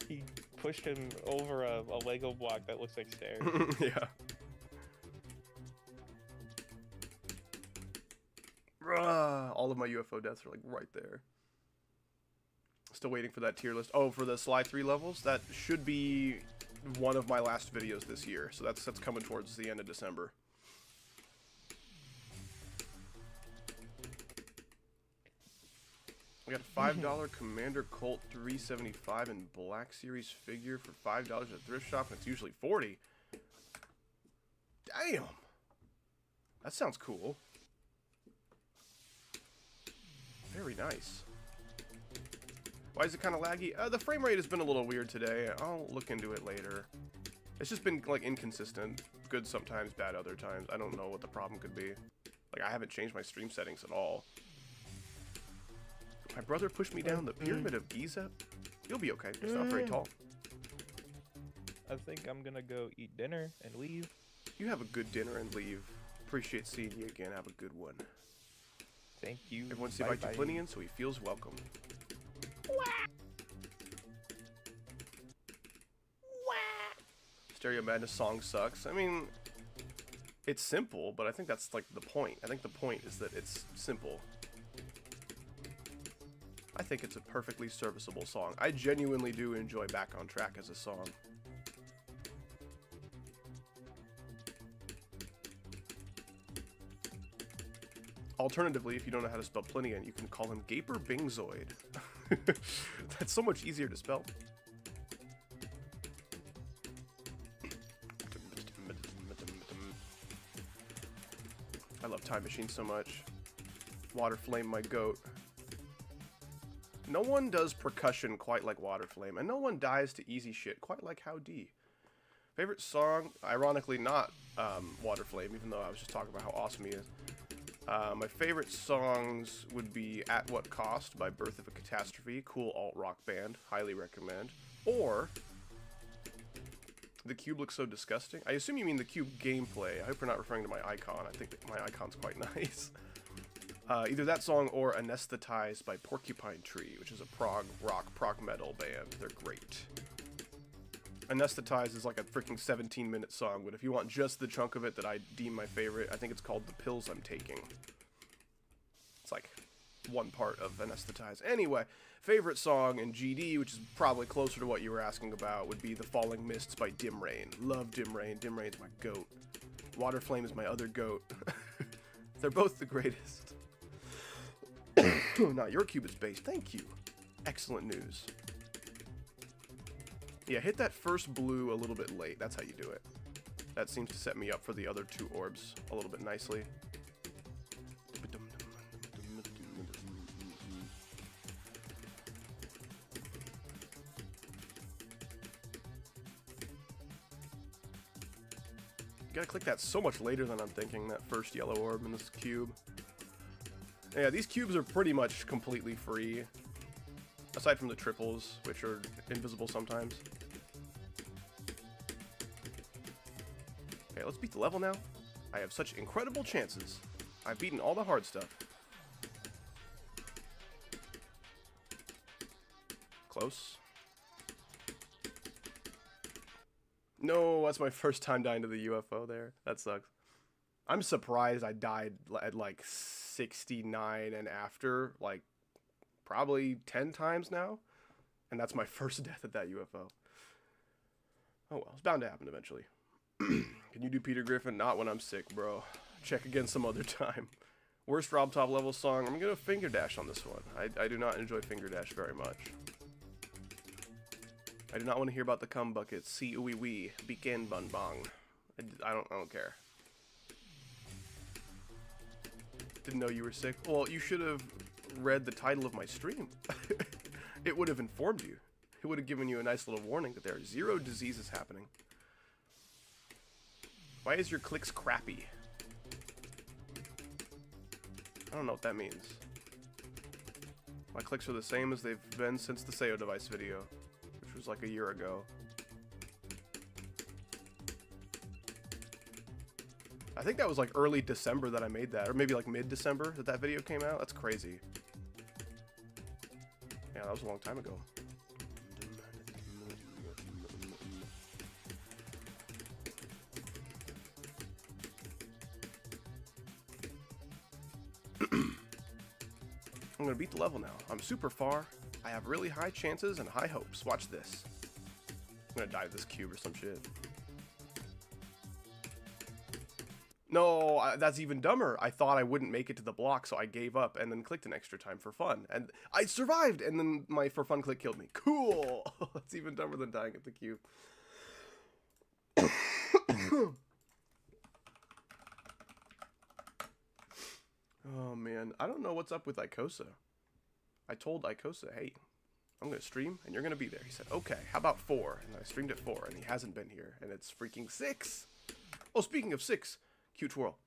He pushed him over a Lego block that looks like stairs. Yeah. All of my UFO deaths are like right there. Still waiting for that tier list. Oh, for the Sly 3 levels? That should be one of my last videos this year. So that's coming towards the end of December. We got a $5 Commander Colt 375 in Black Series figure for $5 at a thrift shop, and it's usually $40. Damn! That sounds cool. Very nice. Why is it kind of laggy? The frame rate has been a little weird today. I'll look into it later. It's just been, like, inconsistent. Good sometimes, bad other times. I don't know what the problem could be. Like, I haven't changed my stream settings at all. My brother pushed me down the Pyramid of Giza. You'll be okay. It's not very tall. I think I'm gonna go eat dinner and leave. You have a good dinner and leave. Appreciate seeing you again. Have a good one. Thank you. Everyone say bye to Plinian so he feels welcome. Stereo Madness song sucks. I mean, it's simple, but I think that's like the point. I think the point is that it's simple. I think it's a perfectly serviceable song. I genuinely do enjoy Back on Track as a song. Alternatively, if you don't know how to spell Plinian, you can call him Gaper Bingzoid. That's so much easier to spell. I love Time Machine so much. Water Flame, my goat. No one does percussion quite like Water Flame, and no one dies to easy shit quite like How D. Favorite song? Ironically, not Water Flame, even though I was just talking about how awesome he is. My favorite songs would be At What Cost by Birth of a Catastrophe. Cool alt-rock band. Highly recommend. Or The Cube Looks So Disgusting. I assume you mean the Cube gameplay. I hope you're not referring to my icon. I think that my icon's quite nice. Either that song or Anesthetized by Porcupine Tree, which is a prog rock, prog metal band. They're great. Anesthetized is like a freaking 17-minute song, but if you want just the chunk of it that I deem my favorite, I think it's called The Pills I'm Taking. It's like one part of Anesthetized. Anyway, favorite song in GD, which is probably closer to what you were asking about, would be The Falling Mists by Dim Rain. Love Dim Rain. Dim Rain's my goat. Water Flame is my other goat. They're both the greatest. Not your cube is based. Thank you. Excellent news. Yeah, hit that first blue a little bit late. That's how you do it. That seems to set me up for the other two orbs a little bit nicely. You gotta click that so much later than I'm thinking, that first yellow orb in this cube. Yeah, these cubes are pretty much completely free. Aside from the triples, which are invisible sometimes. Okay, let's beat the level now. I have such incredible chances. I've beaten all the hard stuff. Close. No, that's my first time dying to the UFO there. That sucks. I'm surprised I died at like 69 and after, like, probably 10 times now, and that's my first death at that UFO. Oh well, it's bound to happen eventually. Can you do Peter Griffin? Not when I'm sick, bro. Check again some other time. Worst Robtop level song? I'm gonna go Finger Dash on this one. I do not enjoy Finger Dash very much. I do not want to hear about the cum buckets. See ooey wee. Begin bun bong. I don't care. Didn't know you were sick. Well, you should have read the title of my stream. It would have informed you. It would have given you a nice little warning that there are 0 diseases happening. Why is your clicks crappy? I don't know what that means. My clicks are the same as they've been since the Seo device video, which was like a year ago. I think that was like early December that I made that, or maybe like mid-December that video came out. That's crazy. Yeah, that was a long time ago. I'm gonna beat the level now. I'm super far. I have really high chances and high hopes. Watch this. I'm gonna die to this cube or some shit. No, that's even dumber. I thought I wouldn't make it to the block, so I gave up and then clicked an extra time for fun. And I survived, and then my for fun click killed me. Cool! That's even dumber than dying at the cube. Oh, man. I don't know what's up with Icosa. I told Icosa, hey, I'm going to stream, and you're going to be there. He said, okay, how about 4? And I streamed at 4, and he hasn't been here, and it's freaking 6. Oh, speaking of 6, cute twirl.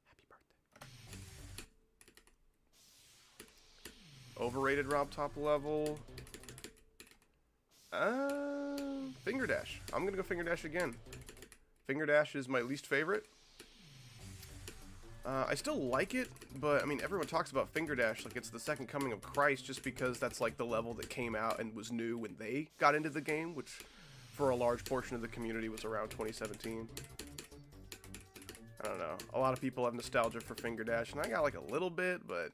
Happy birthday. Overrated Robtop level. Finger Dash. I'm going to go Finger Dash again. Finger Dash is my least favorite. I still like it, but I mean, everyone talks about Finger Dash like it's the second coming of Christ just because that's like the level that came out and was new when they got into the game, which for a large portion of the community was around 2017. I don't know. A lot of people have nostalgia for Finger Dash, and I got like a little bit, but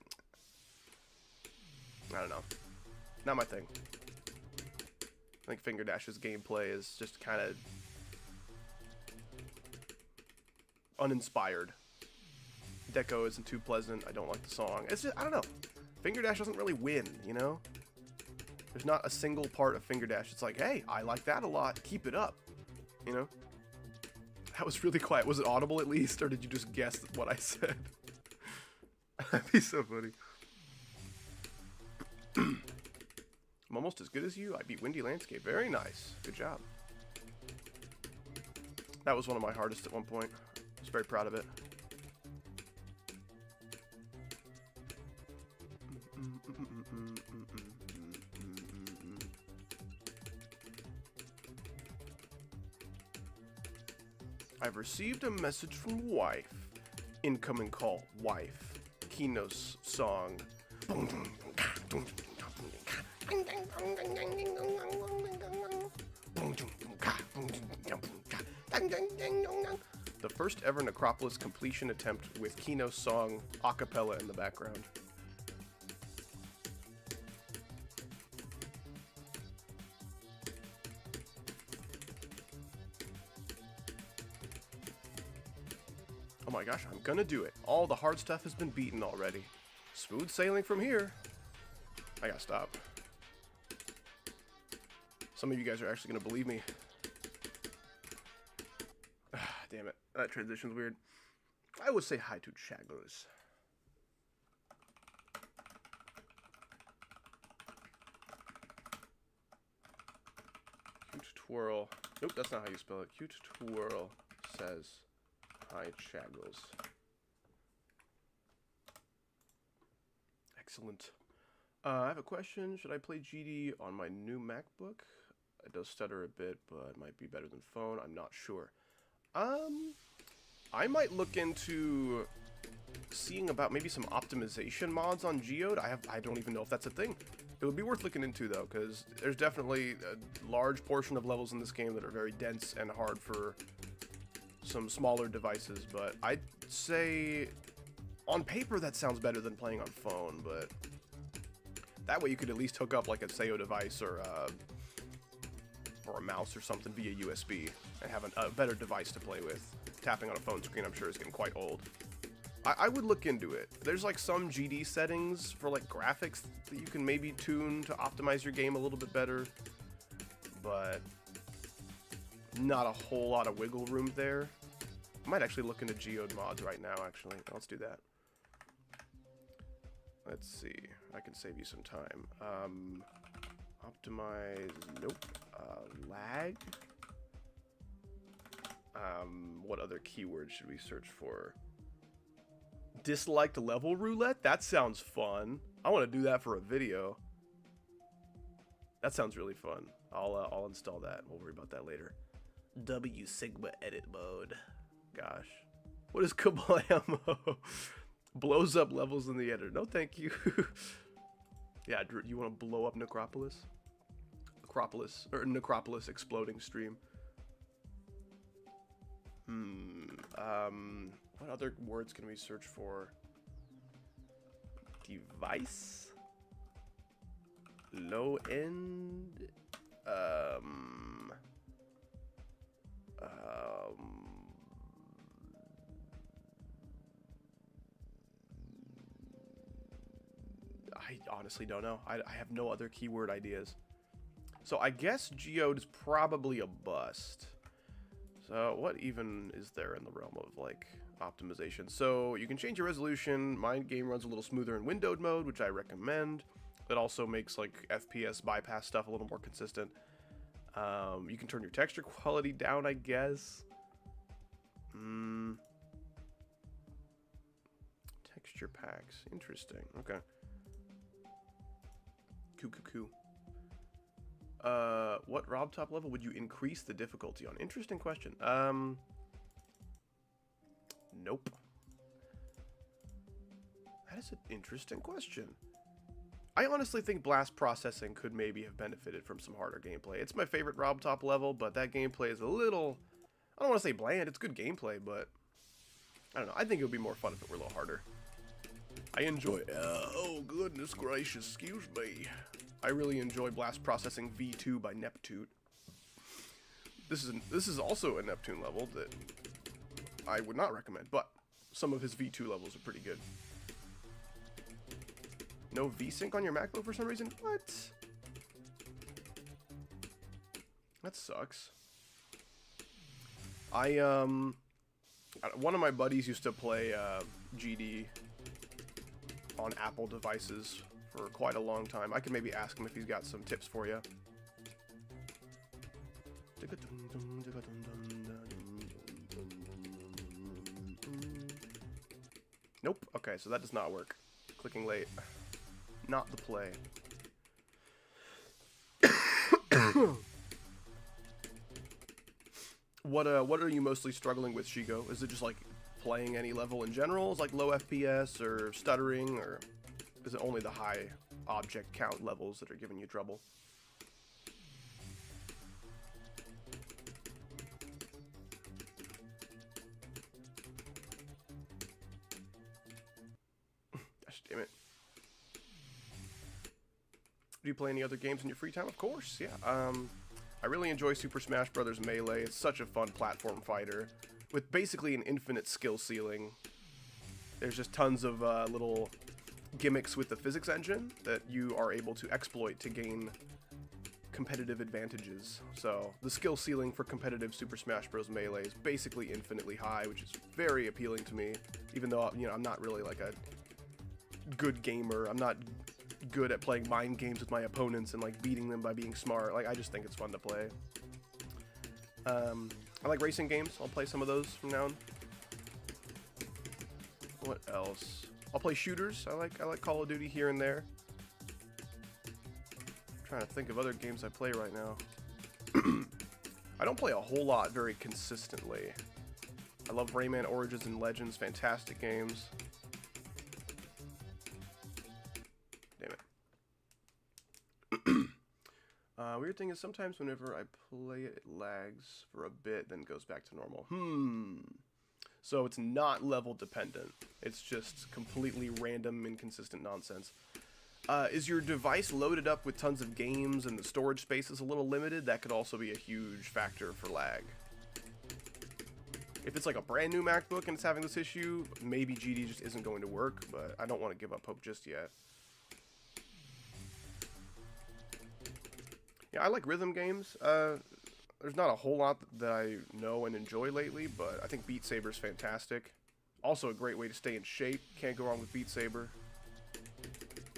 I don't know. Not my thing. I think Finger Dash's gameplay is just kind of uninspired. Deco isn't too pleasant. I don't like the song. It's just, I don't know. Finger Dash doesn't really win, you know? There's not a single part of Finger Dash. It's like, hey, I like that a lot. Keep it up. You know? That was really quiet. Was it audible at least, or did you just guess what I said? That'd be so funny. I'm almost as good as you. I beat Windy Landscape. Very nice. Good job. That was one of my hardest at one point. I was very proud of it. I've received a message from wife. Incoming call, wife. Kino's song. The first ever Necropolis completion attempt with Kino's song a cappella in the background. Oh my gosh, I'm gonna do it. All the hard stuff has been beaten already. Smooth sailing from here. I gotta stop. Some of you guys are actually gonna believe me. Damn it. That transition's weird. I would say hi to Chaggers. Cute Twirl. Nope, that's not how you spell it. Cute Twirl says hi, Chaggles. Excellent. I have a question. Should I play GD on my new MacBook? It does stutter a bit, but it might be better than phone. I'm not sure. I might look into seeing about maybe some optimization mods on Geode. I don't even know if that's a thing. It would be worth looking into though, because there's definitely a large portion of levels in this game that are very dense and hard for some smaller devices, but I'd say on paper that sounds better than playing on phone, but that way you could at least hook up like a SEO device or a mouse or something via USB and have a better device to play with. Tapping on a phone screen I'm sure is getting quite old. I would look into it. There's like some GD settings for like graphics that you can maybe tune to optimize your game a little bit better, but not a whole lot of wiggle room there. I might actually look into Geode mods right now, actually. Let's do that. Let's see. I can save you some time. Optimize, nope. Lag. What other keywords should we search for? Disliked level roulette? That sounds fun. I want to do that for a video. That sounds really fun. I'll install that. We'll worry about that later. W Sigma edit mode. Gosh. What is Kablamo? Blows up levels in the editor. No, thank you. Yeah, Drew, you want to blow up Necropolis? Necropolis exploding stream. What other words can we search for? Device? Low end? I honestly don't know. I have no other keyword ideas. So I guess Geode is probably a bust. So what even is there in the realm of like optimization? So you can change your resolution. My game runs a little smoother in windowed mode, which I recommend. It also makes like FPS bypass stuff a little more consistent. You can turn your texture quality down, I guess. Texture packs. Interesting. Okay. Cool. What Robtop level would you increase the difficulty on? Interesting question. Nope. That is an interesting question. I honestly think blast processing could maybe have benefited from some harder gameplay. It's my favorite Robtop level, but that gameplay is a little, I don't want to say bland, it's good gameplay, but I don't know. I think it would be more fun if it were a little harder. I enjoy, oh goodness gracious, excuse me. I really enjoy Blast Processing V2 by Neptune. This is also a Neptune level that I would not recommend, but some of his V2 levels are pretty good. No VSync on your MacBook for some reason? What? That sucks. One of my buddies used to play GD on Apple devices for quite a long time. I can maybe ask him if he's got some tips for you. Nope. Okay, so that does not work. Clicking late. Not the play. What are you mostly struggling with, Shigo? Is it just like playing any level in general? Is like low FPS or stuttering, or is it only the high object count levels that are giving you trouble? Gosh damn it. Do you play any other games in your free time? Of course, yeah. I really enjoy Super Smash Bros. Melee. It's such a fun platform fighter with basically an infinite skill ceiling. There's just tons of little gimmicks with the physics engine that you are able to exploit to gain competitive advantages. So the skill ceiling for competitive Super Smash Bros. Melee is basically infinitely high, which is very appealing to me, even though, you know, I'm not really like a good gamer. I'm not good at playing mind games with my opponents and like beating them by being smart. Like, I just think it's fun to play. I like racing games. I'll play some of those from now on. What else? I'll play shooters. I like Call of Duty here and there. I'm trying to think of other games I play right now. I don't play a whole lot very consistently. I love Rayman Origins and Legends. Fantastic games. Weird thing is sometimes whenever I play it, it lags for a bit, then goes back to normal. So it's not level dependent. It's just completely random, inconsistent nonsense. Is your device loaded up with tons of games and the storage space is a little limited? That could also be a huge factor for lag. If it's like a brand new MacBook and it's having this issue, maybe GD just isn't going to work, but I don't want to give up hope just yet. Yeah, I like rhythm games. There's not a whole lot that I know and enjoy lately, but I think Beat Saber is fantastic. Also a great way to stay in shape. Can't go wrong with Beat Saber.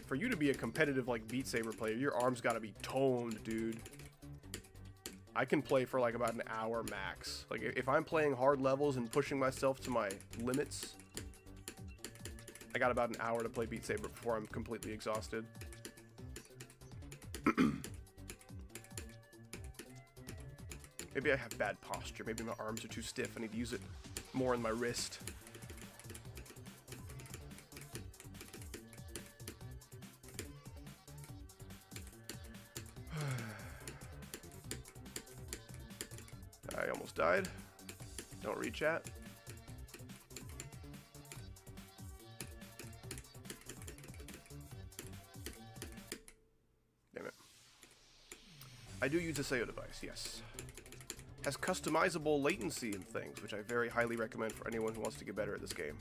For you to be a competitive like Beat Saber player, your arms gotta be toned, dude. I can play for like about an hour max. Like if I'm playing hard levels and pushing myself to my limits, I got about an hour to play Beat Saber before I'm completely exhausted. Maybe I have bad posture. Maybe my arms are too stiff. I need to use it more in my wrist. I almost died. Don't read chat. Damn it. I do use a SEO device, yes. Has customizable latency and things, which I very highly recommend for anyone who wants to get better at this game.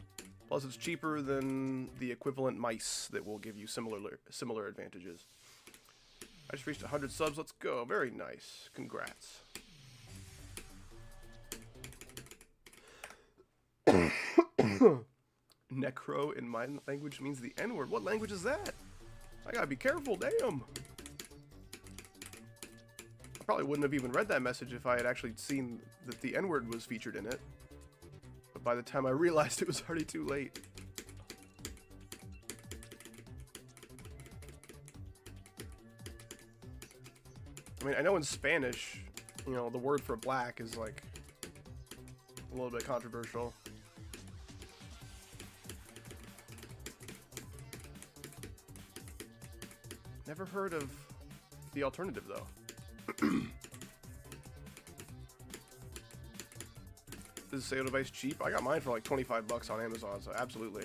Plus, it's cheaper than the equivalent mice that will give you similar advantages. I just reached 100 subs. Let's go. Very nice. Congrats. Necro in my language means the N-word. What language is that? I gotta be careful. Damn. Probably wouldn't have even read that message if I had actually seen that the N-word was featured in it. But by the time I realized it was already too late. I mean, I know in Spanish, you know, the word for black is like a little bit controversial. Never heard of the alternative though. Is the SEO device cheap? I got mine for like 25 bucks on Amazon, so absolutely.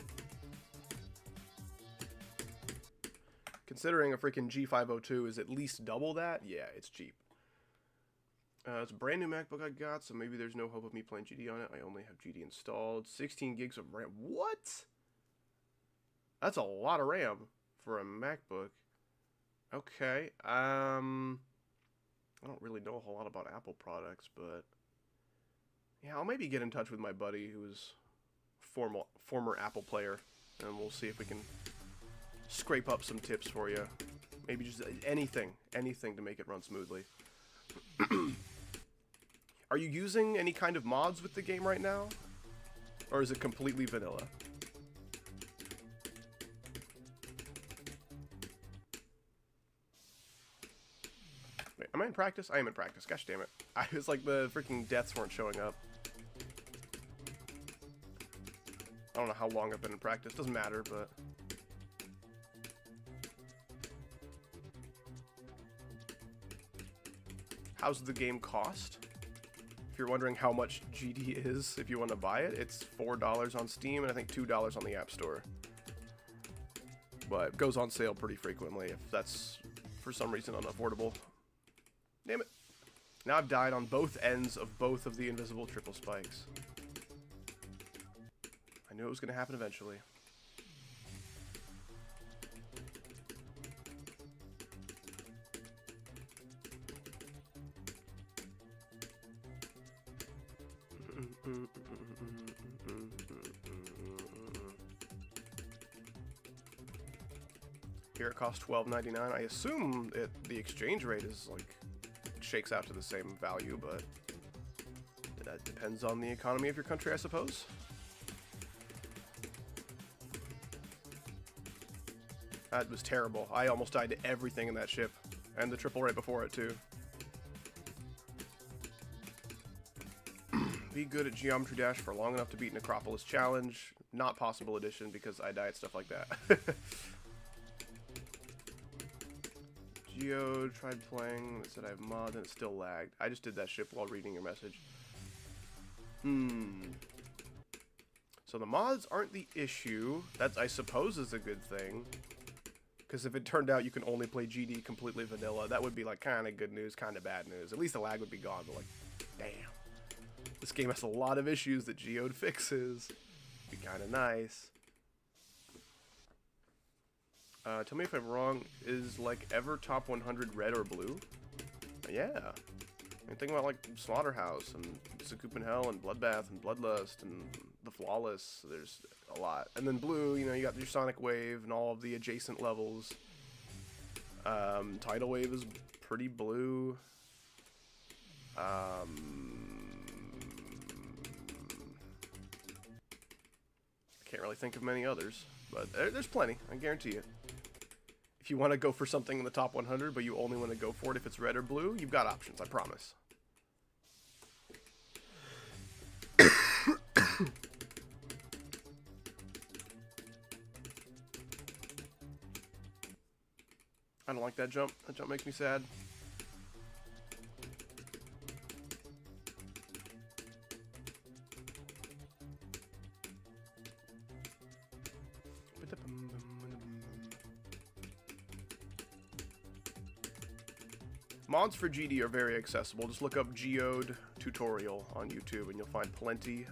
Considering a freaking G502 is at least double that, yeah, it's cheap. It's a brand new MacBook I got, so maybe there's no hope of me playing GD on it. I only have GD installed. 16 gigs of RAM. What? That's a lot of RAM for a MacBook. Okay, I don't really know a whole lot about Apple products, but yeah, I'll maybe get in touch with my buddy who's former Apple player, and we'll see if we can scrape up some tips for you. Maybe just anything to make it run smoothly. Are you using any kind of mods with the game right now? Or is it completely vanilla? Wait, am I in practice? I am in practice. Gosh damn it. I was like, the freaking deaths weren't showing up. I don't know how long I've been in practice. Doesn't matter, but... How's the game cost? If you're wondering how much GD is, if you want to buy it, it's $4 on Steam and I think $2 on the App Store. But it goes on sale pretty frequently if that's, for some reason, unaffordable. Damn it. Now I've died on both ends of both of the invisible triple spikes. I knew it was going to happen eventually. Here it costs $12.99. I assume the exchange rate is like shakes out to the same value, but that depends on the economy of your country, I suppose. That was terrible. I almost died to everything in that ship, and the triple right before it too. Be good at Geometry Dash for long enough to beat Necropolis Challenge. Not possible edition because I die at stuff like that. Geo tried playing, it said I have mod and it still lagged. I just did that ship while reading your message. So the mods aren't the issue. That, I suppose, is a good thing. Because if it turned out you can only play GD completely vanilla, that would be like kind of good news, kind of bad news. At least the lag would be gone, but like, damn. This game has a lot of issues that Geode fixes. Be kind of nice. Tell me if I'm wrong. Is like ever top 100 red or blue? Yeah. I mean, think about like Slaughterhouse and Zakup in Hell and Bloodbath and Bloodlust and The Flawless. There's a lot. And then blue, you know, you got your Sonic Wave and all of the adjacent levels. Tidal Wave is pretty blue. Can't really think of many others, but there's plenty, I guarantee you. If you want to go for something in the top 100, but you only want to go for it if it's red or blue, you've got options, I promise. I don't like that jump. That jump makes me sad. Mods for GD are very accessible. Just look up Geode tutorial on YouTube and you'll find plenty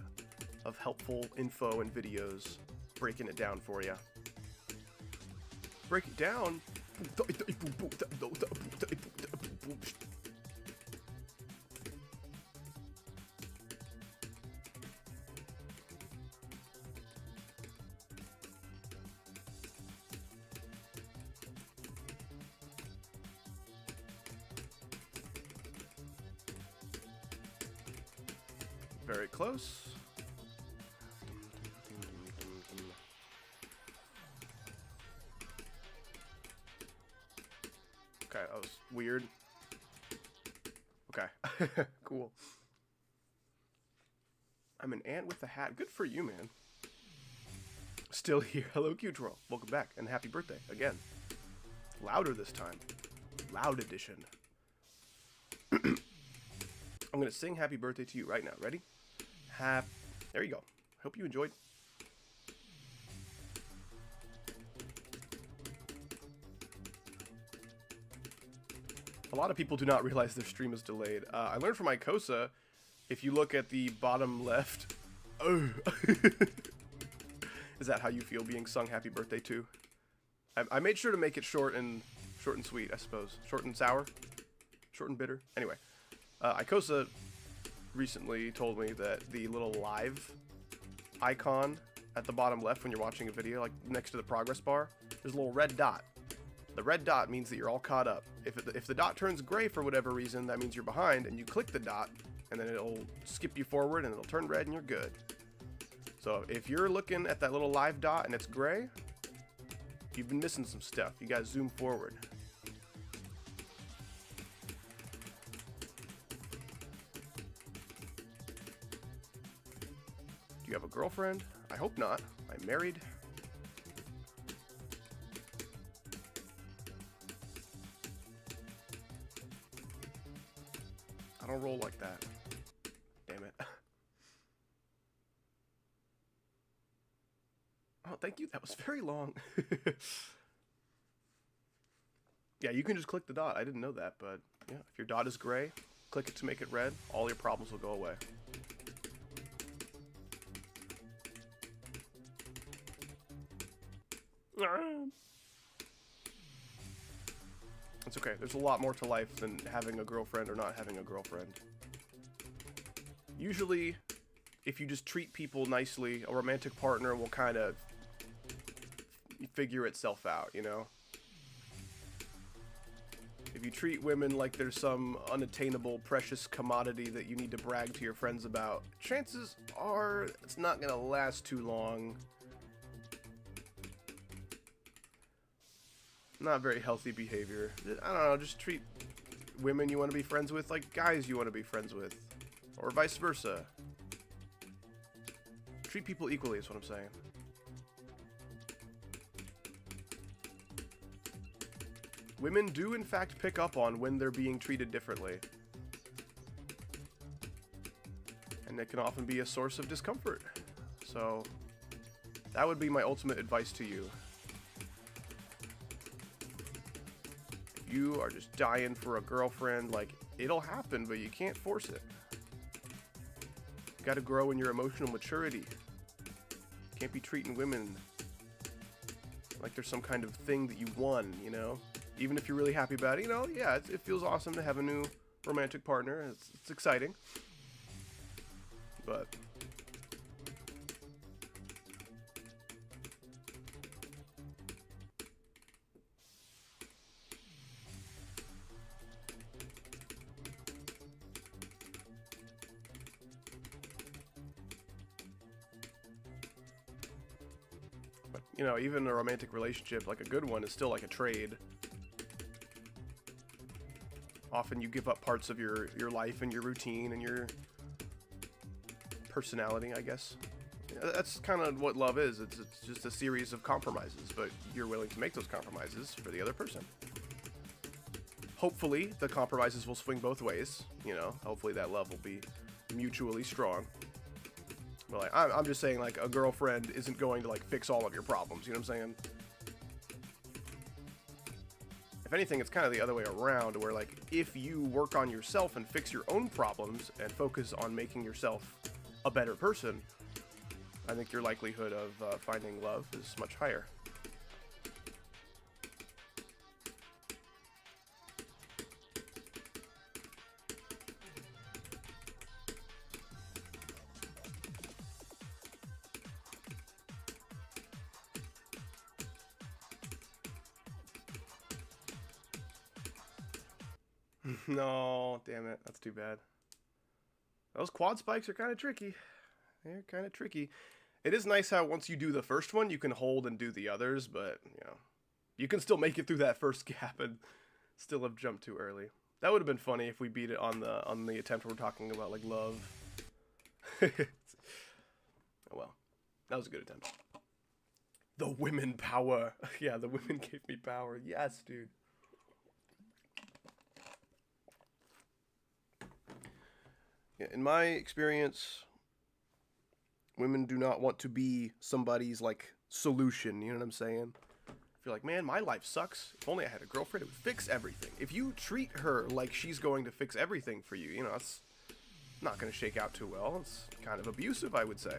of helpful info and videos breaking it down for you. Break it down? Very close. Okay, that was weird. Okay, cool. I'm an ant with a hat. Good for you, man. Still here. Hello, Q-Troll. Welcome back, and happy birthday again. Louder this time. Loud edition. I'm gonna sing happy birthday to you right now. Ready? There you go. Hope you enjoyed. A lot of people do not realize their stream is delayed. I learned from Icosa, if you look at the bottom left... Oh. Is that how you feel being sung happy birthday to? I made sure to make it short and sweet, I suppose. Short and sour? Short and bitter? Anyway. Icosa recently told me that the little live icon at the bottom left when you're watching a video, like next to the progress bar, there's a little red dot. The red dot means that you're all caught up. If the dot turns gray for whatever reason, that means you're behind, and you click the dot, and then it'll skip you forward, and it'll turn red, and you're good. So if you're looking at that little live dot and it's gray, you've been missing some stuff. You gotta zoom forward. Do you have a girlfriend? I hope not. I'm married. I don't roll like that. Damn it. Oh, thank you. That was very long. Yeah, you can just click the dot. I didn't know that, but yeah, if your dot is gray, click it to make it red. All your problems will go away. It's okay. There's a lot more to life than having a girlfriend or not having a girlfriend. Usually, if you just treat people nicely, a romantic partner will kind of figure itself out, you know? If you treat women like there's some unattainable, precious commodity that you need to brag to your friends about, chances are it's not gonna last too long. Not very healthy behavior. I don't know, just treat women you want to be friends with like guys you want to be friends with. Or vice versa. Treat people equally is what I'm saying. Women do in fact pick up on when they're being treated differently. And it can often be a source of discomfort. So, that would be my ultimate advice to you. If you are just dying for a girlfriend, like, it'll happen, but you can't force it. You gotta grow in your emotional maturity. You can't be treating women like there's some kind of thing that you won, you know? Even if you're really happy about it, you know, yeah, it feels awesome to have a new romantic partner. It's exciting. But you know, even a romantic relationship, like a good one, is still like a trade. Often you give up parts of your life and your routine and your personality, I guess. That's kind of what love is. It's just a series of compromises, but you're willing to make those compromises for the other person. Hopefully, the compromises will swing both ways. You know, hopefully that love will be mutually strong. But like, I'm just saying, like, a girlfriend isn't going to like fix all of your problems. You know what I'm saying? If anything, it's kind of the other way around, where like if you work on yourself and fix your own problems and focus on making yourself a better person, I think your likelihood of finding love is much higher. No, damn it. That's too bad. Those quad spikes are kind of tricky. They're kind of tricky. It is nice how once you do the first one, you can hold and do the others, but, you know, you can still make it through that first gap and still have jumped too early. That would have been funny if we beat it on the attempt we're talking about, like, love. Oh, well. That was a good attempt. The women power. Yeah, the women gave me power. Yes, dude. In my experience, women do not want to be somebody's, like, solution, you know what I'm saying? If you're like, man, my life sucks. If only I had a girlfriend, it would fix everything. If you treat her like she's going to fix everything for you, you know, it's not going to shake out too well. It's kind of abusive, I would say.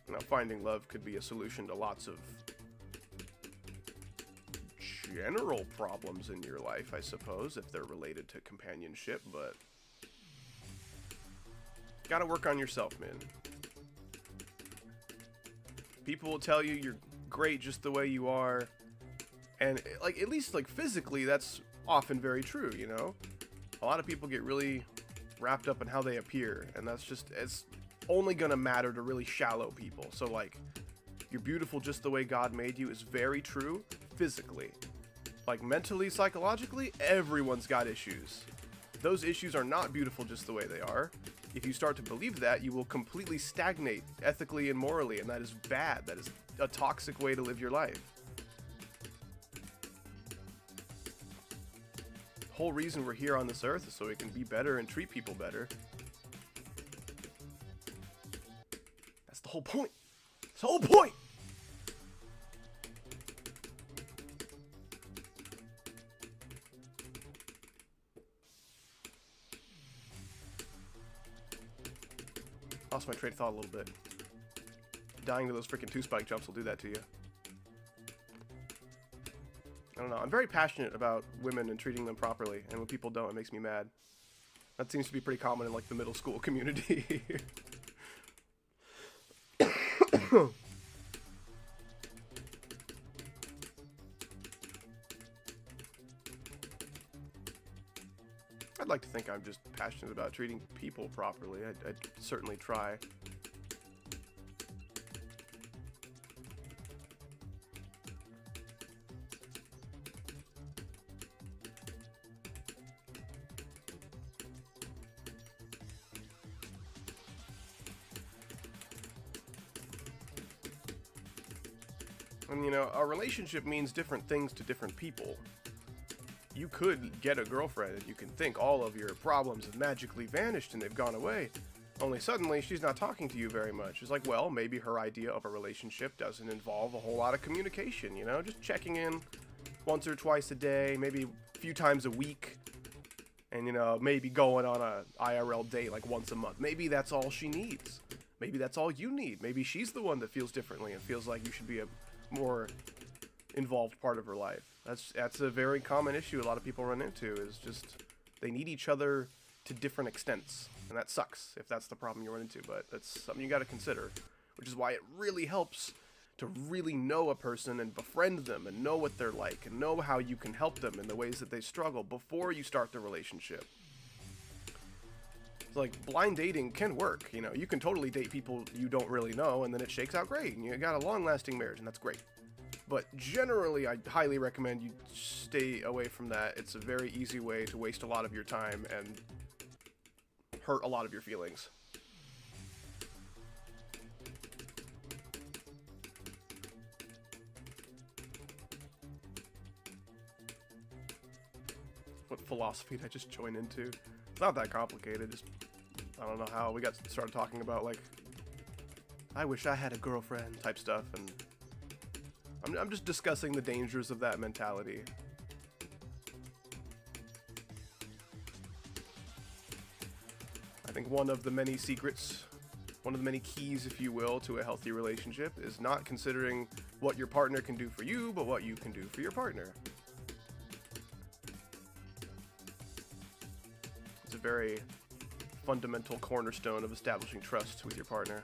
Now, finding love could be a solution to lots of general problems in your life, I suppose, if they're related to companionship, but gotta work on yourself, man. People will tell you you're great just the way you are. And like, at least like physically, that's often very true, you know? A lot of people get really wrapped up in how they appear, and that's just, it's only gonna matter to really shallow people. So like, you're beautiful just the way God made you is very true physically. Like mentally, psychologically, everyone's got issues. Those issues are not beautiful just the way they are. If you start to believe that, you will completely stagnate ethically and morally, and that is bad. That is a toxic way to live your life. The whole reason we're here on this earth is so we can be better and treat people better. That's the whole point. That's the whole point! Lost my train of thought a little bit. Dying to those freaking 2-spike jumps will do that to you. I don't know. I'm very passionate about women and treating them properly, and when people don't, it makes me mad. That seems to be pretty common in like the middle school community. I'd like to think I'm just passionate about treating people properly. I'd certainly try. And you know, a relationship means different things to different people. You could get a girlfriend and you can think all of your problems have magically vanished and they've gone away. Only suddenly she's not talking to you very much. It's like, well, maybe her idea of a relationship doesn't involve a whole lot of communication, you know? Just checking in once or twice a day, maybe a few times a week. And, you know, maybe going on a IRL date like once a month. Maybe that's all she needs. Maybe that's all you need. Maybe she's the one that feels differently and feels like you should be a more involved part of her life. That's a very common issue a lot of people run into, is just they need each other to different extents, and that sucks if that's the problem you run into, but that's something you got to consider, which is why it really helps to really know a person and befriend them and know what they're like and know how you can help them in the ways that they struggle before you start the relationship. It's like blind dating can work, you know, you can totally date people you don't really know and then it shakes out great and you got a long-lasting marriage and that's great. But generally, I highly recommend you stay away from that. It's a very easy way to waste a lot of your time and hurt a lot of your feelings. What philosophy did I just join into? It's not that complicated. Just, I don't know how we got started talking about, like, I wish I had a girlfriend type stuff, and I'm just discussing the dangers of that mentality. I think one of the many secrets, one of the many keys, if you will, to a healthy relationship is not considering what your partner can do for you, but what you can do for your partner. It's a very fundamental cornerstone of establishing trust with your partner.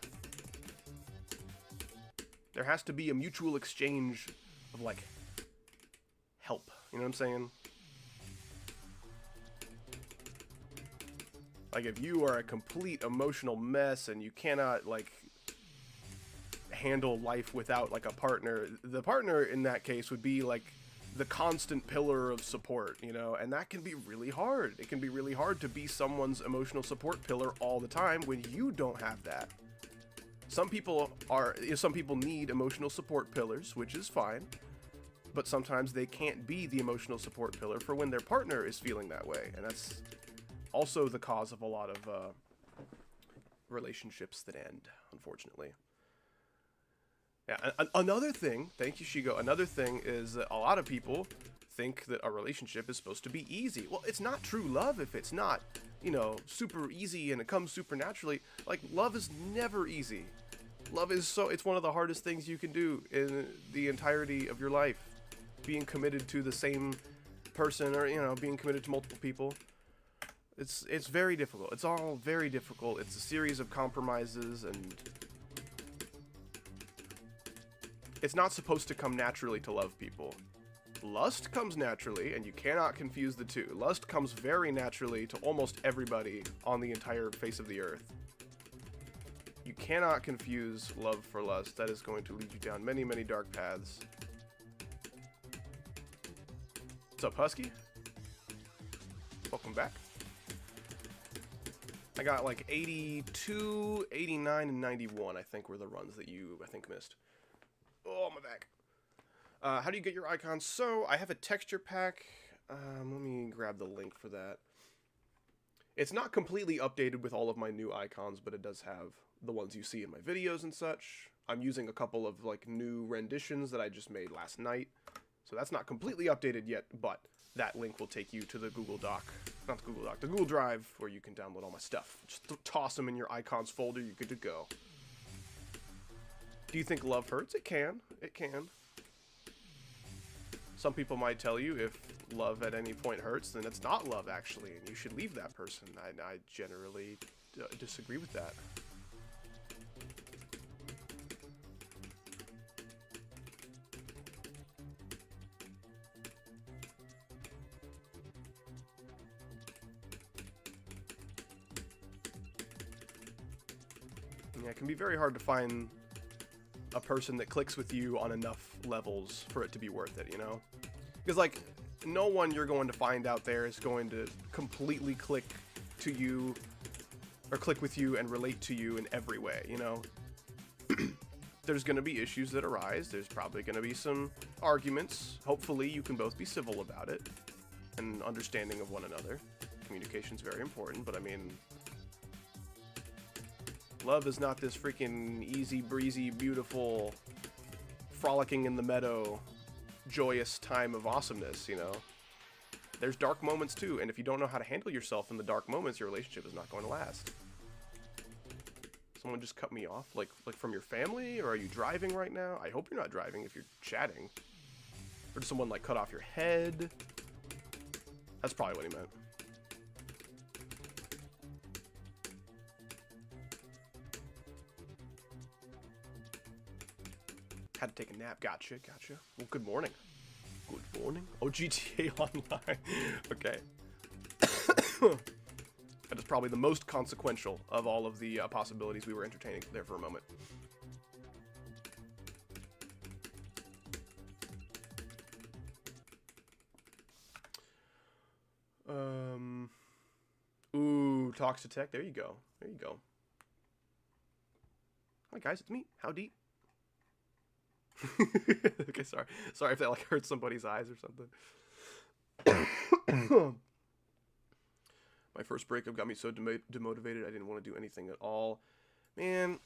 There has to be a mutual exchange of, like, help. You know what I'm saying? Like, if you are a complete emotional mess and you cannot, like, handle life without, like, a partner, the partner in that case would be, like, the constant pillar of support, you know? And that can be really hard. It can be really hard to be someone's emotional support pillar all the time when you don't have that. Some people need emotional support pillars, which is fine, but sometimes they can't be the emotional support pillar for when their partner is feeling that way, and that's also the cause of a lot of relationships that end, unfortunately. Yeah, another thing, thank you, Shigo, another thing is that a lot of people think that a relationship is supposed to be easy. Well, it's not true love if it's not, you know, super easy and it comes super naturally. Like, love is never easy. Love is it's one of the hardest things you can do in the entirety of your life. Being committed to the same person, or, you know, being committed to multiple people. It's very difficult. It's all very difficult. It's a series of compromises, and It's not supposed to come naturally to love people. Lust comes naturally, and you cannot confuse the two. Lust comes very naturally to almost everybody on the entire face of the earth. You cannot confuse love for lust. That is going to lead you down many, many dark paths. What's up, Husky? Welcome back. I got like 82, 89, and 91, I think, were the runs that you, I think, missed. Oh, my back. How do you get your icons? So, I have a texture pack. Let me grab the link for that. It's not completely updated with all of my new icons, but it does have the ones you see in my videos and such. I'm using a couple of like new renditions that I just made last night. So that's not completely updated yet, but that link will take you to the Google Doc. Not the Google Doc, the Google Drive, where you can download all my stuff. Just toss them in your icons folder, you're good to go. Do you think love hurts? It can. It can. Some people might tell you if love at any point hurts, then it's not love, actually, and you should leave that person. I generally disagree with that. Yeah, it can be very hard to find a person that clicks with you on enough levels for it to be worth it, you know? Because, like, no one you're going to find out there is going to completely click to you, or click with you and relate to you in every way, you know? There's going to be issues that arise. There's probably going to be some arguments. Hopefully you can both be civil about it and understanding of one another. Communication's very important, but I mean, love is not this freaking easy breezy, beautiful, frolicking in the meadow, joyous time of awesomeness, you know? There's dark moments too, and if you don't know how to handle yourself in the dark moments, your relationship is not going to last. Someone just cut me off, like from your family, or are you driving right now? I hope you're not driving if you're chatting. Or did someone like cut off your head? That's probably what he meant. Had to take a nap. Gotcha. Well, good morning. Good morning. Oh, GTA Online. Okay. That is probably the most consequential of all of the possibilities we were entertaining there for a moment. Ooh, talks to tech. There you go. There you go. Hi guys, it's me. How deep? Okay, sorry if that like hurts somebody's eyes or something. My first breakup got me so demotivated I didn't want to do anything at all. Man,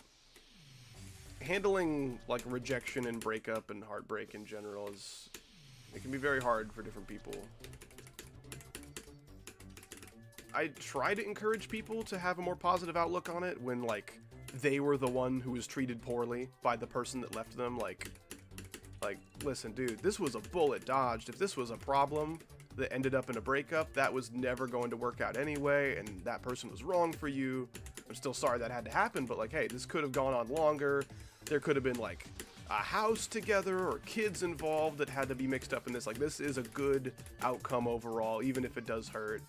handling like rejection and breakup and heartbreak in general it can be very hard for different people. I try to encourage people to have a more positive outlook on it when like they were the one who was treated poorly by the person that left them. Like, listen, dude, this was a bullet dodged. If this was a problem that ended up in a breakup, that was never going to work out anyway, and that person was wrong for you. I'm still sorry that had to happen, but like, hey, this could have gone on longer. There could have been like a house together or kids involved that had to be mixed up in this. Like, this is a good outcome overall, even if it does hurt.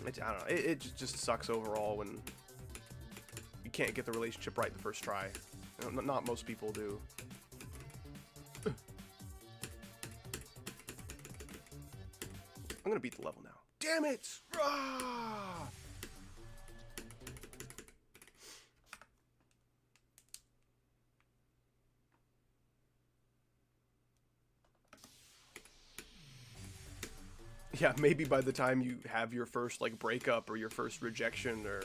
I don't know, it just sucks overall when you can't get the relationship right the first try. You know, not most people do. I'm gonna beat the level now. Damn it! Ah! Yeah, maybe by the time you have your first like breakup or your first rejection or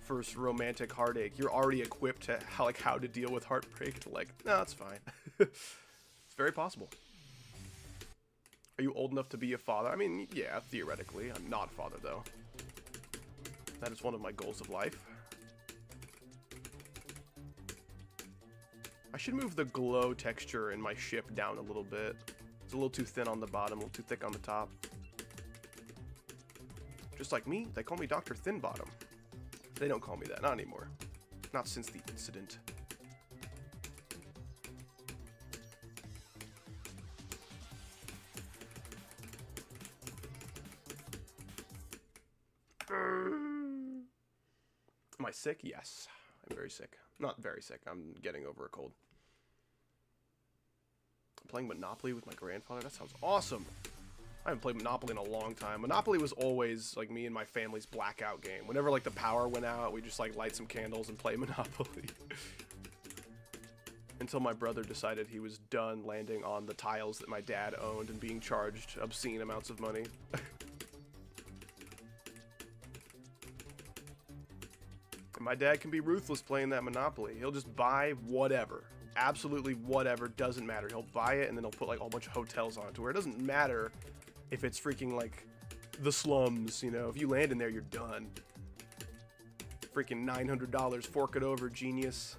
first romantic heartache, you're already equipped to how to deal with heartbreak. Like, no, it's fine. It's very possible. Are you old enough to be a father? I mean, yeah, theoretically. I'm not a father, though. That is one of my goals of life. I should move the glow texture in my ship down a little bit. It's a little too thin on the bottom, a little too thick on the top. Just like me, they call me Dr. Thin Bottom. They don't call me that, not anymore. Not since the incident. I sick? Yes. I'm very sick. Not very sick. I'm getting over a cold. I'm playing Monopoly with my grandfather. That sounds awesome. I haven't played Monopoly in a long time. Monopoly was always like me and my family's blackout game. Whenever like the power went out, we just like light some candles and play Monopoly. Until my brother decided he was done landing on the tiles that my dad owned and being charged obscene amounts of money. And my dad can be ruthless playing that Monopoly. He'll just buy whatever. Absolutely whatever, doesn't matter. He'll buy it and then he'll put like a whole bunch of hotels on it to where it doesn't matter if it's freaking like the slums, you know. If you land in there, you're done. Freaking $900, fork it over, genius.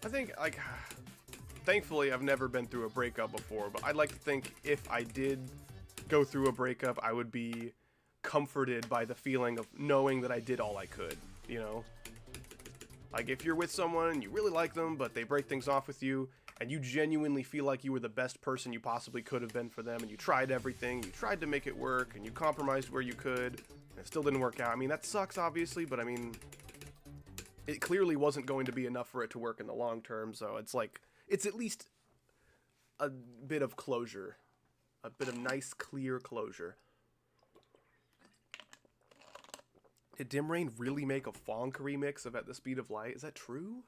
I think, like, thankfully I've never been through a breakup before, but I'd like to think if I did go through a breakup, I would be comforted by the feeling of knowing that I did all I could, you know? Like, if you're with someone and you really like them, but they break things off with you, and you genuinely feel like you were the best person you possibly could have been for them, and you tried everything, you tried to make it work, and you compromised where you could, and it still didn't work out. I mean, that sucks, obviously, but I mean, it clearly wasn't going to be enough for it to work in the long term, so it's like, it's at least a bit of closure. A bit of nice, clear closure. Did Dim Rain really make a funk remix of At the Speed of Light? Is that true?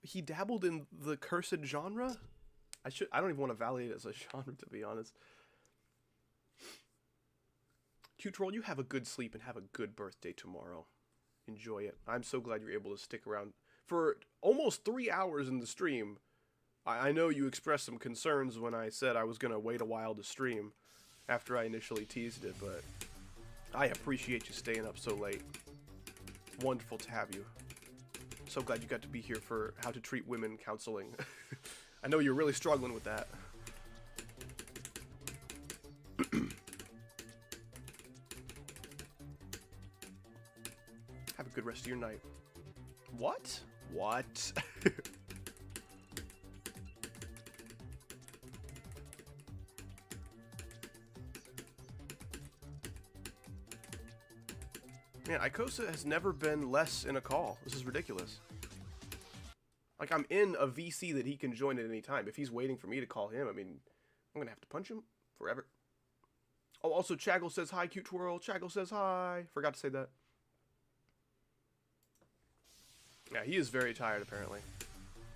He dabbled in the cursed genre? I don't even want to validate it as a genre, to be honest. Cute Troll, you have a good sleep and have a good birthday tomorrow. Enjoy it. I'm so glad you're able to stick around for almost 3 hours in the stream. I know you expressed some concerns when I said I was going to wait a while to stream after I initially teased it, but I appreciate you staying up so late. Wonderful to have you. So glad you got to be here for How to Treat Women counseling. I know you're really struggling with that. Have a good rest of your night. What? What? Man, Ikosa has never been less in a call. This is ridiculous. Like, I'm in a VC that he can join at any time. If he's waiting for me to call him, I mean, I'm gonna have to punch him forever. Oh, also, Chaggle says hi, Cute Twirl. Chaggle says hi. Forgot to say that. Yeah, he is very tired, apparently.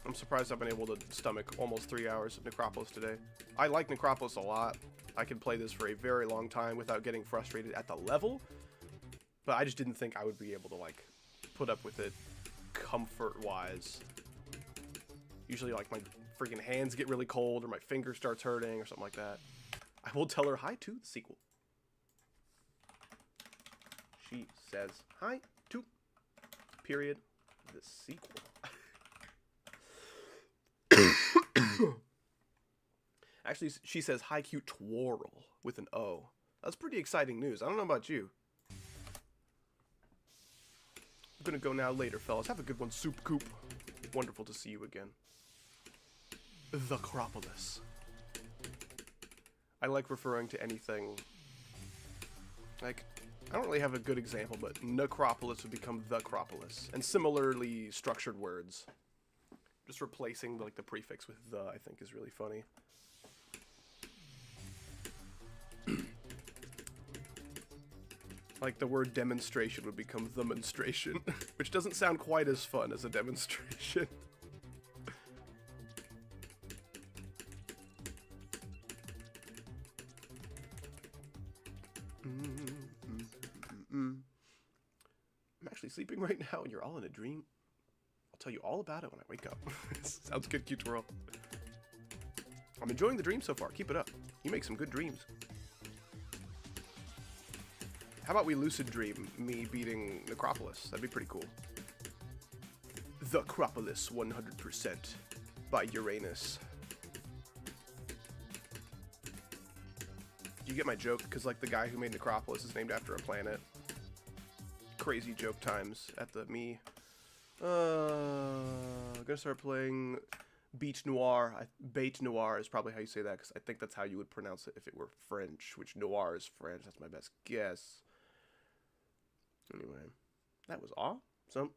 I'm surprised I've been able to stomach almost 3 hours of Necropolis today. I like Necropolis a lot. I could play this for a very long time without getting frustrated at the level. But I just didn't think I would be able to, like, put up with it comfort-wise. Usually, like, my freaking hands get really cold or my finger starts hurting or something like that. I will tell her hi to the sequel. She says hi to, period, the sequel. Actually, she says hi, Cute Twirl with an O. That's pretty exciting news. I don't know about you. I'm gonna go now later, fellas. Have a good one, Soup Coop. Wonderful to see you again. The Necropolis. I like referring to anything. Like, I don't really have a good example, but Necropolis would become the Necropolis. And similarly structured words. Just replacing like the prefix with the, I think, is really funny. Like the word demonstration would become the menstration, which doesn't sound quite as fun as a demonstration. I'm actually sleeping right now and you're all in a dream. I'll tell you all about it when I wake up. Sounds good, Cute Twirl. I'm enjoying the dream so far. Keep it up. You make some good dreams. How about we lucid dream me beating Necropolis? That'd be pretty cool. The Necropolis 100% by Uranus. Do you get my joke? Because like the guy who made Necropolis is named after a planet. crazy joke times at the me. I'm gonna start playing Beach Noir. Bait Noir is probably how you say that, because I think that's how you would pronounce it if it were French, which Noir is French. That's my best guess. Anyway, that was awesome.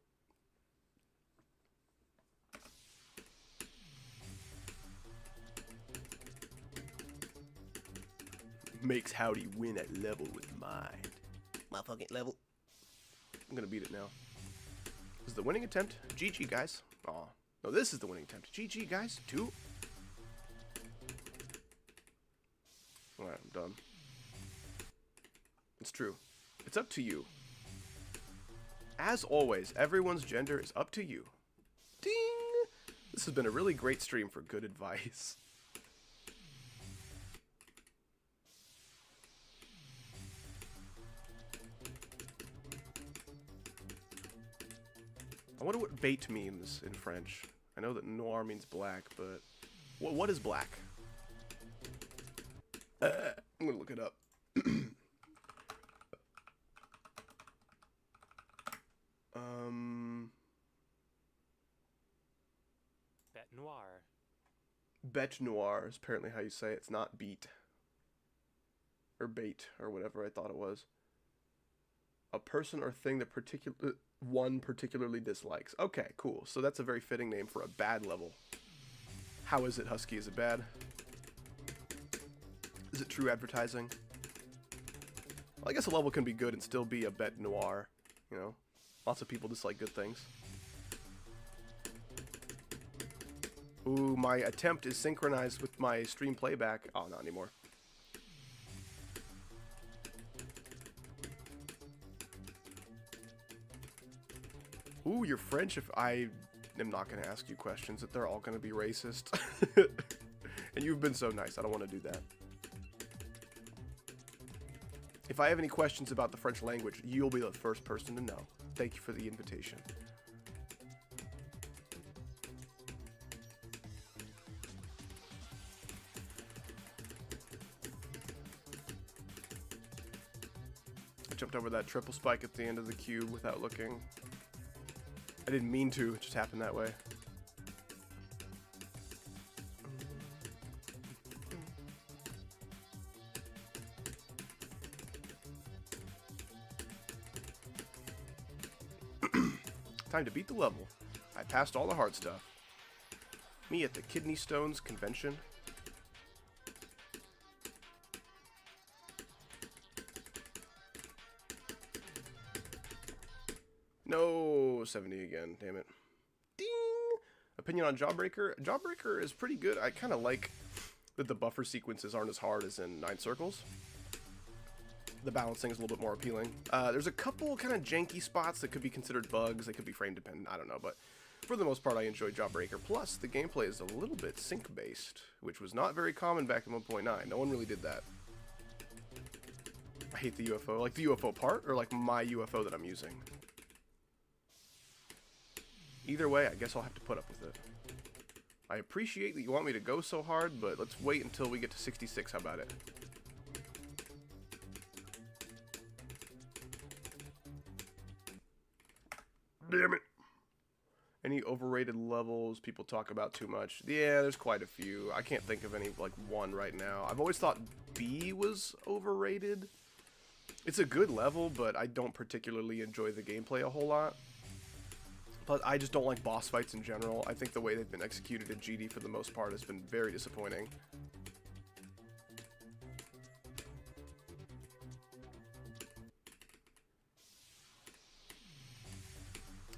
Makes Howdy win at level with mind. Motherfucking level. I'm gonna beat it now. This is the winning attempt. GG, guys. Aw. No, this is the winning attempt. GG, guys. 2. Alright, I'm done. It's true. It's up to you. As always, everyone's gender is up to you. Ding! This has been a really great stream for good advice. I wonder what bait means in French. I know that noir means black, but what is black? I'm gonna look it up. Bête noire. Bête noir is apparently how you say it. It's not beat. Or bait, or whatever I thought it was. A person or thing that one particularly dislikes. Okay, cool. So that's a very fitting name for a bad level. How is it, Husky? Is it bad? Is it true advertising? Well, I guess a level can be good and still be a bête noir. You know? Lots of people dislike good things. Ooh, my attempt is synchronized with my stream playback. Oh, not anymore. Ooh, you're French. If I am not going to ask you questions, that they're all going to be racist. And you've been so nice. I don't want to do that. If I have any questions about the French language, you'll be the first person to know. Thank you for the invitation. I jumped over that triple spike at the end of the cube without looking. I didn't mean to, it just happened that way. Time to beat the level. I passed all the hard stuff. Me at the Kidney Stones convention. No, 70 again, damn it. Ding! Opinion on Jawbreaker. Jawbreaker is pretty good. I kind of like that the buffer sequences aren't as hard as in 9 Circles. The balancing is a little bit more appealing. There's a couple kind of janky spots that could be considered bugs. They could be frame dependent. I don't know, but for the most part, I enjoy Jawbreaker. Plus, the gameplay is a little bit sync-based, which was not very common back in 1.9. No one really did that. I hate the UFO. Like the UFO part, or like my UFO that I'm using? Either way, I guess I'll have to put up with it. I appreciate that you want me to go so hard, but let's wait until we get to 66. How about it? Damn it. Any overrated levels people talk about too much? Yeah, there's quite a few. I can't think of any, like, one right now. I've always thought B was overrated. It's a good level, but I don't particularly enjoy the gameplay a whole lot. But I just don't like boss fights in general. I think the way they've been executed in GD for the most part has been very disappointing.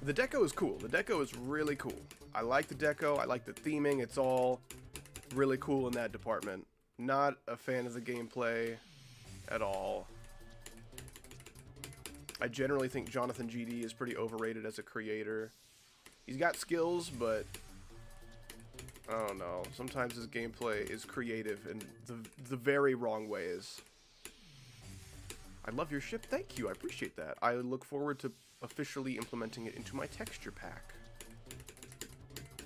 The deco is cool. The deco is really cool. I like the deco. I like the theming. It's all really cool in that department. Not a fan of the gameplay at all. I generally think Jonathan GD is pretty overrated as a creator. He's got skills, but I don't know. Sometimes his gameplay is creative in the very wrong ways. I love your ship. Thank you. I appreciate that. I look forward to officially implementing it into my texture pack.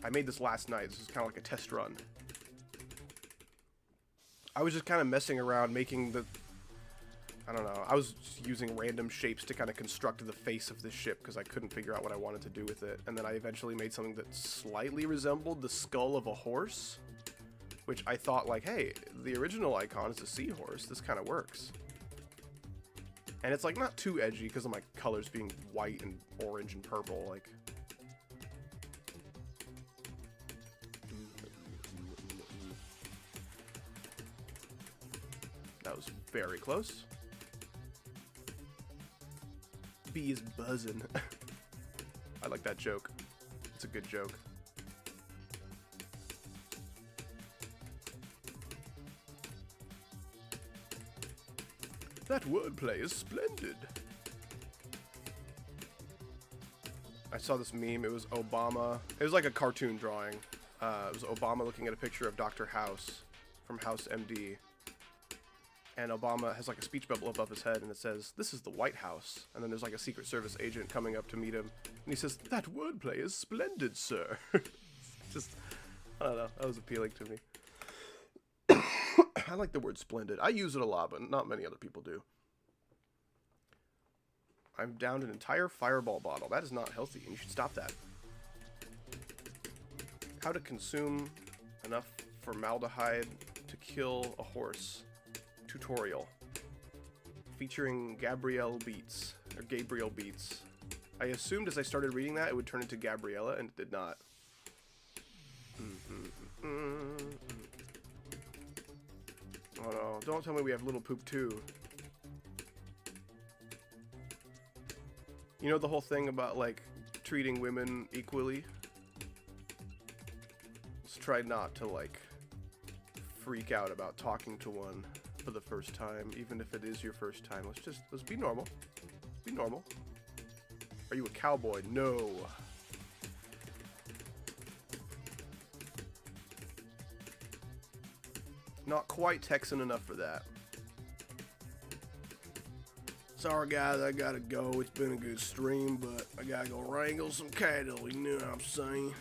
I made this last night. This is kind of like a test run. I was just kind of messing around making the I don't know. I was just using random shapes to kind of construct the face of this ship because I couldn't figure out what I wanted to do with it. And then I eventually made something that slightly resembled the skull of a horse, which I thought like, hey, the original icon is a seahorse. This kind of works. And it's like not too edgy because of my colors being white and orange and purple. Like, that was very close. B is buzzing. I like that joke. It's a good joke. That wordplay is splendid. I saw this meme. It was Obama. It was like a cartoon drawing. It was Obama looking at a picture of Dr. House from House MD. And Obama has like a speech bubble above his head, and it says, "This is the White House." And then there's like a Secret Service agent coming up to meet him, and he says, "That wordplay is splendid, sir." Just, I don't know. That was appealing to me. I like the word splendid. I use it a lot, but not many other people do. I'm down an entire fireball bottle. That is not healthy, and you should stop that. How to consume enough formaldehyde to kill a horse. Tutorial. Featuring Gabrielle Beats. Or Gabriel Beats. I assumed as I started reading that it would turn into Gabriella, and it did not. Oh no, don't tell me we have Little Poop too. You know the whole thing about, like, treating women equally? Let's try not to, like, freak out about talking to one for the first time, even if it is your first time. Let's be normal. Be normal. Are you a cowboy? No. Not quite Texan enough for that. Sorry guys, I gotta go. It's been a good stream, but I gotta go wrangle some cattle, you know what I'm saying?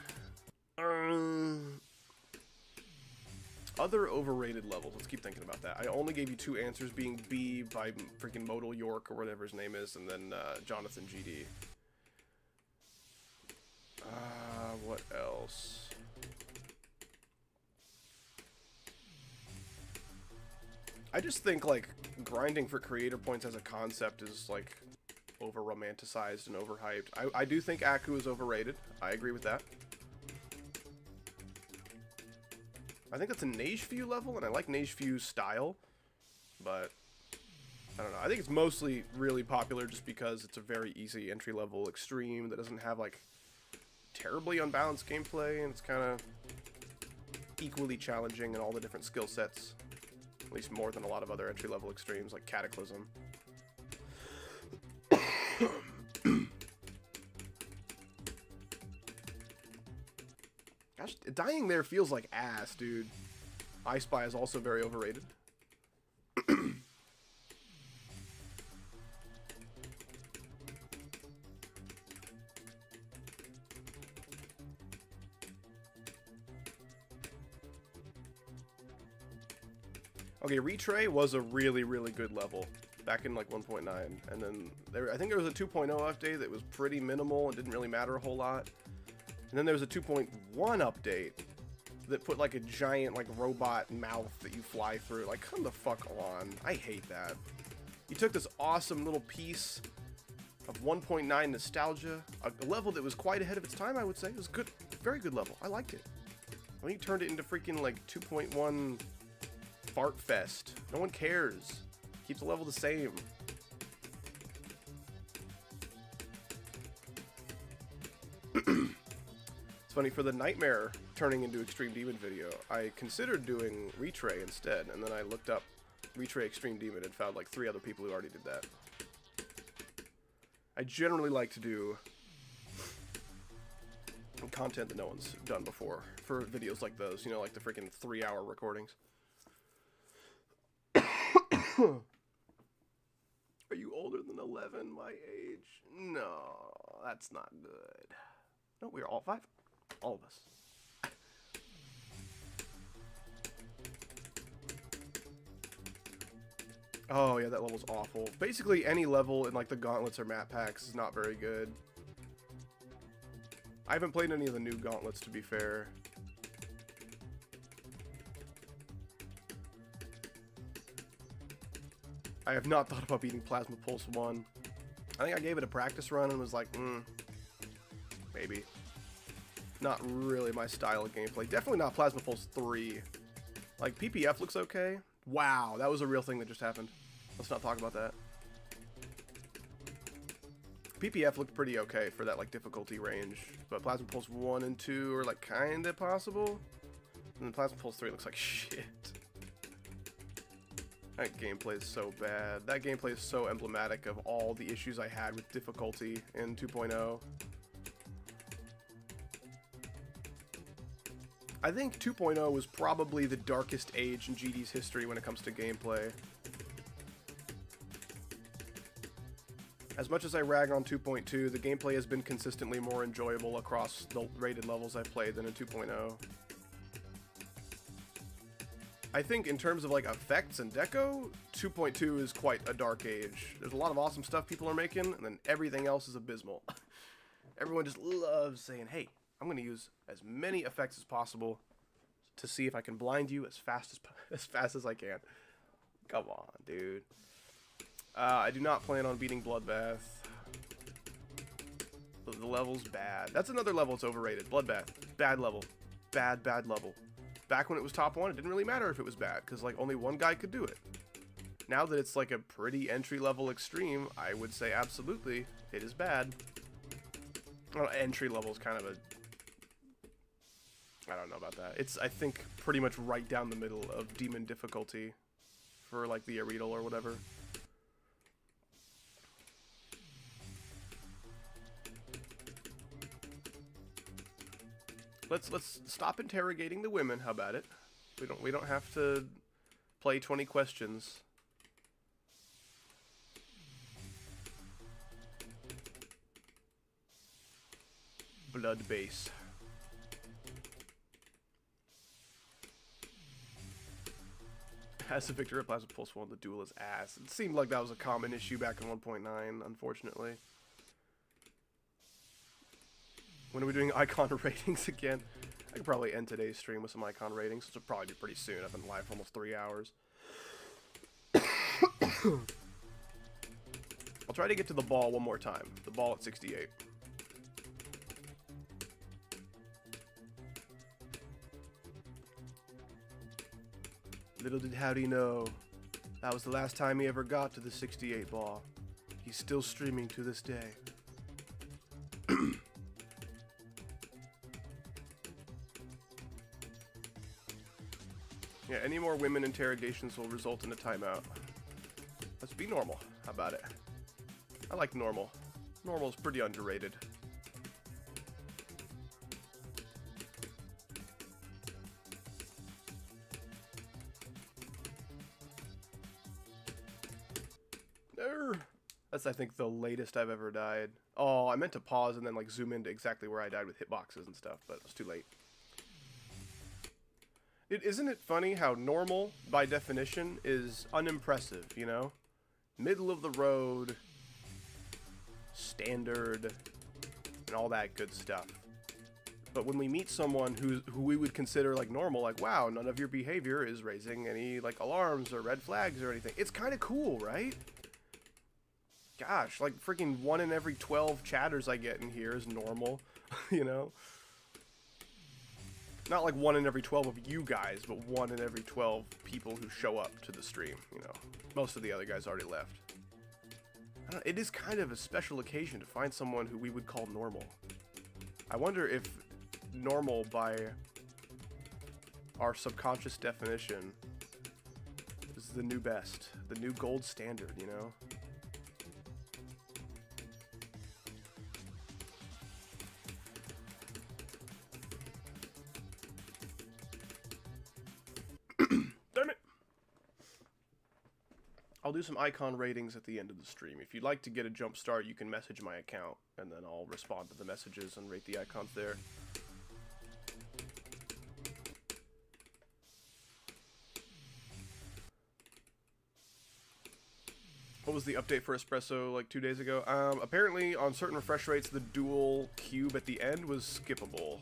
Other overrated levels. Let's keep thinking about that. I only gave you 2 answers, being B by freaking Modal York or whatever his name is, and then Jonathan GD. What else? I just think, like, grinding for creator points as a concept is, like, over-romanticized and overhyped. I do think Aku is overrated. I agree with that. I think that's a Neige level, and I like Neige style, but I don't know. I think it's mostly really popular just because it's a very easy entry-level extreme that doesn't have, like, terribly unbalanced gameplay, and it's kind of equally challenging in all the different skill sets. At least more than a lot of other entry-level extremes, like Cataclysm. Gosh, dying there feels like ass, dude. I Spy is also very overrated. Okay, Retray was a really, really good level back in like 1.9, and then I think there was a 2.0 update that was pretty minimal and didn't really matter a whole lot. And then there was a 2.1 update that put like a giant like robot mouth that you fly through. Like, come the fuck on. I hate that. You took this awesome little piece of 1.9 nostalgia, a level that was quite ahead of its time, I would say. It was good, very good level. I liked it. When you turned it into freaking like 2.1 fart fest. No one cares. Keeps the level the same. It's funny, for the Nightmare turning into Extreme Demon video, I considered doing Retray instead, and then I looked up Retray Extreme Demon and found like 3 other people who already did that. I generally like to do content that no one's done before for videos like those, you know, like the freaking 3-hour recordings. Are you older than 11, my age? No, that's not good. No, we're all 5. All of us. Oh yeah, that level's awful. Basically, any level in like the gauntlets or map packs is not very good. I haven't played any of the new gauntlets, to be fair. I have not thought about beating Plasma Pulse 1. I think I gave it a practice run and was like, maybe. Not really my style of gameplay. Definitely not Plasma Pulse 3. Like, PPF looks okay. Wow, that was a real thing that just happened. Let's not talk about that. PPF looked pretty okay for that, like, difficulty range. But Plasma Pulse 1 and 2 are, like, kinda possible. And then Plasma Pulse 3 looks like shit. That gameplay is so bad. That gameplay is so emblematic of all the issues I had with difficulty in 2.0. I think 2.0 was probably the darkest age in GD's history when it comes to gameplay. As much as I rag on 2.2, the gameplay has been consistently more enjoyable across the rated levels I've played than in 2.0. I think in terms of like effects and deco, 2.2 is quite a dark age. There's a lot of awesome stuff people are making, and then everything else is abysmal. Everyone just loves saying, hey, I'm going to use as many effects as possible to see if I can blind you as fast as I can. Come on, dude. I do not plan on beating Bloodbath. The level's bad. That's another level that's overrated. Bloodbath. Bad level. Bad level. Back when it was top 1, it didn't really matter if it was bad, because like only one guy could do it. Now that it's like a pretty entry-level extreme, I would say absolutely it is bad. Well, entry-level is kind of a... I don't know about that. It's, I think, pretty much right down the middle of demon difficulty for like the Aredal or whatever. Let's stop interrogating the women. How about it? We don't have to play 20 questions. Blood base. As a victor at Plasma Pulse 1, the duel is ass. It seemed like that was a common issue back in 1.9, unfortunately. When are we doing icon ratings again? I could probably end today's stream with some icon ratings, which will probably be pretty soon. I've been live for almost 3 hours. I'll try to get to the ball one more time. The ball at 68. Little did Howdy know, that was the last time he ever got to the 68 ball. He's still streaming to this day. Yeah, any more women interrogations will result in a timeout. Let's be normal. How about it? I like normal. Normal's pretty underrated. That's, I think, the latest I've ever died. Oh, I meant to pause and then like zoom into exactly where I died with hitboxes and stuff, but it was too late. Isn't it funny how normal, by definition, is unimpressive, you know? Middle of the road, standard, and all that good stuff. But when we meet someone who we would consider like normal, like, wow, none of your behavior is raising any like alarms or red flags or anything. It's kind of cool, right? Gosh, like freaking 1 in every 12 chatters I get in here is normal, you know? Not like 1 in every 12 of you guys, but 1 in every 12 people who show up to the stream, you know. Most of the other guys already left. I don't know, it is kind of a special occasion to find someone who we would call normal. I wonder if normal, by our subconscious definition, is the new best, the new gold standard, you know? I'll do some icon ratings at the end of the stream. If you'd like to get a jump start, you can message my account, and then I'll respond to the messages and rate the icons there. was the update for Espresso like 2 days ago? Apparently on certain refresh rates, the dual cube at the end was skippable.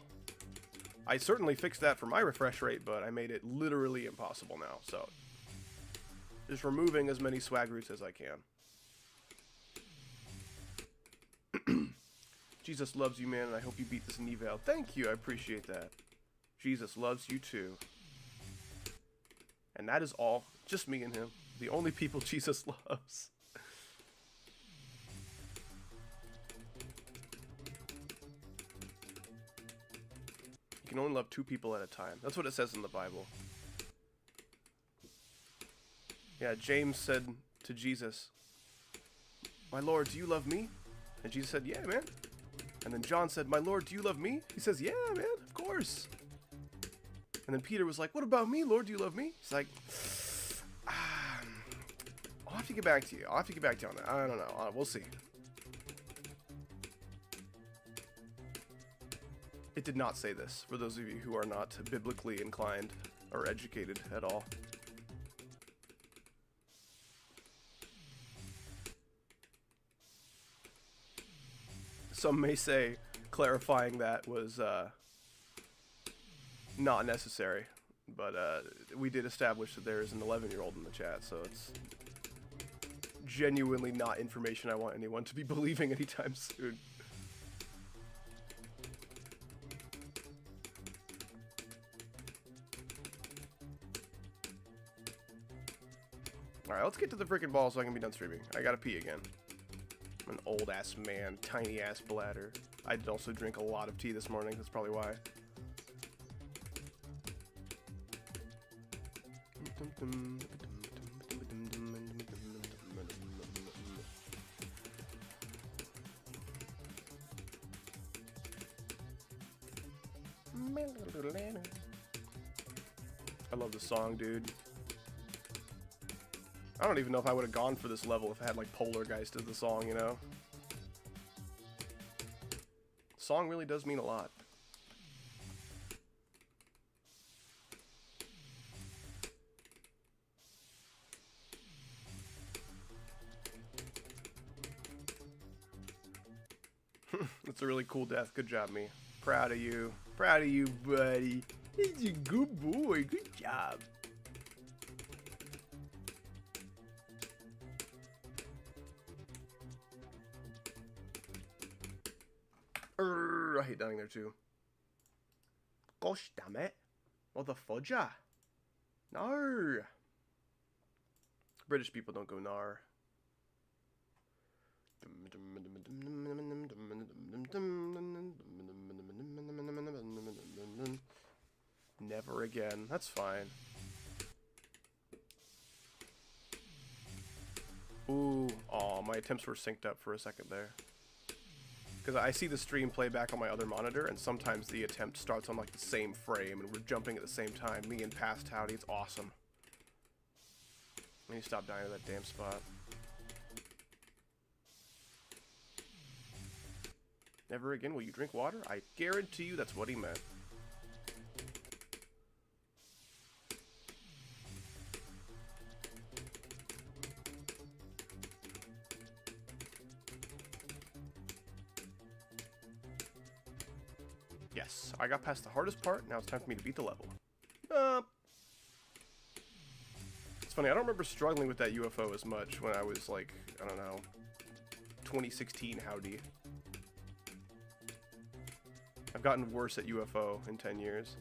I certainly fixed that for my refresh rate, but I made it literally impossible now, so. Just removing as many swag roots as I can. Jesus loves you, man, and I hope you beat this Neval. Thank you, I appreciate that. Jesus loves you too. And that is all. Just me and him. The only people Jesus loves. You can only love 2 people at a time. That's what it says in the Bible. Yeah, James said to Jesus, "My Lord, do you love me?" And Jesus said, "Yeah, man." And then John said, "My Lord, do you love me?" He says, "Yeah, man, of course." And then Peter was like, "What about me, Lord? Do you love me?" He's like, I'll have to get back to you. I'll have to get back to you on that. I don't know. We'll see. It did not say this, for those of you who are not biblically inclined or educated at all. Some may say clarifying that was not necessary, but we did establish that there is an 11-year-old in the chat, so it's genuinely not information I want anyone to be believing anytime soon. Alright, let's get to the freaking ball so I can be done streaming. I gotta pee again. I'm an old-ass man, tiny-ass bladder. I did also drink a lot of tea this morning, that's probably why. I love this song, dude. I don't even know if I would have gone for this level if I had like Polargeist as the song, you know? The song really does mean a lot. That's a really cool death. Good job, me. Proud of you. Proud of you, buddy. He's a good boy. Good job. I hate dying there too. Gosh damn it. Mother fudger. No. British people don't go nar. Never again. That's fine. Ooh. Aw, my attempts were synced up for a second there. Because I see the stream play back on my other monitor, and sometimes the attempt starts on like the same frame, and we're jumping at the same time. Me and Past Howdy, it's awesome. I need to stop dying to that damn spot. Never again will you drink water? I guarantee you that's what he meant. Yes, I got past the hardest part, now it's time for me to beat the level. It's funny, I don't remember struggling with that UFO as much when I was like, I don't know, 2016 Howdy. I've gotten worse at UFO in 10 years.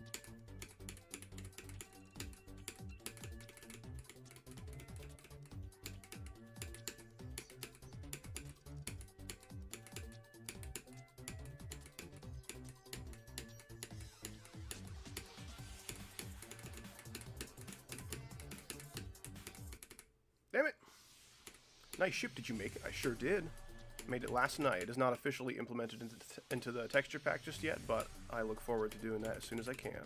Damn it! Nice ship, did you make it? I sure did. Made it last night. It is not officially implemented into the texture pack just yet, but I look forward to doing that as soon as I can.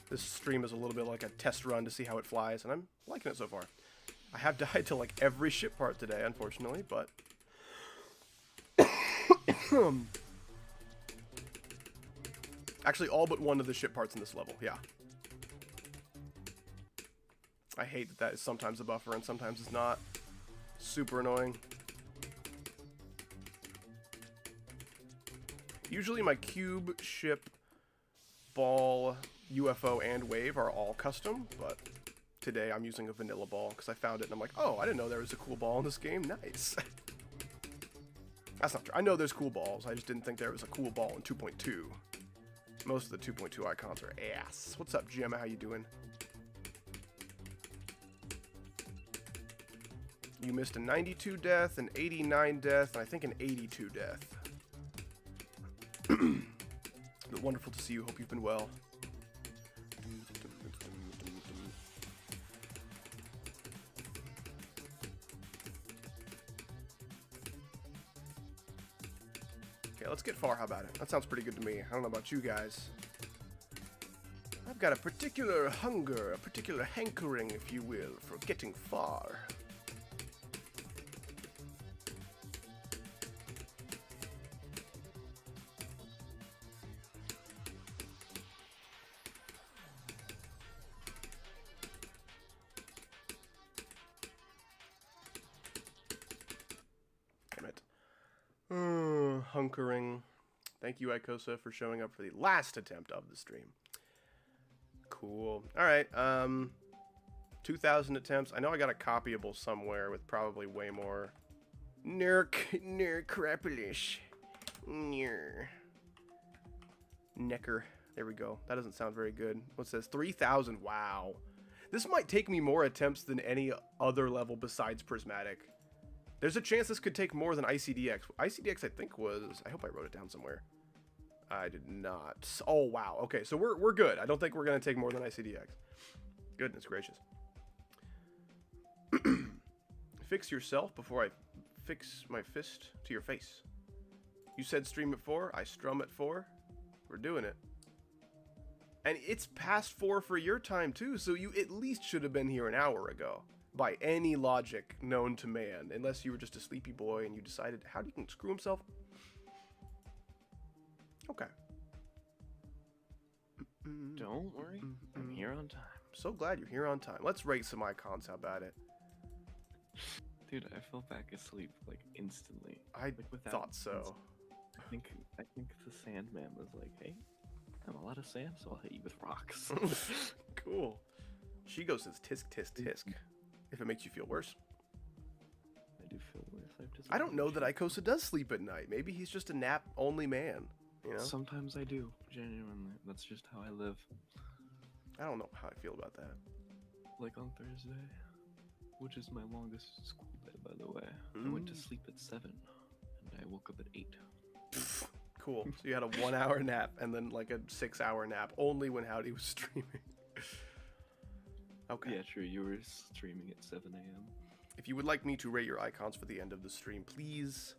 This stream is a little bit like a test run to see how it flies, and I'm liking it so far. I have died to like every ship part today, unfortunately, but... Actually, all but one of the ship parts in this level, yeah. I hate that that is sometimes a buffer and sometimes it's not. Super annoying. Usually my cube, ship, ball, UFO, and wave are all custom, but today I'm using a vanilla ball because I found it and I'm like, oh, I didn't know there was a cool ball in this game. Nice. That's not true. I know there's cool balls. I just didn't think there was a cool ball in 2.2. Most of the 2.2 icons are ass. What's up, Jim? How you doing? You missed a 92 death, an 89 death, and I think an 82 death. But wonderful to see you. Hope you've been well. Okay, let's get far. How about it? That sounds pretty good to me. I don't know about you guys. I've got a particular hunger, a particular hankering, if you will, for getting far. Hunkering. Thank you, Ikosa, for showing up for the last attempt of the stream. Cool. Alright, 2,000 attempts. I know I got a copyable somewhere with probably way more. NECROPOLIS. Necker. There we go. That doesn't sound very good. What says 3,000? Wow. This might take me more attempts than any other level besides Prismatic. There's a chance this could take more than ICDX. ICDX, I think, was... I hope I wrote it down somewhere. I did not. Oh, wow. Okay, so we're good. I don't think we're going to take more than ICDX. Goodness gracious. Fix yourself before I fix my fist to your face. You said stream at 4. I strum at 4. We're doing it. And it's past 4 for your time, too, so you at least should have been here an hour ago. By any logic known to man, unless you were just a sleepy boy and you decided how he can screw himself. Okay. Don't worry, I'm here on time. So glad you're here on time. Let's rate some icons. How about it? Dude, I fell back asleep like instantly. I Like, without thought so. I think the Sandman was like, "Hey, I have a lot of sand, so I'll hit you with rocks." Cool. Shigo says tisk tisk tisk. If it makes you feel worse. I do feel worse. I don't know that Ikosa does sleep at night. Maybe he's just a nap-only man. You know? Sometimes I do. Genuinely, that's just how I live. I don't know how I feel about that. Like on Thursday, which is my longest school day, by the way. I went to sleep at 7, and I woke up at 8. Cool. So you had a 1-hour nap and then like a 6-hour nap, only when Howdy was streaming. Okay. Yeah, true. You were streaming at 7 a.m. If you would like me to rate your icons for the end of the stream, please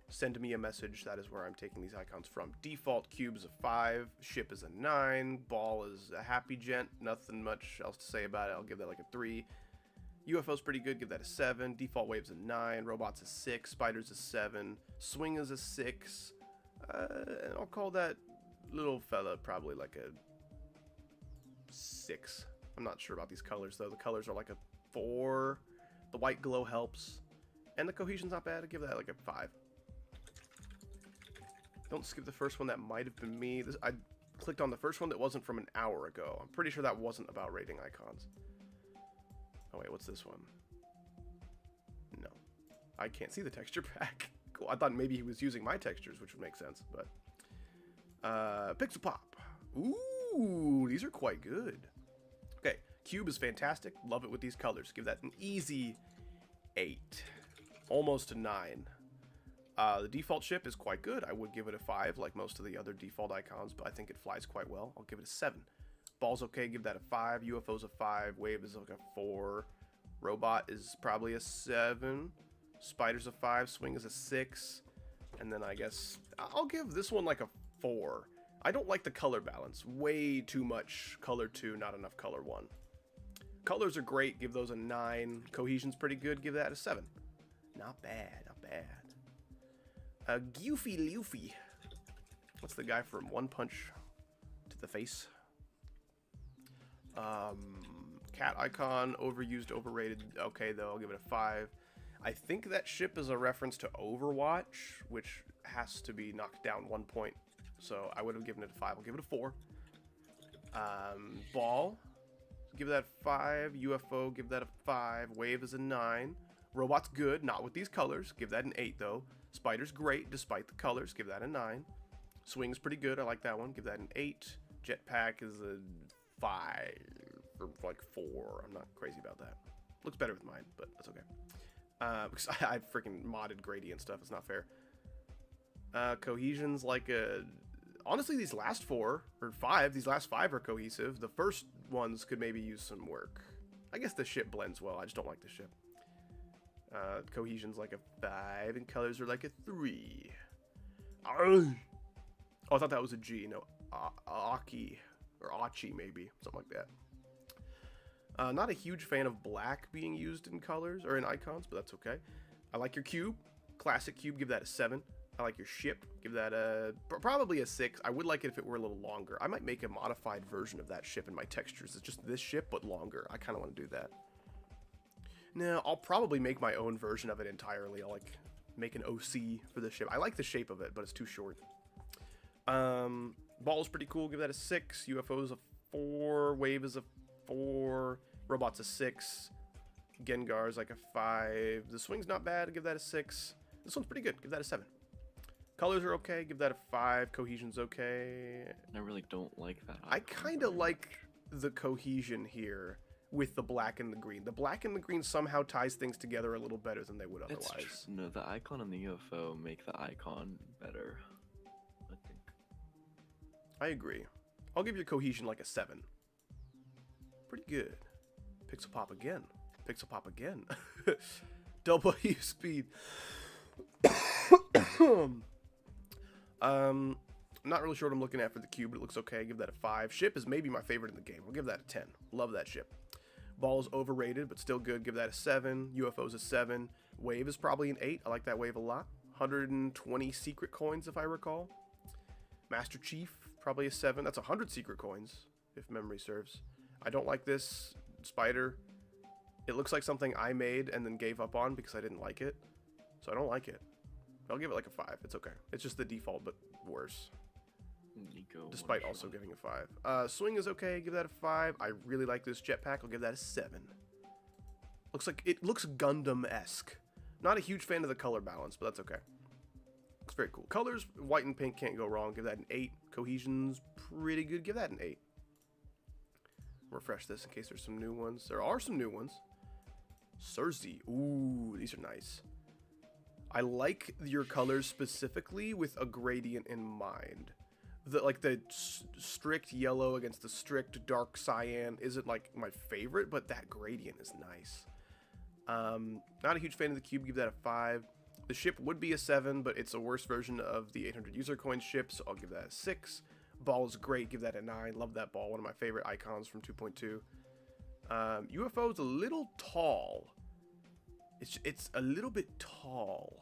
send me a message. That is where I'm taking these icons from. Default cube is a 5, ship is a 9, ball is a happy gent. Nothing much else to say about it. I'll give that like a 3. UFO's pretty good. Give that a 7. Default wave's a 9. Robot's a 6. Spider's a 7. Swing is a 6. I'll call that little fella probably like a 6. I'm not sure about these colors, though. The colors are like a 4. The white glow helps. And the cohesion's not bad. I'd give that like a 5. Don't skip the first one. That might have been me. I clicked on the first one that wasn't from an hour ago. I'm pretty sure that wasn't about rating icons. Oh, wait. What's this one? No. I can't see the texture pack. Cool. I thought maybe he was using my textures, which would make sense. But Pixel Pop. Ooh, these are quite good. Okay, cube is fantastic. Love it with these colors. Give that an easy 8. Almost a 9. The default ship is quite good. I would give it a 5 like most of the other default icons, but I think it flies quite well. I'll give it a 7. Ball's okay, give that a 5. UFO's a 5. Wave is like a 4. Robot is probably a 7. Spider's a 5. Swing is a 6. And then I guess I'll give this one like a 4. I don't like the color balance. Way too much color 2, not enough color 1. Colors are great. Give those a 9. Cohesion's pretty good. Give that a 7. Not bad. Not bad. Goofy Luffy. What's the guy from One Punch to the face? Cat icon. Overused, overrated. Okay, though. I'll give it a 5. I think that ship is a reference to Overwatch, which has to be knocked down 1 point. So I would have given it a 5. I'll give it a 4. Ball, give that a 5. UFO, give that a 5. Wave is a 9. Robot's good, not with these colors. Give that an 8 though. Spider's great despite the colors. Give that a 9. Swing's pretty good. I like that one. Give that an 8. Jetpack is a 5 or like 4. I'm not crazy about that. Looks better with mine, but that's okay. Because I freaking modded gradient stuff. It's not fair. Cohesion's like a... Honestly, these last 4 or 5, these last 5 are cohesive. The first ones could maybe use some work. I guess the ship blends well. I just don't like the ship. Cohesion's like a 5 and colors are like a 3. Oh, I thought that was a G. No, Aki or Achi maybe, something like that. Not a huge fan of black being used in colors or in icons, but that's okay. I like your cube, classic cube. Give that a 7. I like your ship. Give that a probably a 6. I would like it if it were a little longer. I might make a modified version of that ship in my textures. It's just this ship but longer. I kind of want to do that. No, I'll probably make my own version of it entirely. I'll like make an OC for the ship. I like the shape of it, but it's too short. Ball's pretty cool. Give that a 6. UFO's a 4. Wave is a 4. Robot's a 6. Gengar's like a 5. The swing's not bad. Give that a 6. This one's pretty good. Give that a 7. Colors are okay. Give that a 5. Cohesion's okay. I really don't like that. I kind of like the cohesion here with the black and the green. The black and the green somehow ties things together a little better than they would otherwise. No, the icon and the UFO make the icon better, I think. I agree. I'll give your cohesion like a 7. Pretty good. Pixel pop again. Pixel pop again. Double U speed. Not really sure what I'm looking at for the cube, but it looks okay. Give that a 5. Ship is maybe my favorite in the game. I'll give that a 10. Love that ship. Ball is overrated, but still good. Give that a 7. UFO's a 7. Wave is probably an 8. I like that wave a lot. 120 secret coins, if I recall. Master Chief, probably a 7. That's 100 secret coins, if memory serves. I don't like this spider. It looks like something I made and then gave up on because I didn't like it. So I don't like it. I'll give it like a 5. It's okay. It's just the default, but worse. Nico, Despite also giving a 5. Swing is okay. Give that a 5. I really like this jetpack. I'll give that a 7. It looks Gundam-esque. Not a huge fan of the color balance, but that's okay. Looks very cool. Colors, white and pink, can't go wrong. Give that an 8. Cohesion's pretty good. Give that an 8. Refresh this in case there's some new ones. There are some new ones. Cersei. Ooh, these are nice. I like your colors specifically with a gradient in mind. The strict yellow against the strict dark cyan isn't like my favorite, but that gradient is nice. Not a huge fan of the cube. Give that a 5. The ship would be a 7, but it's a worse version of the 800 user coin ship, so I'll give that a 6. Ball is great. Give that a 9. Love that ball. One of my favorite icons from 2.2. UFO is a little tall. It's a little bit tall,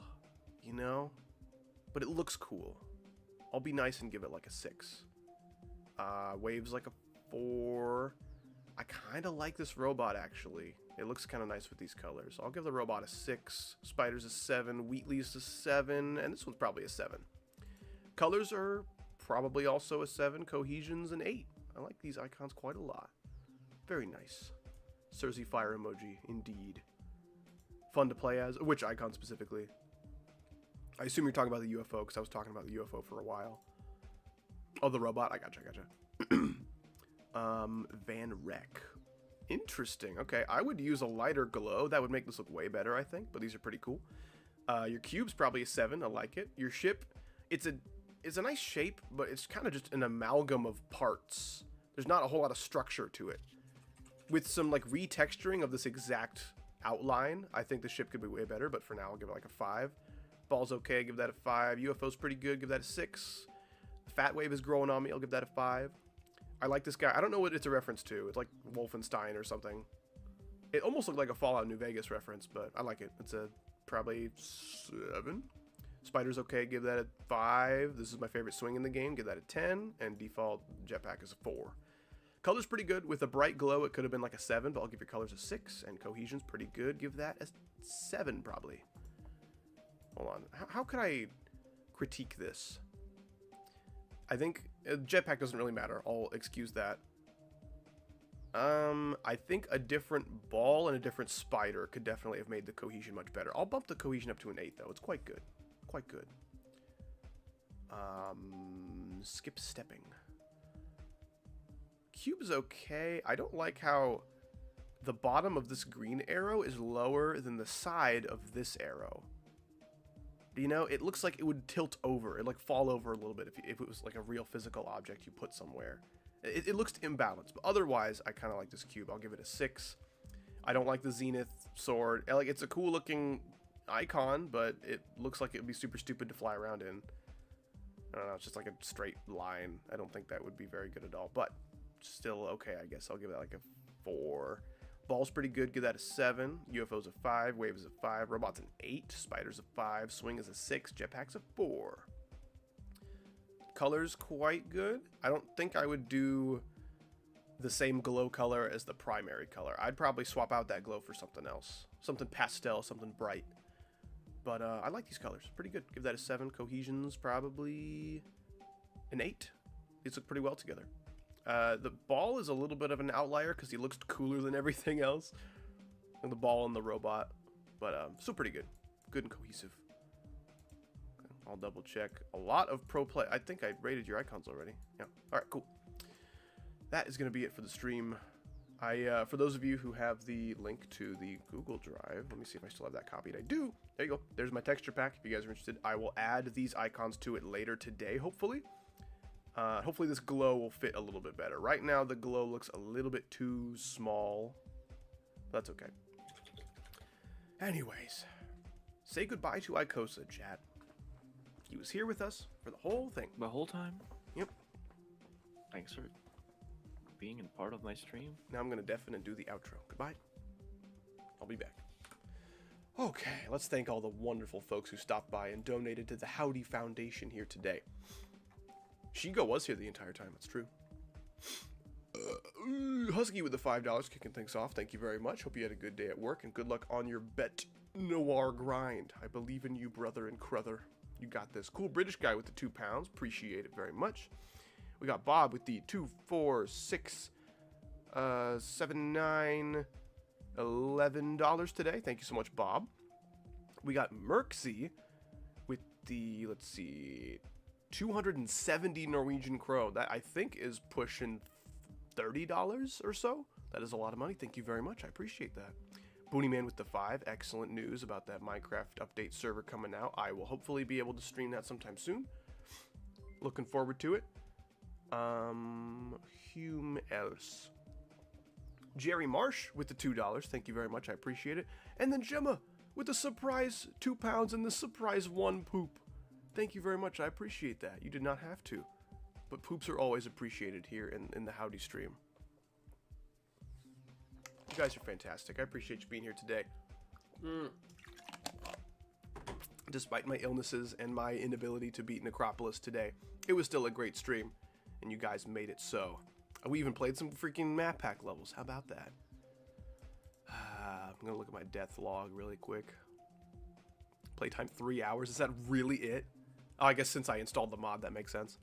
you know, but it looks cool. I'll be nice and give it like a 6. Wave's like a 4. I kind of like this robot actually. It looks kind of nice with these colors. I'll give the robot a 6. Spider's a 7. Wheatley's a 7, and this one's probably a 7. Colors are probably also a 7. Cohesion's an 8. I like these icons quite a lot. Very nice. Cersei fire emoji, indeed. Fun to play as. Which icon specifically? I assume you're talking about the UFO, because I was talking about the UFO for a while. Oh, the robot? I gotcha. Van Wreck. Interesting. Okay, I would use a lighter glow. That would make this look way better, I think, but these are pretty cool. Your cube's probably a 7. I like it. Your ship, it's a nice shape, but it's kind of just an amalgam of parts. There's not a whole lot of structure to it. With some like retexturing of this exact outline, I think the ship could be way better, but for now I'll give it like a 5. Ball's okay, give that a 5. UFO's pretty good, give that a 6. Fat Wave is growing on me, I'll give that a 5. I like this guy. I don't know what it's a reference to. It's like Wolfenstein or something. It almost looked like a Fallout New Vegas reference, but I like it. It's a probably 7. Spider's okay, give that a 5. This is my favorite swing in the game, give that a 10. And default jetpack is a 4. Color's pretty good. With a bright glow, it could have been like a 7, but I'll give your colors a 6. And cohesion's pretty good. Give that a 7, probably. Hold on. How could I critique this? I think jetpack doesn't really matter. I'll excuse that. I think a different ball and a different spider could definitely have made the cohesion much better. I'll bump the cohesion up to an 8, though. It's quite good. Quite good. Skip stepping. Cube's okay. I don't like how the bottom of this green arrow is lower than the side of this arrow. You know, it looks like it would tilt over. It'd like fall over a little bit if it was like a real physical object you put somewhere. It looks imbalanced, but otherwise, I kind of like this cube. I'll give it a 6. I don't like the Zenith sword. Like, it's a cool looking icon, but it looks like it would be super stupid to fly around in. I don't know, it's just like a straight line. I don't think that would be very good at all, but still okay, I guess. I'll give that like a 4. Ball's pretty good, give that a 7. UFO's a 5, Wave is a 5, Robot's an 8, Spider's a 5, Swing is a 6, Jetpack's a 4. Color's quite good. I don't think I would do the same glow color as the primary color. I'd probably swap out that glow for something else. Something pastel, something bright. But I like these colors. Pretty good. Give that a 7. Cohesion's probably an 8. These look pretty well together. The ball is a little bit of an outlier because he looks cooler than everything else. And the ball and the robot. But still pretty good. Good and cohesive. I'll double check. A lot of pro play. I think I rated your icons already. Yeah. All right, cool. That is going to be it for the stream. For those of you who have the link to the Google Drive, let me see if I still have that copied. I do. There you go. There's my texture pack. If you guys are interested, I will add these icons to it later today, hopefully. Hopefully this glow will fit a little bit better. Right now, the glow looks a little bit too small. That's okay. Anyways, say goodbye to Icosa, chat. He was here with us for the whole thing. The whole time? Yep. Thanks for being a part of my stream. Now I'm going to deafen and do the outro. Goodbye. I'll be back. Okay, let's thank all the wonderful folks who stopped by and donated to the Howdy Foundation here today. Shigo was here the entire time, that's true. Husky with the $5 kicking things off. Thank you very much. Hope you had a good day at work and good luck on your Bet Noir grind. I believe in you, brother and crother. You got this. Cool British guy with the £2. Appreciate it very much. We got Bob with the 2, 4, 6, 7, 9, $11 today. Thank you so much, Bob. We got Merksy with the, let's see, 270 Norwegian krone. That I think is pushing $30 or so. That is a lot of money. Thank you very much. I appreciate that. Booneyman with the 5. Excellent news about that Minecraft update server coming out. I will hopefully be able to stream that sometime soon. Looking forward to it. Whom else? Jerry Marsh with the $2. Thank you very much. I appreciate it. And then Gemma with the surprise £2 and the surprise 1 poop. Thank you very much. I appreciate that. You did not have to. But poops are always appreciated here in the Howdy stream. You guys are fantastic. I appreciate you being here today. Despite my illnesses and my inability to beat Necropolis today, it was still a great stream. And you guys made it so. We even played some freaking map pack levels. How about that? I'm going to look at my death log really quick. Playtime 3 hours. Is that really it? Oh, I guess since I installed the mod, that makes sense.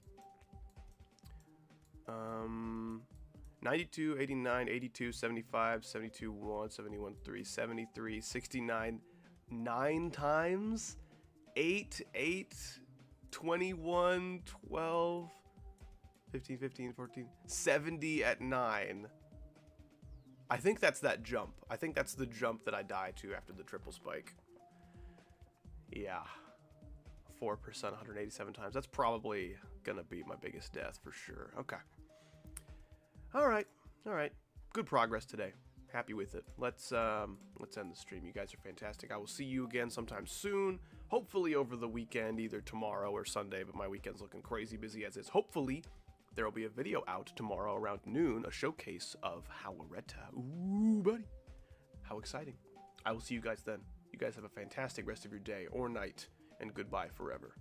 92, 89, 82, 75, 72, 1, 71, 3, 73, 69, 9 times, 8, 8, 21, 12, 15, 15, 14, 70 at 9. I think that's that jump. I think that's the jump that I die to after the triple spike. Yeah. 4%, 187 times. That's probably gonna be my biggest death for sure. Okay. Alright. Alright. Good progress today. Happy with it. Let's end the stream. You guys are fantastic. I will see you again sometime soon. Hopefully over the weekend, either tomorrow or Sunday, but my weekend's looking crazy busy as is. Hopefully there will be a video out tomorrow around noon, a showcase of Howareta. Ooh, buddy. How exciting. I will see you guys then. You guys have a fantastic rest of your day or night, and goodbye forever.